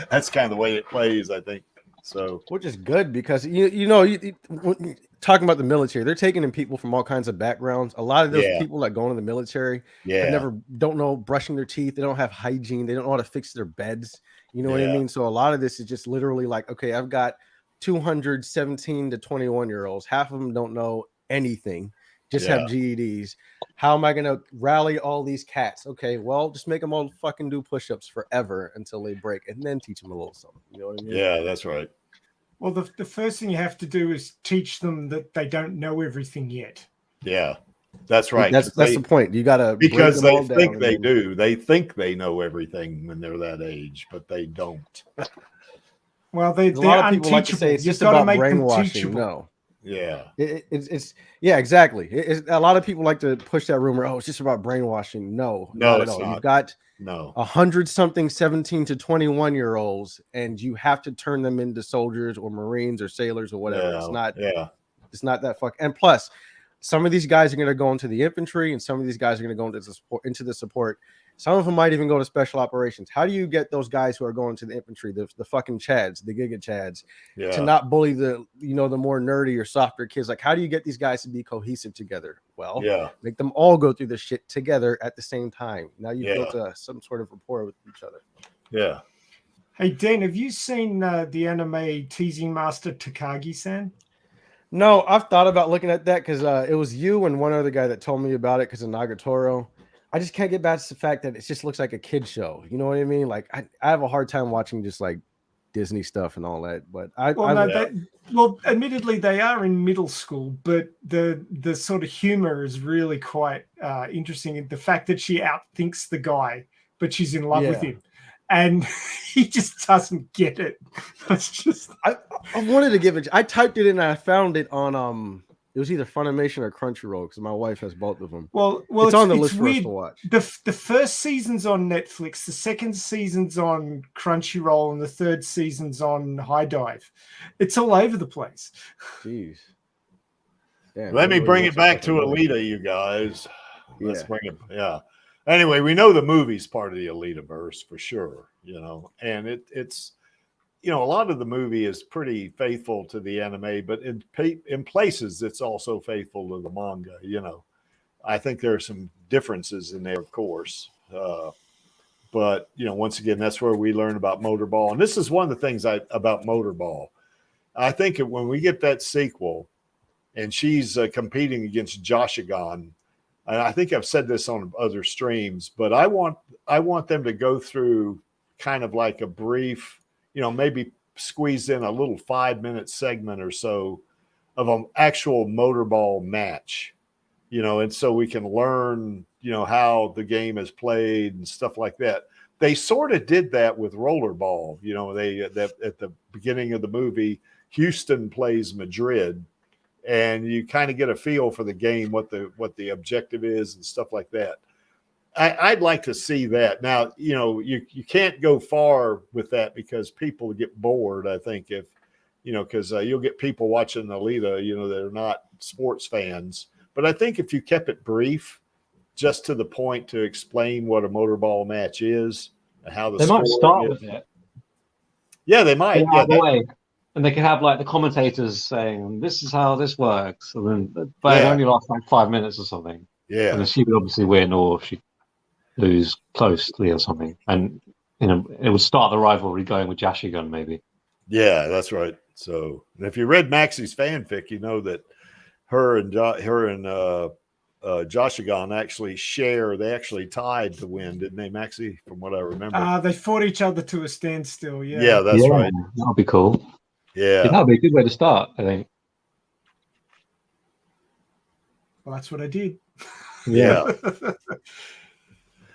That's kind of the way it plays, I think. So, which is good because talking about the military, they're taking in people from all kinds of backgrounds. A lot of those people that go into the military don't know brushing their teeth. They don't have hygiene. They don't know how to fix their beds. You know what I mean? So a lot of this is just literally like, okay, I've got 217 to 21-year-olds. Half of them don't know anything, just have GEDs. How am I going to rally all these cats? Okay, well, just make them all fucking do push-ups forever until they break, and then teach them a little something. You know what I mean? Yeah, that's right. Well, the first thing you have to do is teach them that they don't know everything yet. Yeah, that's right. That's the point. You got to, because they think they do. They think they know everything when they're that age, but they don't. Well, they're a lot of people like to say it's just about brainwashing. No. Yeah. It's exactly. A lot of people like to push that rumor. Oh, it's just about brainwashing. No, it's not. You've got 100-something 17 to 21-year-olds, and you have to turn them into soldiers or Marines or sailors or whatever. It's not. Yeah. It's not that fuck. And plus, some of these guys are going to go into the infantry, and some of these guys are going to go into the support. Some of them might even go to special operations. How do you get those guys who are going to the infantry, the fucking Chads, the Giga Chads, to not bully the more nerdy or softer kids? Like, how do you get these guys to be cohesive together? Well, make them all go through this shit together at the same time. Now you've built some sort of rapport with each other. Yeah. Hey, Dan, have you seen the anime Teasing Master Takagi-san? No, I've thought about looking at that because it was you and one other guy that told me about it because of Nagatoro. I just can't get past the fact that it just looks like a kid show. You know what I mean? Like I have a hard time watching just like Disney stuff and all that. But admittedly, they are in middle school, but the sort of humor is really quite interesting. The fact that she outthinks the guy, but she's in love with him, and he just doesn't get it. It's just I wanted to give it. I typed it in and I found it on It was either Funimation or Crunchyroll because my wife has both of them. Well, it's on the list for us to watch. The first season's on Netflix, the second season's on Crunchyroll, and the third season's on High Dive. It's all over the place. Jeez. Damn, let me bring it back to Alita, you guys. Let's bring it. Yeah. Anyway, we know the movie's part of the Alitaverse for sure, and it's. A lot of the movie is pretty faithful to the anime, but in places it's also faithful to the manga. I think there are some differences in there, of course. But once again, that's where we learn about Motorball. And this is one of the things about Motorball. I think when we get that sequel and she's competing against Joshigan, and I think I've said this on other streams, but I want them to go through kind of like a brief, maybe squeeze in a little 5-minute segment or so of an actual Motorball match, and so we can learn, how the game is played and stuff like that. They sort of did that with Rollerball. At the beginning of the movie, Houston plays Madrid, and you kind of get a feel for the game, what the objective is and stuff like that. I'd like to see that. Now, you can't go far with that because people get bored, I think, if, because you'll get people watching Alita, that are not sports fans. But I think if you kept it brief, just to the point to explain what a Motorball match is and how they might start with it. Yeah, they might. And they can have like the commentators saying, this is how this works. And then, but it only lasts like 5 minutes or something. Yeah. And then she would obviously win, or she lose closely or something, and it would start the rivalry going with Jashigun maybe. Yeah, that's right. So if you read Maxie's fanfic, you know that her and Jashigun actually they actually tied to win, didn't they, Maxie? From what I remember, they fought each other to a standstill. Yeah, that's right. That'll be cool. Yeah, that'll be a good way to start, I think. Well, that's what I did. Yeah.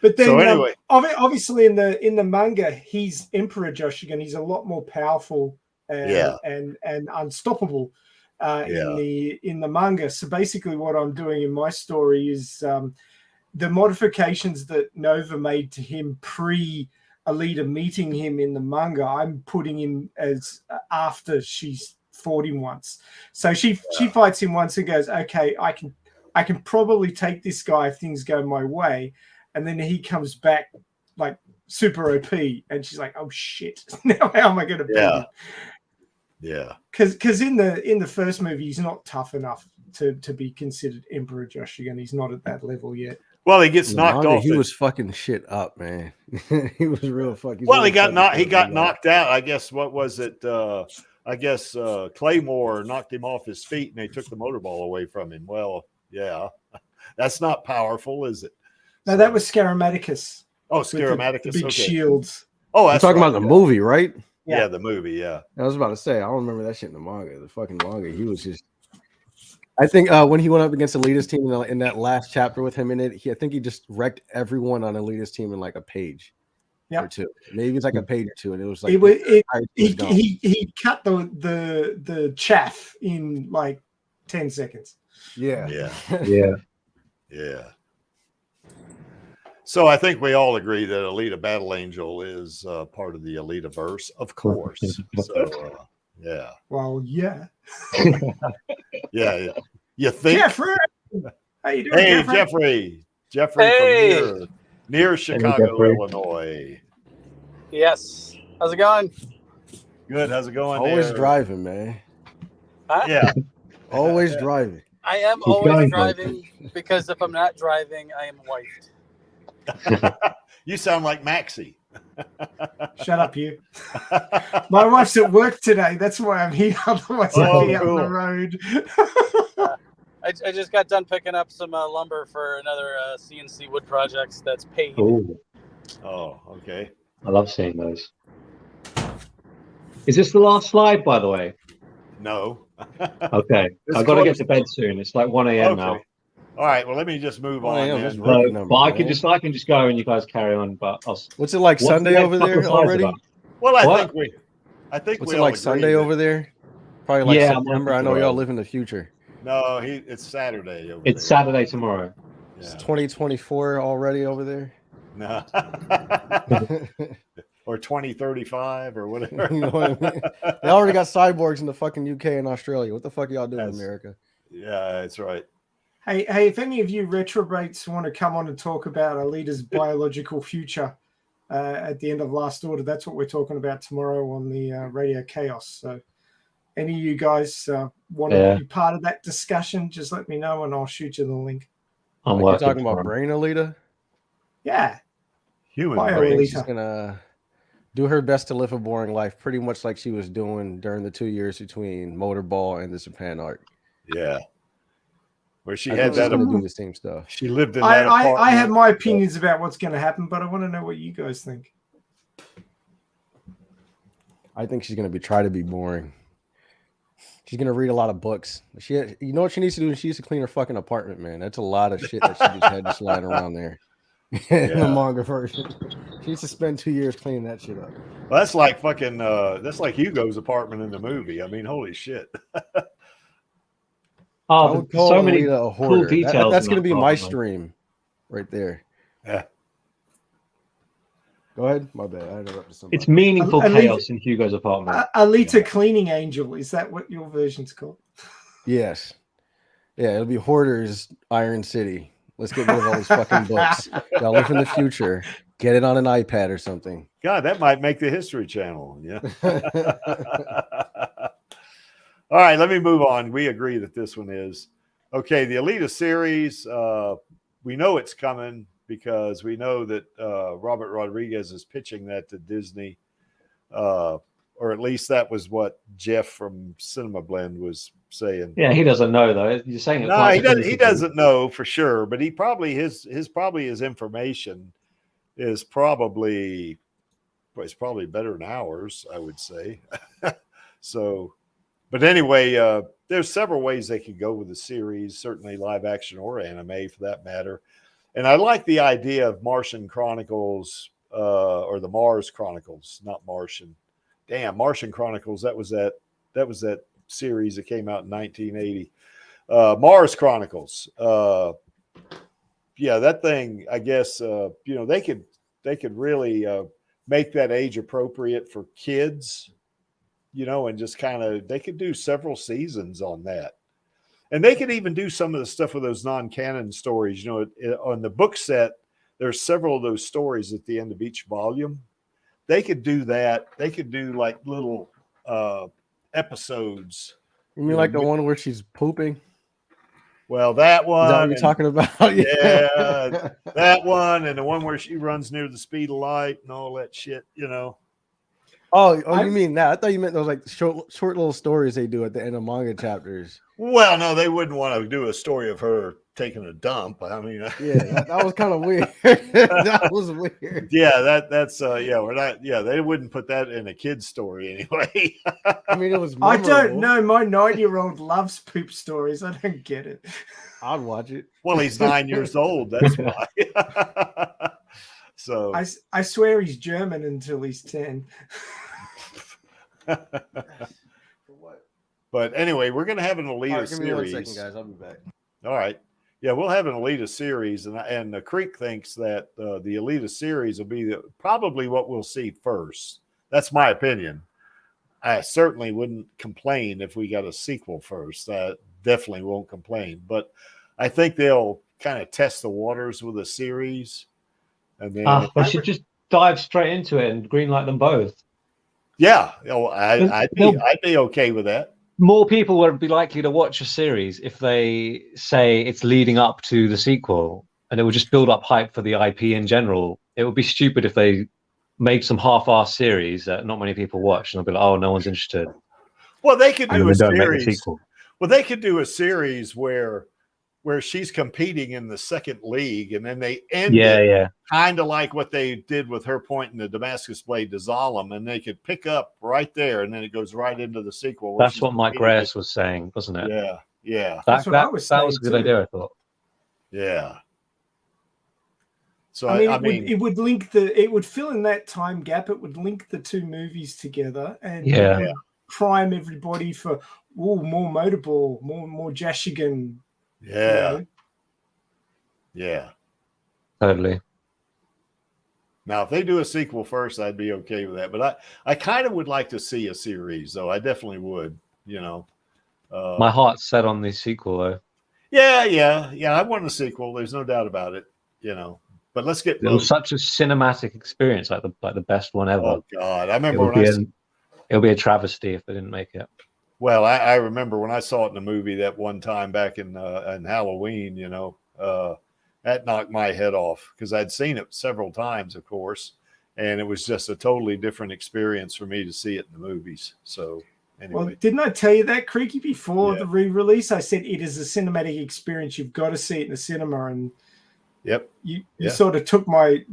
But then, So anyway, obviously in the manga, he's Emperor Joshigan. He's a lot more powerful and unstoppable in the manga. So basically, what I'm doing in my story is the modifications that Nova made to him pre Alita meeting him in the manga. I'm putting in as after she's fought him once. So she fights him once and goes, okay, I can probably take this guy if things go my way. And then he comes back like super OP, and she's like, "Oh shit! Now how am I going to beat him?" Yeah, because in the first movie, he's not tough enough to be considered Emperor Joshigan. He's not at that level yet. Well, he gets knocked off. He was fucking shit up, man. He was real fucking. Well, he got knocked out. I guess what was it? I guess Claymore knocked him off his feet, and they took the motorball away from him. Well, yeah, that's not powerful, is it? No, that was Scaramanticus. Oh, Scaramanticus. The big shields. Oh, that's talking about the movie, right? Yeah, the movie. Yeah, I was about to say I don't remember that shit in the manga. The fucking manga, he was just. I think when he went up against Alita's team in that last chapter with him in it, I think he just wrecked everyone on Alita's team in like a page or two. Maybe it's like a page or two, and it was like he cut the chaff in like 10 seconds. Yeah. So I think we all agree that Alita Battle Angel is part of the Alitaverse, of course. So yeah. Well, yeah. Yeah. You think? Jeffrey, how you doing? Hey, Jeffrey. Jeffrey from near Chicago, Illinois. Yes. How's it going? Good. How's it going? Always driving, man. Huh? Yeah. Always driving. I am always driving because if I'm not driving, I am wifed. You sound like Maxie. Shut up, you. My wife's at work today. That's why I'm here. Otherwise, I'd be out on the road. I just got done picking up some lumber for another CNC wood projects that's paid. Oh, okay. I love seeing those. Is this the last slide, by the way? No. Okay. I've got to get to bed soon. It's like 1 a.m. now. All right. Well, let me just move on. But I can just go and you guys carry on. But what's it like Sunday over there already? Well, I think what's it like Sunday over there? Probably like September. I know y'all live in the future. No, it's Saturday. It's Saturday tomorrow. It's 2024 already over there. No. Or 2035 or whatever. You know what I mean? They already got cyborgs in the fucking UK and Australia. What the fuck y'all doing in America? Yeah, that's right. Hey, if any of you retrobates want to come on and talk about Alita's biological future at the end of Last Order, that's what we're talking about tomorrow on the Radio Chaos. So any of you guys want to be part of that discussion, just let me know and I'll shoot you the link. You're talking about brain Alita? Yeah. Human brain. She's going to do her best to live a boring life, pretty much like she was doing during the 2 years between Motorball and the Japan arc. Yeah. Where she had that to do the same stuff. She lived in that apartment. I have my opinions about what's going to happen, but I want to know what you guys think. I think she's going to try to be boring. She's going to read a lot of books. You know what she needs to do? She needs to clean her fucking apartment, man. That's a lot of shit that she just had just lying around there. In the manga version. She needs to spend 2 years cleaning that shit up. Well, that's like fucking that's like Hugo's apartment in the movie. I mean, holy shit. I would call so many cool details. That's going to be my stream right there. Yeah. Go ahead. My bad. I interrupted somebody. It's meaningful chaos in Hugo's apartment. Alita Cleaning Angel. Is that what your version's called? Yes. Yeah, it'll be Hoarder's Iron City. Let's get rid of all these fucking books. Y'all live in the future. Get it on an iPad or something. God, that might make the History Channel. Yeah. All right, let me move on. We agree that this one is. Okay, the Alita series, we know it's coming because we know that Robert Rodriguez is pitching that to Disney. Or at least that was what Jeff from Cinema Blend was saying. Yeah, he doesn't know though. You're saying it. No, he doesn't know for sure, but he probably his information is probably better than ours, I would say. So But anyway, there's several ways they could go with the series, certainly live action or anime for that matter. And I like the idea of Martian Chronicles, or the Mars Chronicles, not Martian. Damn, Martian Chronicles. That was that series that came out in 1980. Mars Chronicles. Yeah, that thing. I guess they could really make that age appropriate for kids. And just kind of they could do several seasons on that. And they could even do some of the stuff with those non-canon stories. On the book set, there's several of those stories at the end of each volume. They could do that. They could do like little episodes. You mean like the one where she's pooping? Well, that one. Is that what you're talking about? Yeah, that one, and the one where she runs near the speed of light and all that shit. Oh, you mean that? I thought you meant those like short little stories they do at the end of manga chapters. Well, no, they wouldn't want to do a story of her taking a dump. I mean, yeah, that was kind of weird. That was weird. Yeah, that's we're not. Yeah, they wouldn't put that in a kid's story anyway. I mean, it was. I don't know. My 9-year-old loves poop stories. I don't get it. I'd watch it. Well, he's 9 years old. That's why. So I swear he's German until he's 10. But anyway, we're going to have an Alita series. Give me 1 second, guys. I'll be back. All right. Yeah, we'll have an Alita series, and the Creek thinks that the Alita series will be probably what we'll see first. That's my opinion. I certainly wouldn't complain if we got a sequel first. I definitely won't complain. But I think they'll kind of test the waters with a series. And then I should just dive straight into it and greenlight them both. Yeah, I'd be okay with that. More people would be likely to watch a series if they say it's leading up to the sequel, and it would just build up hype for the IP in general. It would be stupid if they made some half-assed series that not many people watch, and they'll be like, "Oh, no one's interested." Well, they could do a series. Sequel. Well, they could do a series where she's competing in the second league, and then they end it kind of like what they did with her pointing the Damascus blade to Zalem, and they could pick up right there, and then it goes right into the sequel. That's what Mike Reyes was saying, wasn't it? Yeah. That's what I was saying. That was a good idea, I thought. Yeah. So I mean, it would link it would fill in that time gap. It would link the two movies together and prime everybody for more Motorball, more Jashigan. Yeah. Totally. Now, if they do a sequel first, I'd be okay with that. But I kind of would like to see a series, though. I definitely would. My heart's set on the sequel, though. Yeah. I want a sequel. There's no doubt about it. But let's get. It was such a cinematic experience, like the best one ever. Oh God, I remember it'll be a travesty if they didn't make it. Well, I remember when I saw it in the movie that one time back in Halloween, that knocked my head off because I'd seen it several times, of course, and it was just a totally different experience for me to see it in the movies. So anyway. Well, didn't I tell you that, Creaky, before the re-release? I said it is a cinematic experience. You've got to see it in the cinema, and you sort of took my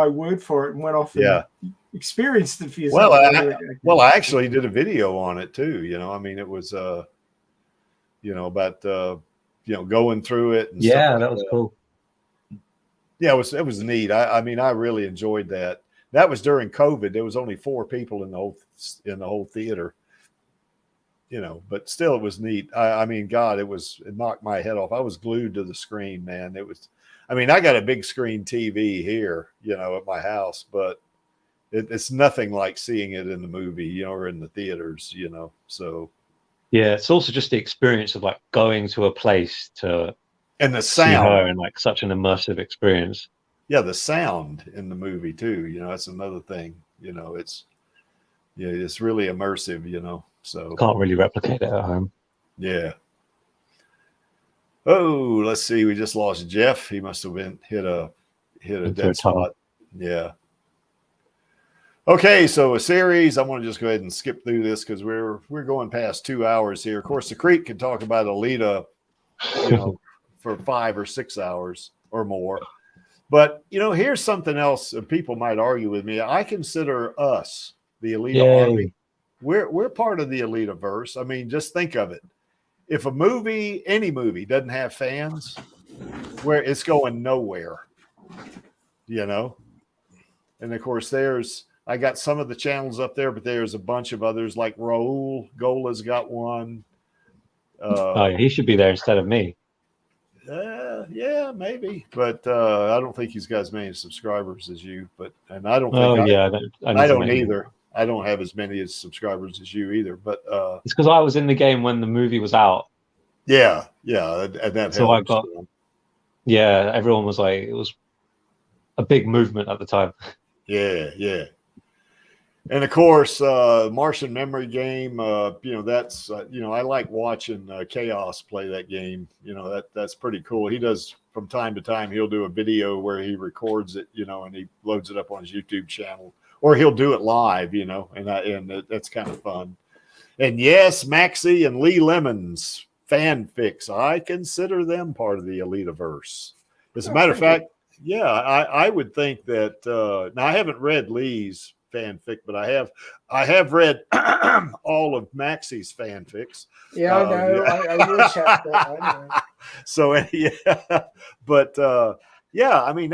word for it and went off and experienced it for yourself. Well, I actually did a video on it too. I mean, it was about going through it. And stuff like that was cool. Yeah, it was neat. I mean, I really enjoyed that. That was during COVID. There was only 4 people in the whole theater. But still, it was neat. I mean, God, it knocked my head off. I was glued to the screen, man. It was. I mean, I got a big screen TV here, at my house, but it's nothing like seeing it in the movie, or in the theaters, So. Yeah, it's also just the experience of like going to a place to and the see sound her and like such an immersive experience. Yeah, the sound in the movie too. That's another thing. It's really immersive. So can't really replicate it at home. Yeah. Oh, let's see. We just lost Jeff. He must have been hit a dead spot. Yeah. Okay, so a series. I want to just go ahead and skip through this because we're going past 2 hours here. Of course, the Creek can talk about Alita, for 5 or 6 hours or more. But here's something else. People might argue with me. I consider us, the Alita Army, we're part of the Alitaverse. I mean, just think of it. If a movie, any movie, doesn't have fans, where it's going nowhere, you know. And of course, I got some of the channels up there, but there's a bunch of others like Raul Gola's got one. Oh, yeah, he should be there instead of me. Yeah, maybe, but I don't think he's got as many subscribers as you. And I don't think I don't either. I don't have as many as subscribers as you either. But it's because I was in the game when the movie was out. Yeah, and that so I got. Yeah, everyone was like, it was a big movement at the time. Yeah. And of course, Martian Memory Game, that's, I like watching Chaos play that game. That's pretty cool. He does, from time to time, he'll do a video where he records it, and he loads it up on his YouTube channel, or he'll do it live, and that's kind of fun. And yes, Maxie and Lee Lemons fanfics, I consider them part of the Alitaverse. As a matter of fact, yeah, I would think that, now I haven't read Lee's fanfic, but I have read all of Maxie's fanfics. Yeah, I know. I wish I had that. So yeah, but I mean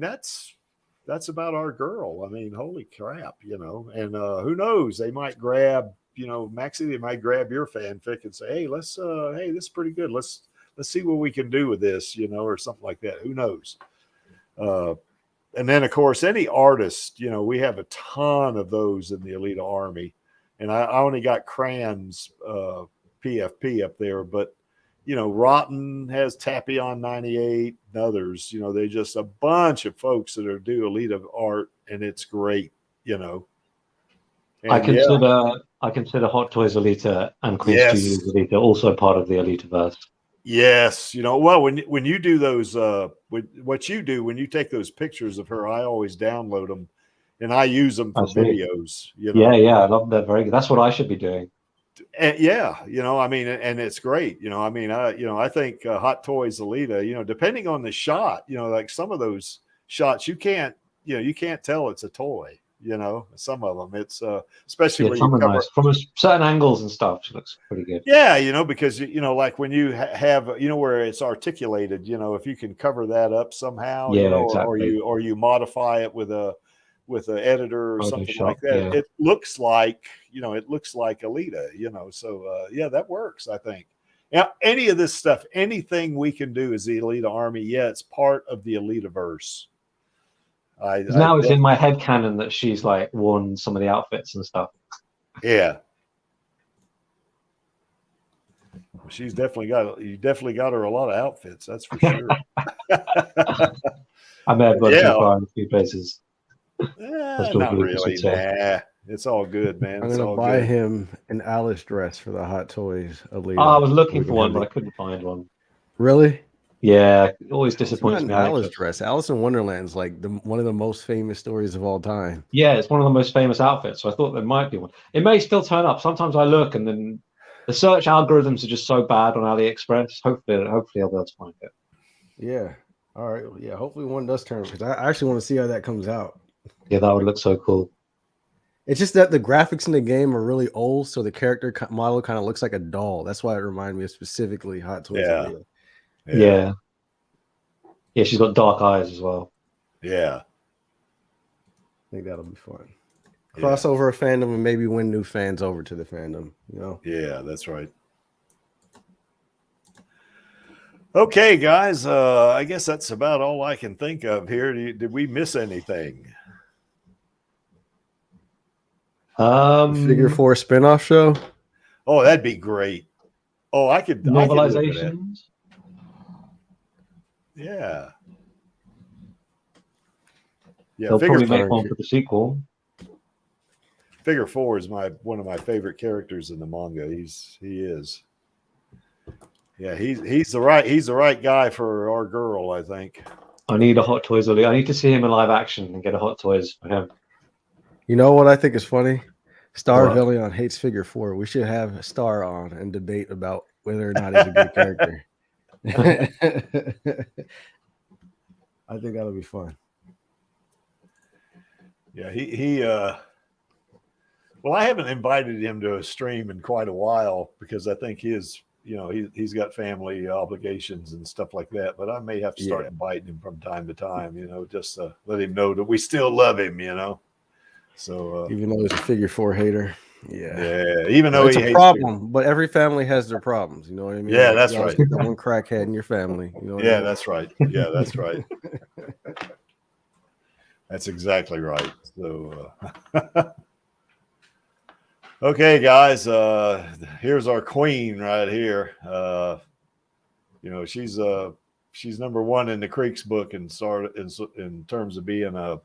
that's about our girl. I mean, holy crap, and who knows? They might grab, Maxie. They might grab your fanfic and say, hey, this is pretty good. Let's see what we can do with this, or something like that. Who knows? And then, of course, any artist, we have a ton of those in the Alita Army. And I only got Cran's PFP up there, but, Rotten has Tapion 98 and others. They just a bunch of folks that do Alita art, and it's great, And I consider Hot Toys Alita and Queen Studios Alita also part of the Alitaverse. Yes, well, when you do those, what you do when you take those pictures of her, I always download them, and I use them for videos. Yeah, I love that. Very good. That's what I should be doing. And I mean, and it's great. I think Hot Toys Alita, depending on the shot, like some of those shots, you can't tell it's a toy. Some of them, it's especially when you cover from certain angles and stuff. She looks pretty good. Yeah, because like when you have where it's articulated, if you can cover that up somehow, exactly. or you modify it with an editor or something like that, it looks like Alita. So that works. I think. Now, any of this stuff, anything we can do as the Alita Army, it's part of the Alitaverse. Now it's in my head canon that she's like worn some of the outfits and stuff. Yeah. You definitely got her a lot of outfits, that's for sure. I may have gone too far in a few places. Not really. Nah, it's all good, man. I'm gonna buy him an Alice dress for the Hot Toys Alita. I was looking for one, but I couldn't find one. Really? Yeah, it always disappoints me. Alice dress. Alice in Wonderland's like one of the most famous stories of all time. Yeah, it's one of the most famous outfits. So I thought there might be one. It may still turn up. Sometimes I look, and then the search algorithms are just so bad on AliExpress. Hopefully I'll be able to find it. Yeah. All right. Yeah. Hopefully one does turn up, because I actually want to see how that comes out. Yeah, that would look so cool. It's just that the graphics in the game are really old, so the character model kind of looks like a doll. That's why it reminded me of specifically Hot Toys. Yeah. Yeah, she's got dark eyes as well. Yeah. I think that'll be fun. Crossover a fandom and maybe win new fans over to the fandom, Yeah, that's right. Okay, guys. I guess that's about all I can think of here. Did we miss anything? Figure 4 spinoff show. Oh, that'd be great. Oh, I could novelizations. Yeah. They'll probably make one for the sequel. Figure 4 is one of my favorite characters in the manga. He is. Yeah, he's the right guy for our girl, I think. I need a Hot Toys Alita. I need to see him in live action and get a Hot Toys for him. You know what I think is funny? Star Villion hates Figure 4. We should have Star on and debate about whether or not he's a good character. I think that'll be fun. Yeah, he Well, I haven't invited him to a stream in quite a while because I think he's got family obligations and stuff like that. But I may have to start inviting him from time to time, just to let him know that we still love him, So even though he's a figure 4 hater, even though it's he a hates problem, but every family has their problems. You know what I mean? Yeah, Like, that's you always right. got one crackhead in your family. You know what I Yeah, mean? that's right. Yeah, that's right. That's exactly right. So, okay, guys, here's our queen right here. She's number one in the Creeks book in terms of being a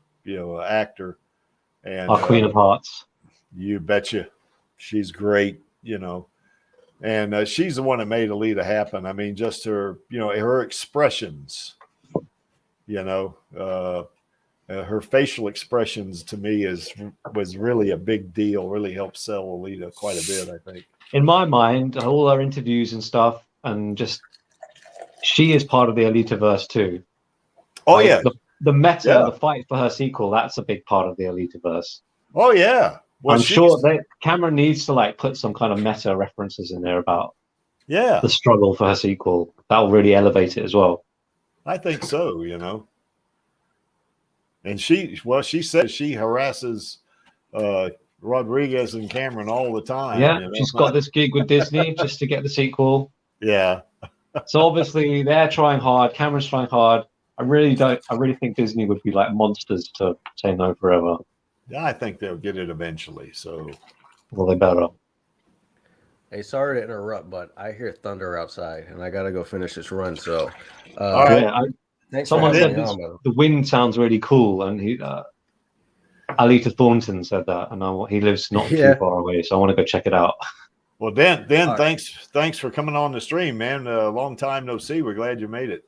actor, and Our Queen of Hearts. You betcha, she's great. And she's the one that made Alita happen. I mean, just her, her expressions. Her facial expressions to me was really a big deal. Really helped sell Alita quite a bit, I think. In my mind, all her interviews and stuff, and just she is part of the Alitaverse too. Oh yeah, the meta, the fight for her sequel, that's a big part of the Alitaverse. Oh yeah, well, I'm sure that Cameron needs to put some kind of meta references in there about the struggle for her sequel. That'll really elevate it as well. I think so. And she says she harasses Rodriguez and Cameron all the time. Yeah, she's got this gig with Disney just to get the sequel. Yeah. So obviously they're trying hard. Cameron's trying hard. I really think Disney would be like monsters to say no forever. Yeah, I think they'll get it eventually. So, well, they better. Hey, sorry to interrupt, but I hear thunder outside, and I gotta go finish this run. So, all right. Someone said the wind sounds really cool, and Alita Thornton said that, and he lives not too far away, so I want to go check it out. Well, Dan, thanks for coming on the stream, man. Long time no see. We're glad you made it.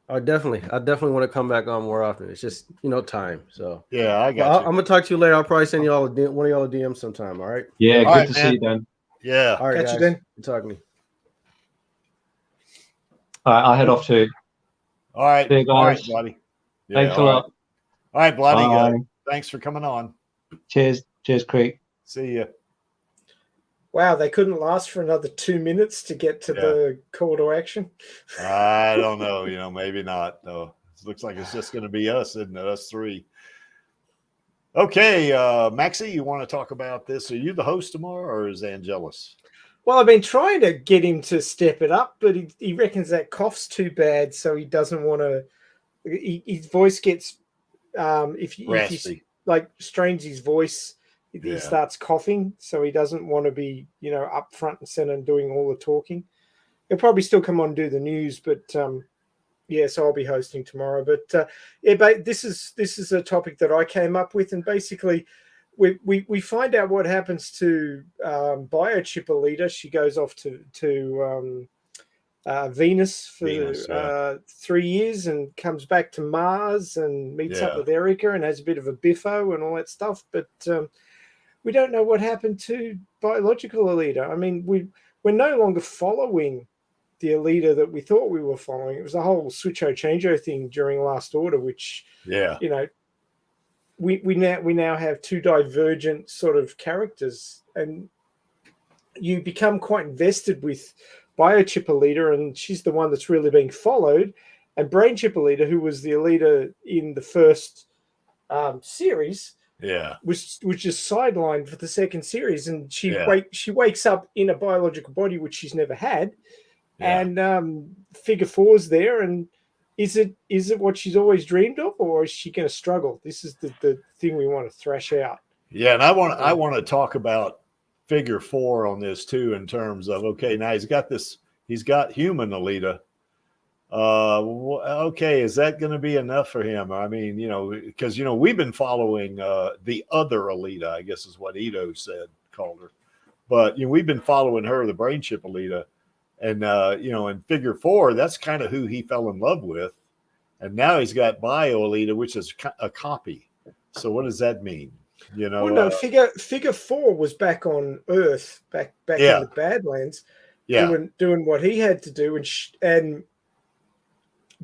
I definitely want to come back on more often. It's just time. So yeah, I got you. I'm gonna talk to you later. I'll probably send y'all one of y'all a DM sometime. All right. Yeah, good to see you, Dan. Yeah. All right, catch you, Dan. Good talking to you. All right, I'll head off too. All right. See you guys. All right, buddy. Yeah, thanks a lot. All right, Bloody. Thanks for coming on. Cheers, Creek. See you. Wow, they couldn't last for another 2 minutes to get to the call to action. I don't know. Maybe not. Though it looks like it's just going to be us, isn't it? Us three. Okay, Maxie, you want to talk about this? Are you the host tomorrow, or is Angelus? Well, I've been trying to get him to step it up, but he reckons that cough's too bad, so he doesn't want to. His voice gets if he strains his voice, he starts coughing, so he doesn't want to be up front and center and doing all the talking. He'll probably still come on and do the news, but so I'll be hosting tomorrow. But this is a topic that I came up with, and basically we find out what happens to biochip Alita. She goes off to Venus for 3 years and comes back to Mars and meets up with Erica and has a bit of a biffo and all that stuff. But we don't know what happened to biological Alita. I mean, we're no longer following the Alita that we thought we were following. It was a whole switcho changeo thing during Last Order, which we now have two divergent sort of characters, and you become quite invested with biochip Alita, and she's the one that's really being followed, and brain chip Alita, who was the Alita in the first series, was just sidelined for the second series, and she wakes up in a biological body which she's never had, and figure 4's there, and is it what she's always dreamed of, or is she going to struggle? This is the thing we want to thrash out. Yeah, and I want to talk about figure 4 on this too, in terms of now he's got human Alita. Okay, is that going to be enough for him? I mean, because we've been following the other Alita, I guess is what Ito called her, but we've been following her, the brain chip Alita, and in figure 4, that's kind of who he fell in love with, and now he's got bio Alita, which is a copy. So what does that mean? Well, no, figure 4 was back on Earth, back in the Badlands, doing what he had to do, and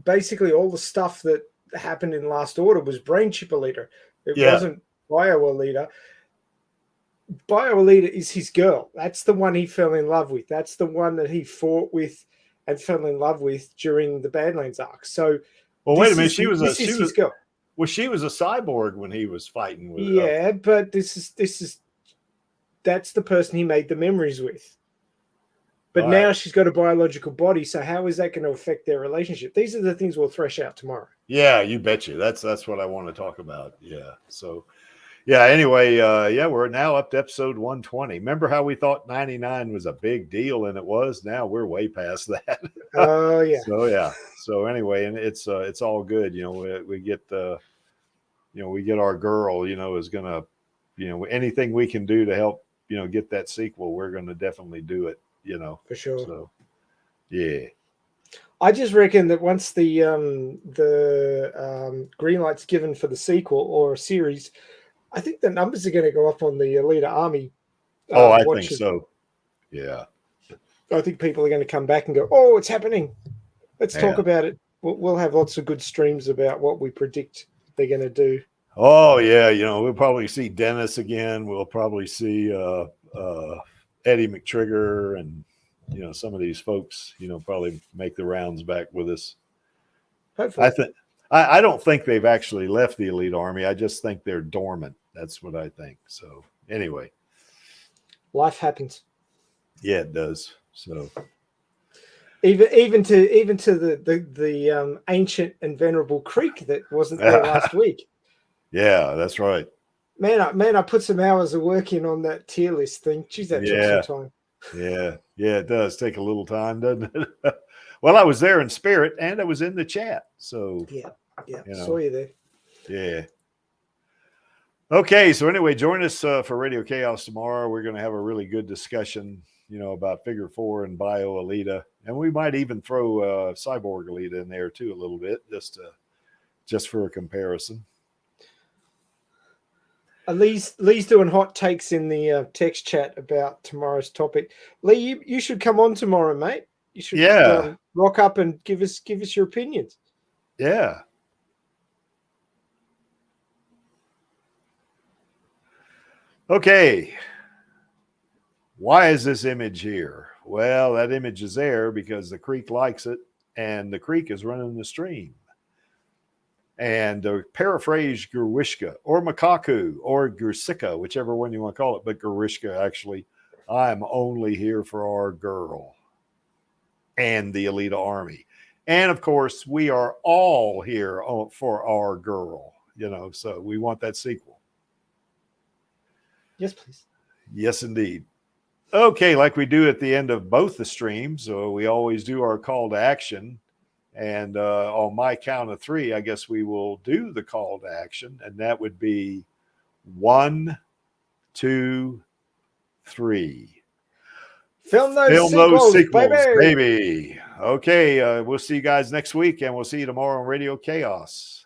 basically all the stuff that happened in Last Order was brain chip Alita. It wasn't bio Alita. Bio Alita is his girl. That's the one he fell in love with. That's the one that he fought with and fell in love with during the Badlands arc. So, well, wait a minute. this is his girl. Well, she was a cyborg when he was fighting with. Yeah, but that's the person he made the memories with. But now she's got a biological body. So how is that going to affect their relationship? These are the things we'll thresh out tomorrow. Yeah, you betcha. That's what I want to talk about. Yeah. So. Yeah, anyway, we're now up to episode 120. Remember how we thought 99 was a big deal, and it was? Now we're way past that. Oh, yeah. So anyway, and it's all good. You know, we get we get our girl, is gonna, anything we can do to help, get that sequel, we're gonna definitely do it, For sure. So yeah. I just reckon that once the green light's given for the sequel or a series, I think the numbers are going to go up on the Alita Army. I think so. Yeah. I think people are going to come back and go, "Oh, it's happening. Let's talk about it." We'll have lots of good streams about what we predict they're going to do. Oh yeah, we'll probably see Dennis again. We'll probably see Eddie McTrigger and some of these folks. Probably make the rounds back with us. Hopefully. I don't think they've actually left the Elite Army. I just think they're dormant. That's what I think. So anyway, life happens. Yeah, it does. So even to the ancient and venerable creek that wasn't there last week. Yeah, that's right. Man, I put some hours of work in on that tier list thing. Geez, that took some time. Yeah, it does take a little time, doesn't it? Well, I was there in spirit and I was in the chat. So yeah, saw you there. Yeah. Okay, so anyway, join us for Radio Chaos tomorrow. We're going to have a really good discussion, about Figure 4 and Bio Alita, and we might even throw Cyborg Alita in there too a little bit, just for a comparison. Lee's doing hot takes in the text chat about tomorrow's topic. Lee, you should come on tomorrow, mate. You should rock up and give us your opinions. Yeah. Okay. Why is this image here? Well, that image is there because the creek likes it, and the creek is running the stream. And to paraphrase Gurwishka or Makaku or Gursika, whichever one you want to call it, but Gurwishka, actually, I'm only here for our girl and the Alita Army. And of course, we are all here for our girl, so we want that sequel. Yes, please. Yes, indeed. Okay, like we do at the end of both the streams, we always do our call to action. And on my count of 3, I guess we will do the call to action. And that would be 1, 2, 3. Film those sequels, baby. Okay, we'll see you guys next week, and we'll see you tomorrow on Radio Chaos.